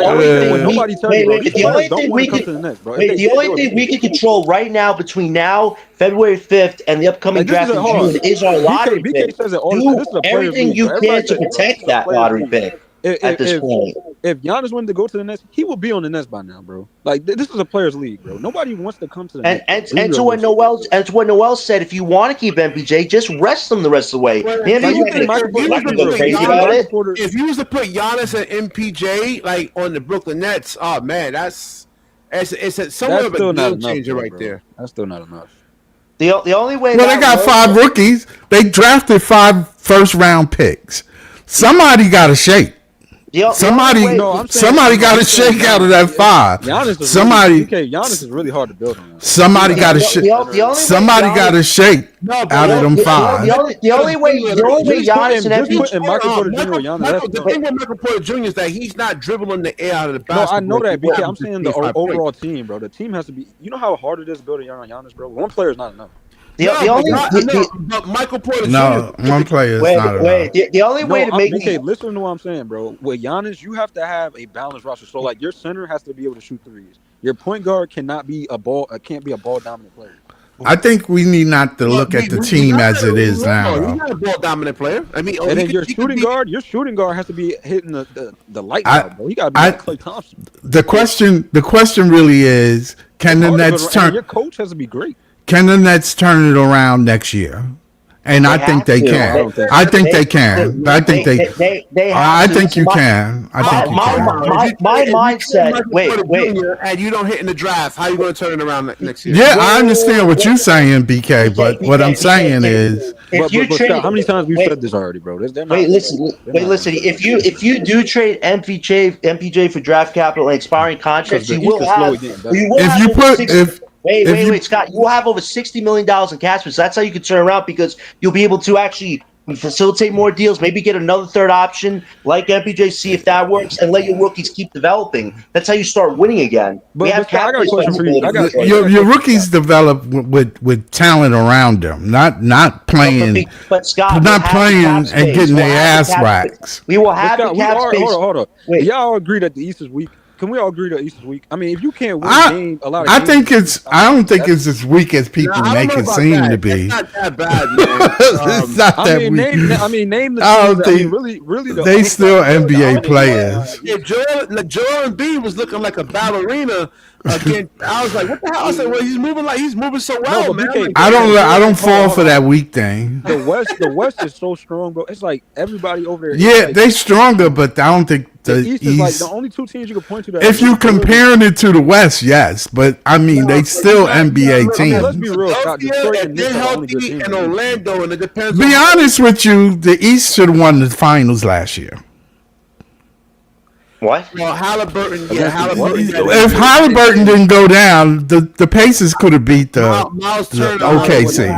only thing we can control right now between now, February 5th, and the upcoming draft in June is our lottery pick. Do everything you can to protect that lottery pick. At this point, if Giannis wanted to go to the Nets, he would be on the Nets by now, bro. Like this is a players' league, bro. Nobody wants to come to the Nets. And to what Noel said, if you want to keep MPJ, just rest them the rest of the way. If you was to put Giannis and MPJ like on the Brooklyn Nets, oh man, It's somewhat of a game changer right there. That's still not enough. The only way. Well, they got 5 rookies. They drafted 5 first-round picks. Somebody got to shake. Somebody got to shake out of that 5. Giannis is really hard to build on. Somebody got to shake. Somebody got to shake out of them 5. The only way Giannis and MPJ. Michael Porter Jr. The thing with Michael Porter Jr. is that he's not dribbling the air out of the basket. No, I know that, BK. I'm saying the overall team, bro. The team has to be. You know how hard it is to build a Giannis, bro. One player is not enough. But Michael Porter Jr. No, one player is not enough. The only way to make BK, listen to what I'm saying, bro. With Giannis, you have to have a balanced roster. So, like, your center has to be able to shoot threes. Your point guard cannot be can't be a ball dominant player. I think we need not to look at the team as it is now. He's not a ball dominant player. I mean, and then your shooting guard has to be hitting the light guard, bro. He got to be like Klay Thompson. The question really is, can the Nets turn? Your coach has to be great. Can the Nets turn it around next year? And I think they can. I think they can. I think they. I think you can. I think you can. My mindset. Wait. And you don't hit in the draft. How are you going to turn it around next year? Yeah, I understand what you're saying, BK. But what I'm saying is, but Scott, how many times we've said this already, bro? Listen. If you do trade MPJ for draft capital and expiring contracts, you will have. Wait, Scott. You will have over $60 million in cash, so that's how you can turn around because you'll be able to actually facilitate more deals, maybe get another third option like MPJ, see if that works, and let your rookies keep developing. That's how you start winning again. I got a question for you. Your rookies develop with talent around them, not playing, but Scott, not playing and getting their ass whacked. We will have the cap space. Hold on. Y'all agree that the East is weak? Can we all agree that East is weak? I mean, if you can't win a lot of games, I don't think it's as weak as people make it seem to be. It's not that bad, man. It's not that weak. Name the teams. Really, they still NBA players. Yeah, Joel Embiid was looking like a ballerina. Again, I was like, "What the hell?" I said, "Well, he's moving so well, man." BK, I don't fall for that weak thing. The West is so strong, bro. It's like everybody over there. Yeah, they stronger, but I don't think the East is like the only 2 teams you can point to. If you comparing it to the West, yes, but I mean they still NBA teams. Let's be real. They're healthy in Orlando, and it depends. Be honest with you, the East should have won the finals last year. What? Well, Halliburton. If Halliburton didn't go down, the Pacers could have beat the OKC.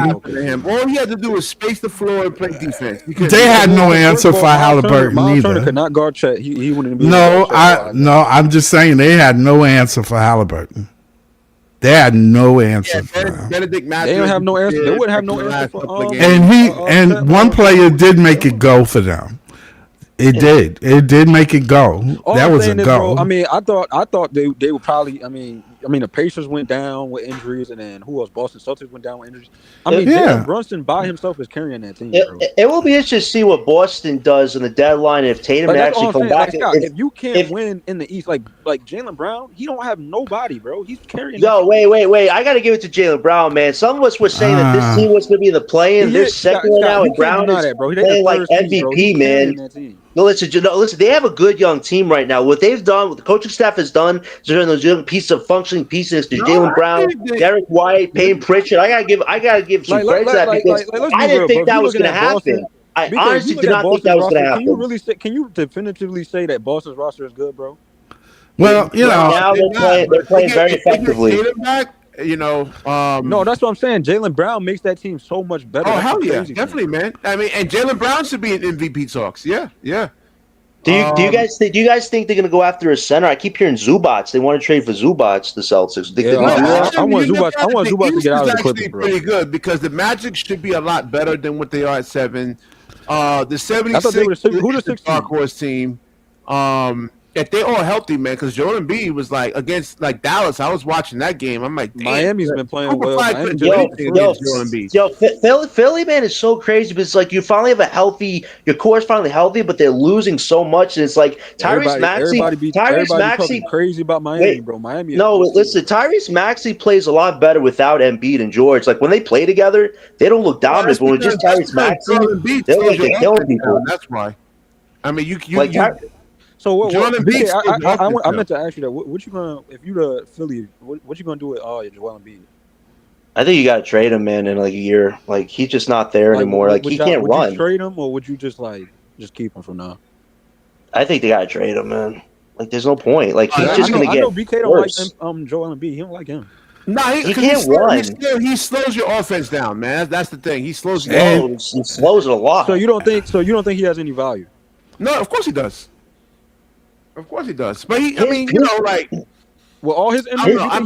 All he had to do was space the floor and play defense. They had no answer for Halliburton either. Turner could not guard Chet. He wouldn't be. I'm just saying they had no answer for Halliburton. They had no answer for him. Benedict Matthews. They didn't have no answer. They wouldn't have no answer for and one player did make it go for them. It did. It did make it go. That was a go. Bro, I mean, I thought they would probably. I mean, the Pacers went down with injuries, and then who else? Boston Celtics went down with injuries. I mean, Jalen Brunson by himself is carrying that team. Bro. It will be interesting to see what Boston does in the deadline if Tatum actually comes back. Scott, if you can't win in the East, like Jaylen Brown, he don't have nobody, bro. He's carrying. Wait! I got to give it to Jaylen Brown, man. Some of us were saying that this team was going to be in the play-in. They're second right now, and Brown is playing like MVP, man. No, listen. They have a good young team right now. What they've done, what the coaching staff has done, is turn those young functioning pieces to Jaylen Brown, Derek White, Payne Pritchard. I gotta give some credit to that because I didn't think that was going to happen. I honestly did not think that was going to happen. Can you definitively say that Boston's roster is good, bro? Well, now they're playing very effectively. No, that's what I'm saying. Jaylen Brown makes that team so much better. Oh, hell yeah. Definitely, man. I mean, and Jaylen Brown should be in MVP talks. Yeah. Do you guys think they're going to go after a center? I keep hearing Zubats. They want to trade for Zubats, the Celtics. I want Zubats to get out of the Clippers, bro. Pretty good because the Magic should be a lot better than what they are at 7. The 76 who's the dark horse team. If they're all healthy, man, because Joel Embiid was like against Dallas. I was watching that game. I'm like, Miami's been playing well. Philly, man, is so crazy because like you finally have your core is finally healthy, but they're losing so much, and it's like Tyrese Maxey crazy about Miami, bro. Miami. Listen, Tyrese Maxey plays a lot better without Embiid and George. Like when they play together, they don't look dominant. But when it's just Tyrese Maxey, they look like they're killing people. That's why. I mean, So what? Joel Embiid BK, scores the offense, I meant to ask you that. What you gonna if you the Philly? What you gonna do with Joel Embiid? I think you got to trade him, man, in like a year. Like he's just not there anymore. Like he can't would run. you trade him or would you just keep him for now? I think they got to trade him, man. Like there's no point. Like he's just gonna get. I know BK don't worse. like Joel Embiid. He don't like him. Nah, he can't run. He slows your offense down, man. That's the thing. He slows you down. He slows it a lot. So you don't think he has any value? No, of course he does. Of course he does. But I mean, you know, like. Well, all his injuries. I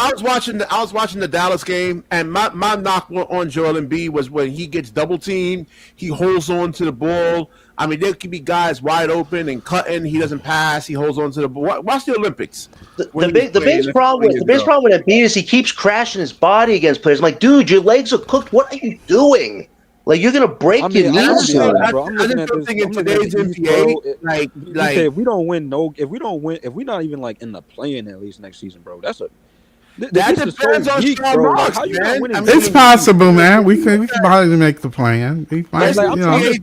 was watching the Dallas game, and my knock on Joel Embiid was when he gets double teamed, he holds on to the ball. I mean, there could be guys wide open and cutting. He doesn't pass. He holds on to the ball. Watch the Olympics. The biggest problem with Embiid is he keeps crashing his body against players. I'm like, dude, your legs are cooked. What are you doing? Like you're gonna break your knees. I just don't think in today's NBA, like if we don't win, if we're not even like in the play-in at least next season, bro, that depends on strong rocks, man. It's possible, man. We can probably make the plan. I'm not saying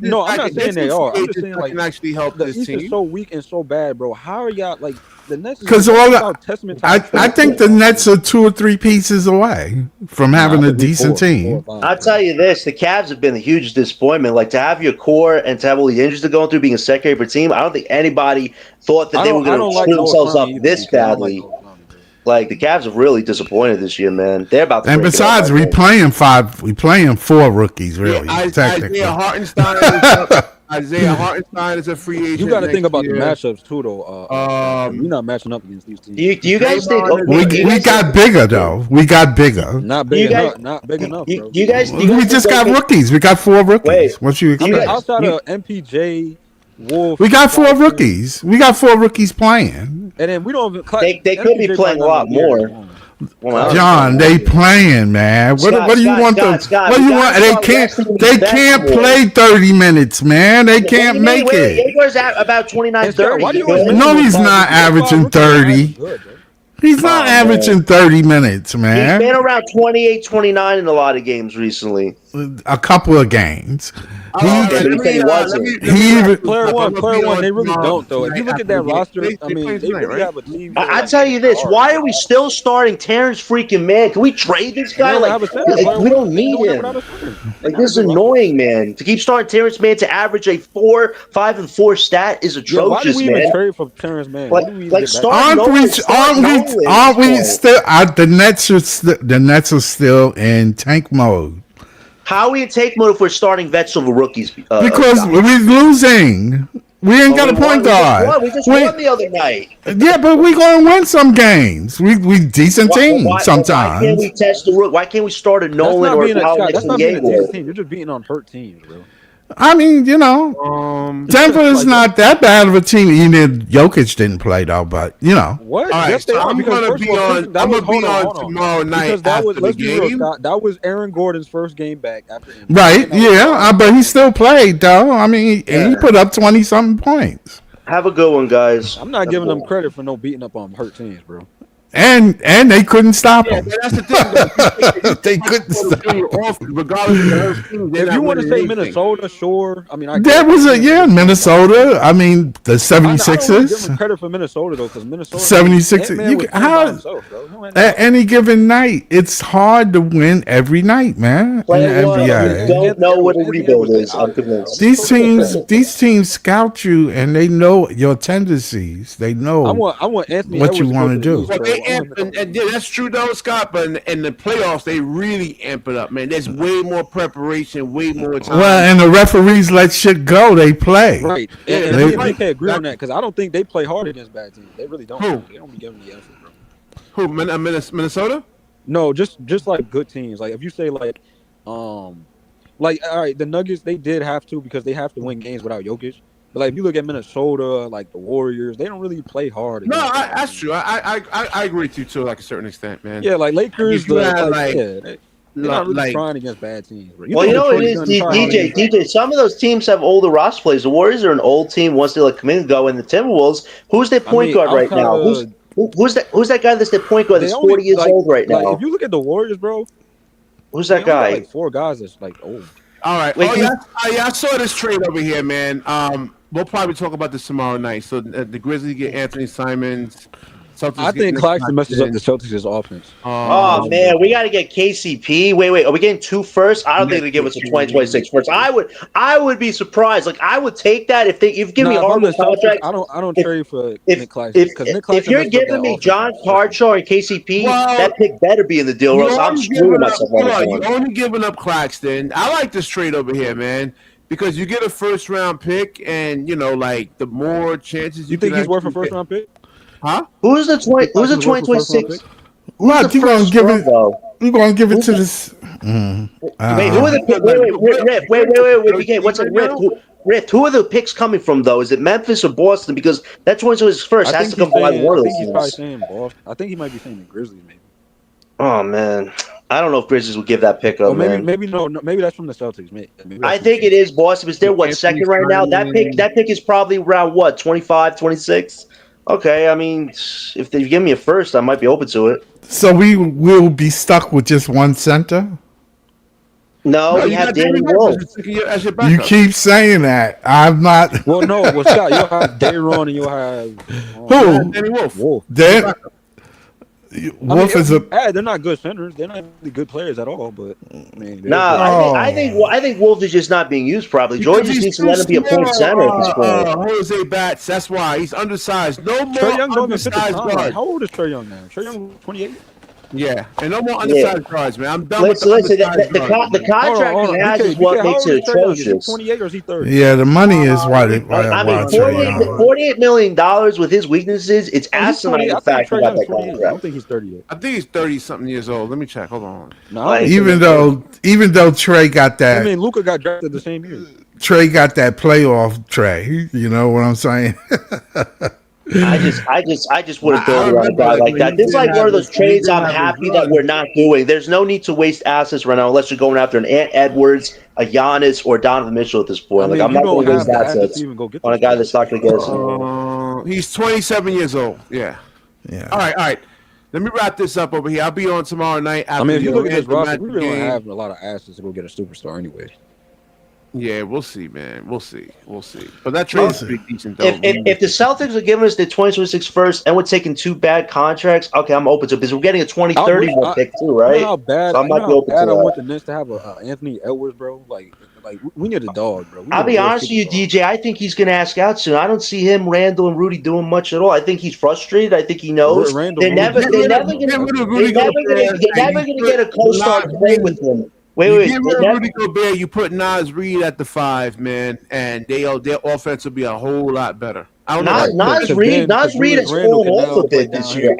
they are. I'm just saying like can actually help the this East team. is so weak and so bad, bro. How are y'all like the Nets? Because I think the Nets are 2 or 3 pieces away from having a decent team. I'll tell you this: the Cavs have been the hugest disappointment. Like to have your core and to have all the injuries they're going through, being a secondary for team. I don't think anybody thought that they were going to screw themselves up this badly. Like the Cavs have really disappointed this year, man. They're about to. And besides, we playing 4 rookies, really. Technically, Isaiah Hartenstein is a free agent. You got to think about the matchups too, though. We're not matching up against these teams. Do you guys think we got bigger though? We got bigger. Not big enough. Not big enough, bro. You guys we just got rookies. We got 4 rookies. Wait, what you expect? Outside of MPJ, Wolf, we got 4 rookies. We got 4 rookies playing. And then we don't even. They could be playing a lot more. John, they playing, man. What do you want them? What do you want? They can't play 30 minutes, man. They can't make it. He at about 29, 30. No, he's not averaging 30. He's not averaging 30 minutes, man. He's been around 28, 29 in a lot of games recently. A couple of games. Player one, they really don't though. If you look at that roster, I mean, they really have a team. I tell you this: why are we still starting Terrence freaking Mann? Can we trade this guy? Like we don't need him. Like this is annoying, man. To keep starting Terrence Mann to average a 4, 5, and 4 stat is atrocious, why do we man. even trade for Terrence Mann? Aren't we still? The Nets are still in tank mode. How are we in tank mode if we're starting vets over rookies? Because we're losing. We ain't got a point guard. We just won the other night. Yeah, but we gonna win some games. We decent team sometimes. Why can't we test the rook? Why can't we start a Nolan or that's not being a decent team. You're just beating on hurt teams, bro. I mean, you know, Denver is not that bad of a team. Even Jokic didn't play though, but you know. What? All right, yes, so I'm gonna be on tomorrow night after the game. That was Aaron Gordon's first game back after. Right? Yeah, but he still played though. I mean, and he put up 20-something points. Have a good one, guys. I'm not giving them credit for no beating up on hurt teams, bro. And they couldn't stop him. That's the thing. They couldn't stop him. Regardless of if you want to say Minnesota, sure. I mean, there was Minnesota. I mean, the 76ers. I don't give them credit for Minnesota though, because Minnesota 76ers. At any given night, it's hard to win every night, man. In the NBA. Don't know what a rebuild is. I'm convinced. These teams scout you, and they know your tendencies. They know I want Anthony what you want to do. And that's true though, Scott. But in the playoffs, they really amp it up, man. There's way more preparation, way more time. Well, and the referees let shit go. They play. Right. And they can't agree on that because I don't think they play hard against bad teams. They really don't. Who? They don't be giving the effort, bro. Who? Minnesota? No, just like good teams. Like if you say like all right, the Nuggets they did have to because they have to win games without Jokic. But like if you look at Minnesota, like the Warriors, they don't really play hard. No, that's true. I agree with you to like a certain extent, man. Yeah, like Lakers, they're not really trying against bad teams. Well, you know it is DJ. Some of those teams have older roster players. The Warriors are an old team once they come in and go. And the Timberwolves, who's their point guard right now? Who's that guy that's their point guard that's 40 years old right now? If you look at the Warriors, bro, who's that guy? 4 guys that's like old. All right. I saw this trade over here, man. we'll probably talk about this tomorrow night. So the Grizzlies get Anthony Simons. Celtics I get think Nic Claxton messes up Claxton. the Celtics' offense. Oh man, we got to get KCP. Wait, are we getting 2 first? I don't think they give us a 2026 first. I would be surprised. Like I would take that if you give me Nah, if I'm horrible the Celtics, contract. I don't trade for If Nic Claxton because Nic Claxton if you're messes up that giving me offense. John Carchar and KCP, Well, that pick better be in the deal, or else I'm screwing myself on this you one. only giving up Claxton. I like this trade over here, man, because you get a first round pick, and like the more chances You think he's worth a first round pick? Huh? Who's the 2026? What you gonna give it? You gonna give it to this? Wait, who are the picks? Wait, BK, what's it, Rift? Who are the picks coming from though? Is it Memphis or Boston? Because that 2026 first has to come from one of those. I think he's probably saying Boston. I think he might be saying the Grizzlies, maybe. Oh man, I don't know if Grizzlies would give that pick up. Maybe that's from the Celtics. Maybe I think it is Boston. Because they're second right now. That pick is probably around 25, 26. Okay, I mean, if they give me a first, I might be open to it. So we will be stuck with just one center? No, we have Danny Wolf. You keep saying that. I'm not. Well, no. Well, Scott, you'll have Dayron and you'll have who? Danny Wolf. Wolf is a. They're not good centers. They're not really good players at all. But I think Wolf is just not being used properly. George just needs to let him be a point center at this point. Jose Bats. That's why he's undersized. No more Trae Young undersized guards. How old is Trae Young now? Trae Young 28. Yeah, and no more undersized guards, man. I'm done listen, with the contract he has is what makes it atrocious. Is he 28 or is he 30? Yeah, the money is why. I mean, $48 million with his weaknesses, it's asinine the fact he got that contract. I don't think he's 30 yet. I think he's 30-something years old. Let me check. Hold on. No, even though Trae got that. I mean, Luka got drafted the same year. Trae got that playoff Trae. You know what I'm saying? I just wouldn't throw around a guy like that. This is like one of those trades I'm happy that we're not doing. There's no need to waste assets right now unless you're going after an Ant Edwards, a Giannis, or Donovan Mitchell at this point. I'm not going to waste assets on a guy that's not going to get us. He's 27 years old. Yeah. All right. Let me wrap this up over here. I'll be on tomorrow night. If you look at this roster, we really don't have a lot of assets to go get a superstar anyway. Yeah, we'll see, man. We'll see. But that trade is pretty decent, though. If the Celtics are giving us the 2026 first and we're taking 2 bad contracts, okay, I'm open to it because we're getting a 2030 pick too, right? You know how bad, so I might be open to I that. want the Nets to have a Anthony Edwards, bro. Like we need a dog, bro. I'll be honest with you, DJ. I think he's going to ask out soon. I don't see him, Randall, and Rudy doing much at all. I think he's frustrated. I think he knows. They're never going to get a co-star to play with him. Wait. Rudy Gobert, you put Nas Reed at the 5, man, and their offense will be a whole lot better. I don't know. Nas Reed has fallen off a bit this year.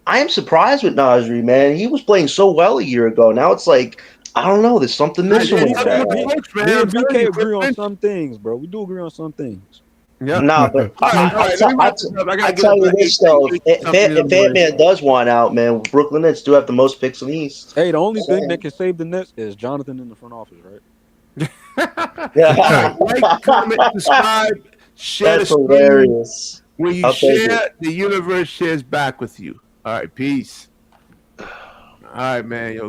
I am surprised with Nas Reed, man. He was playing so well a year ago. Now it's like, I don't know. There's something missing with that. Me and BK agree on some things, bro. We do agree on some things. Yeah. Nah, but I tell you this though, if Ant-Man does want out, man, Brooklyn Nets do have the most picks in the East. Hey, the only thing that can save the Nets is Jonathan in the front office, right? Like, comment, subscribe, share. That's hilarious. When you share, the universe shares back with you. All right, peace. All right, man. Yo.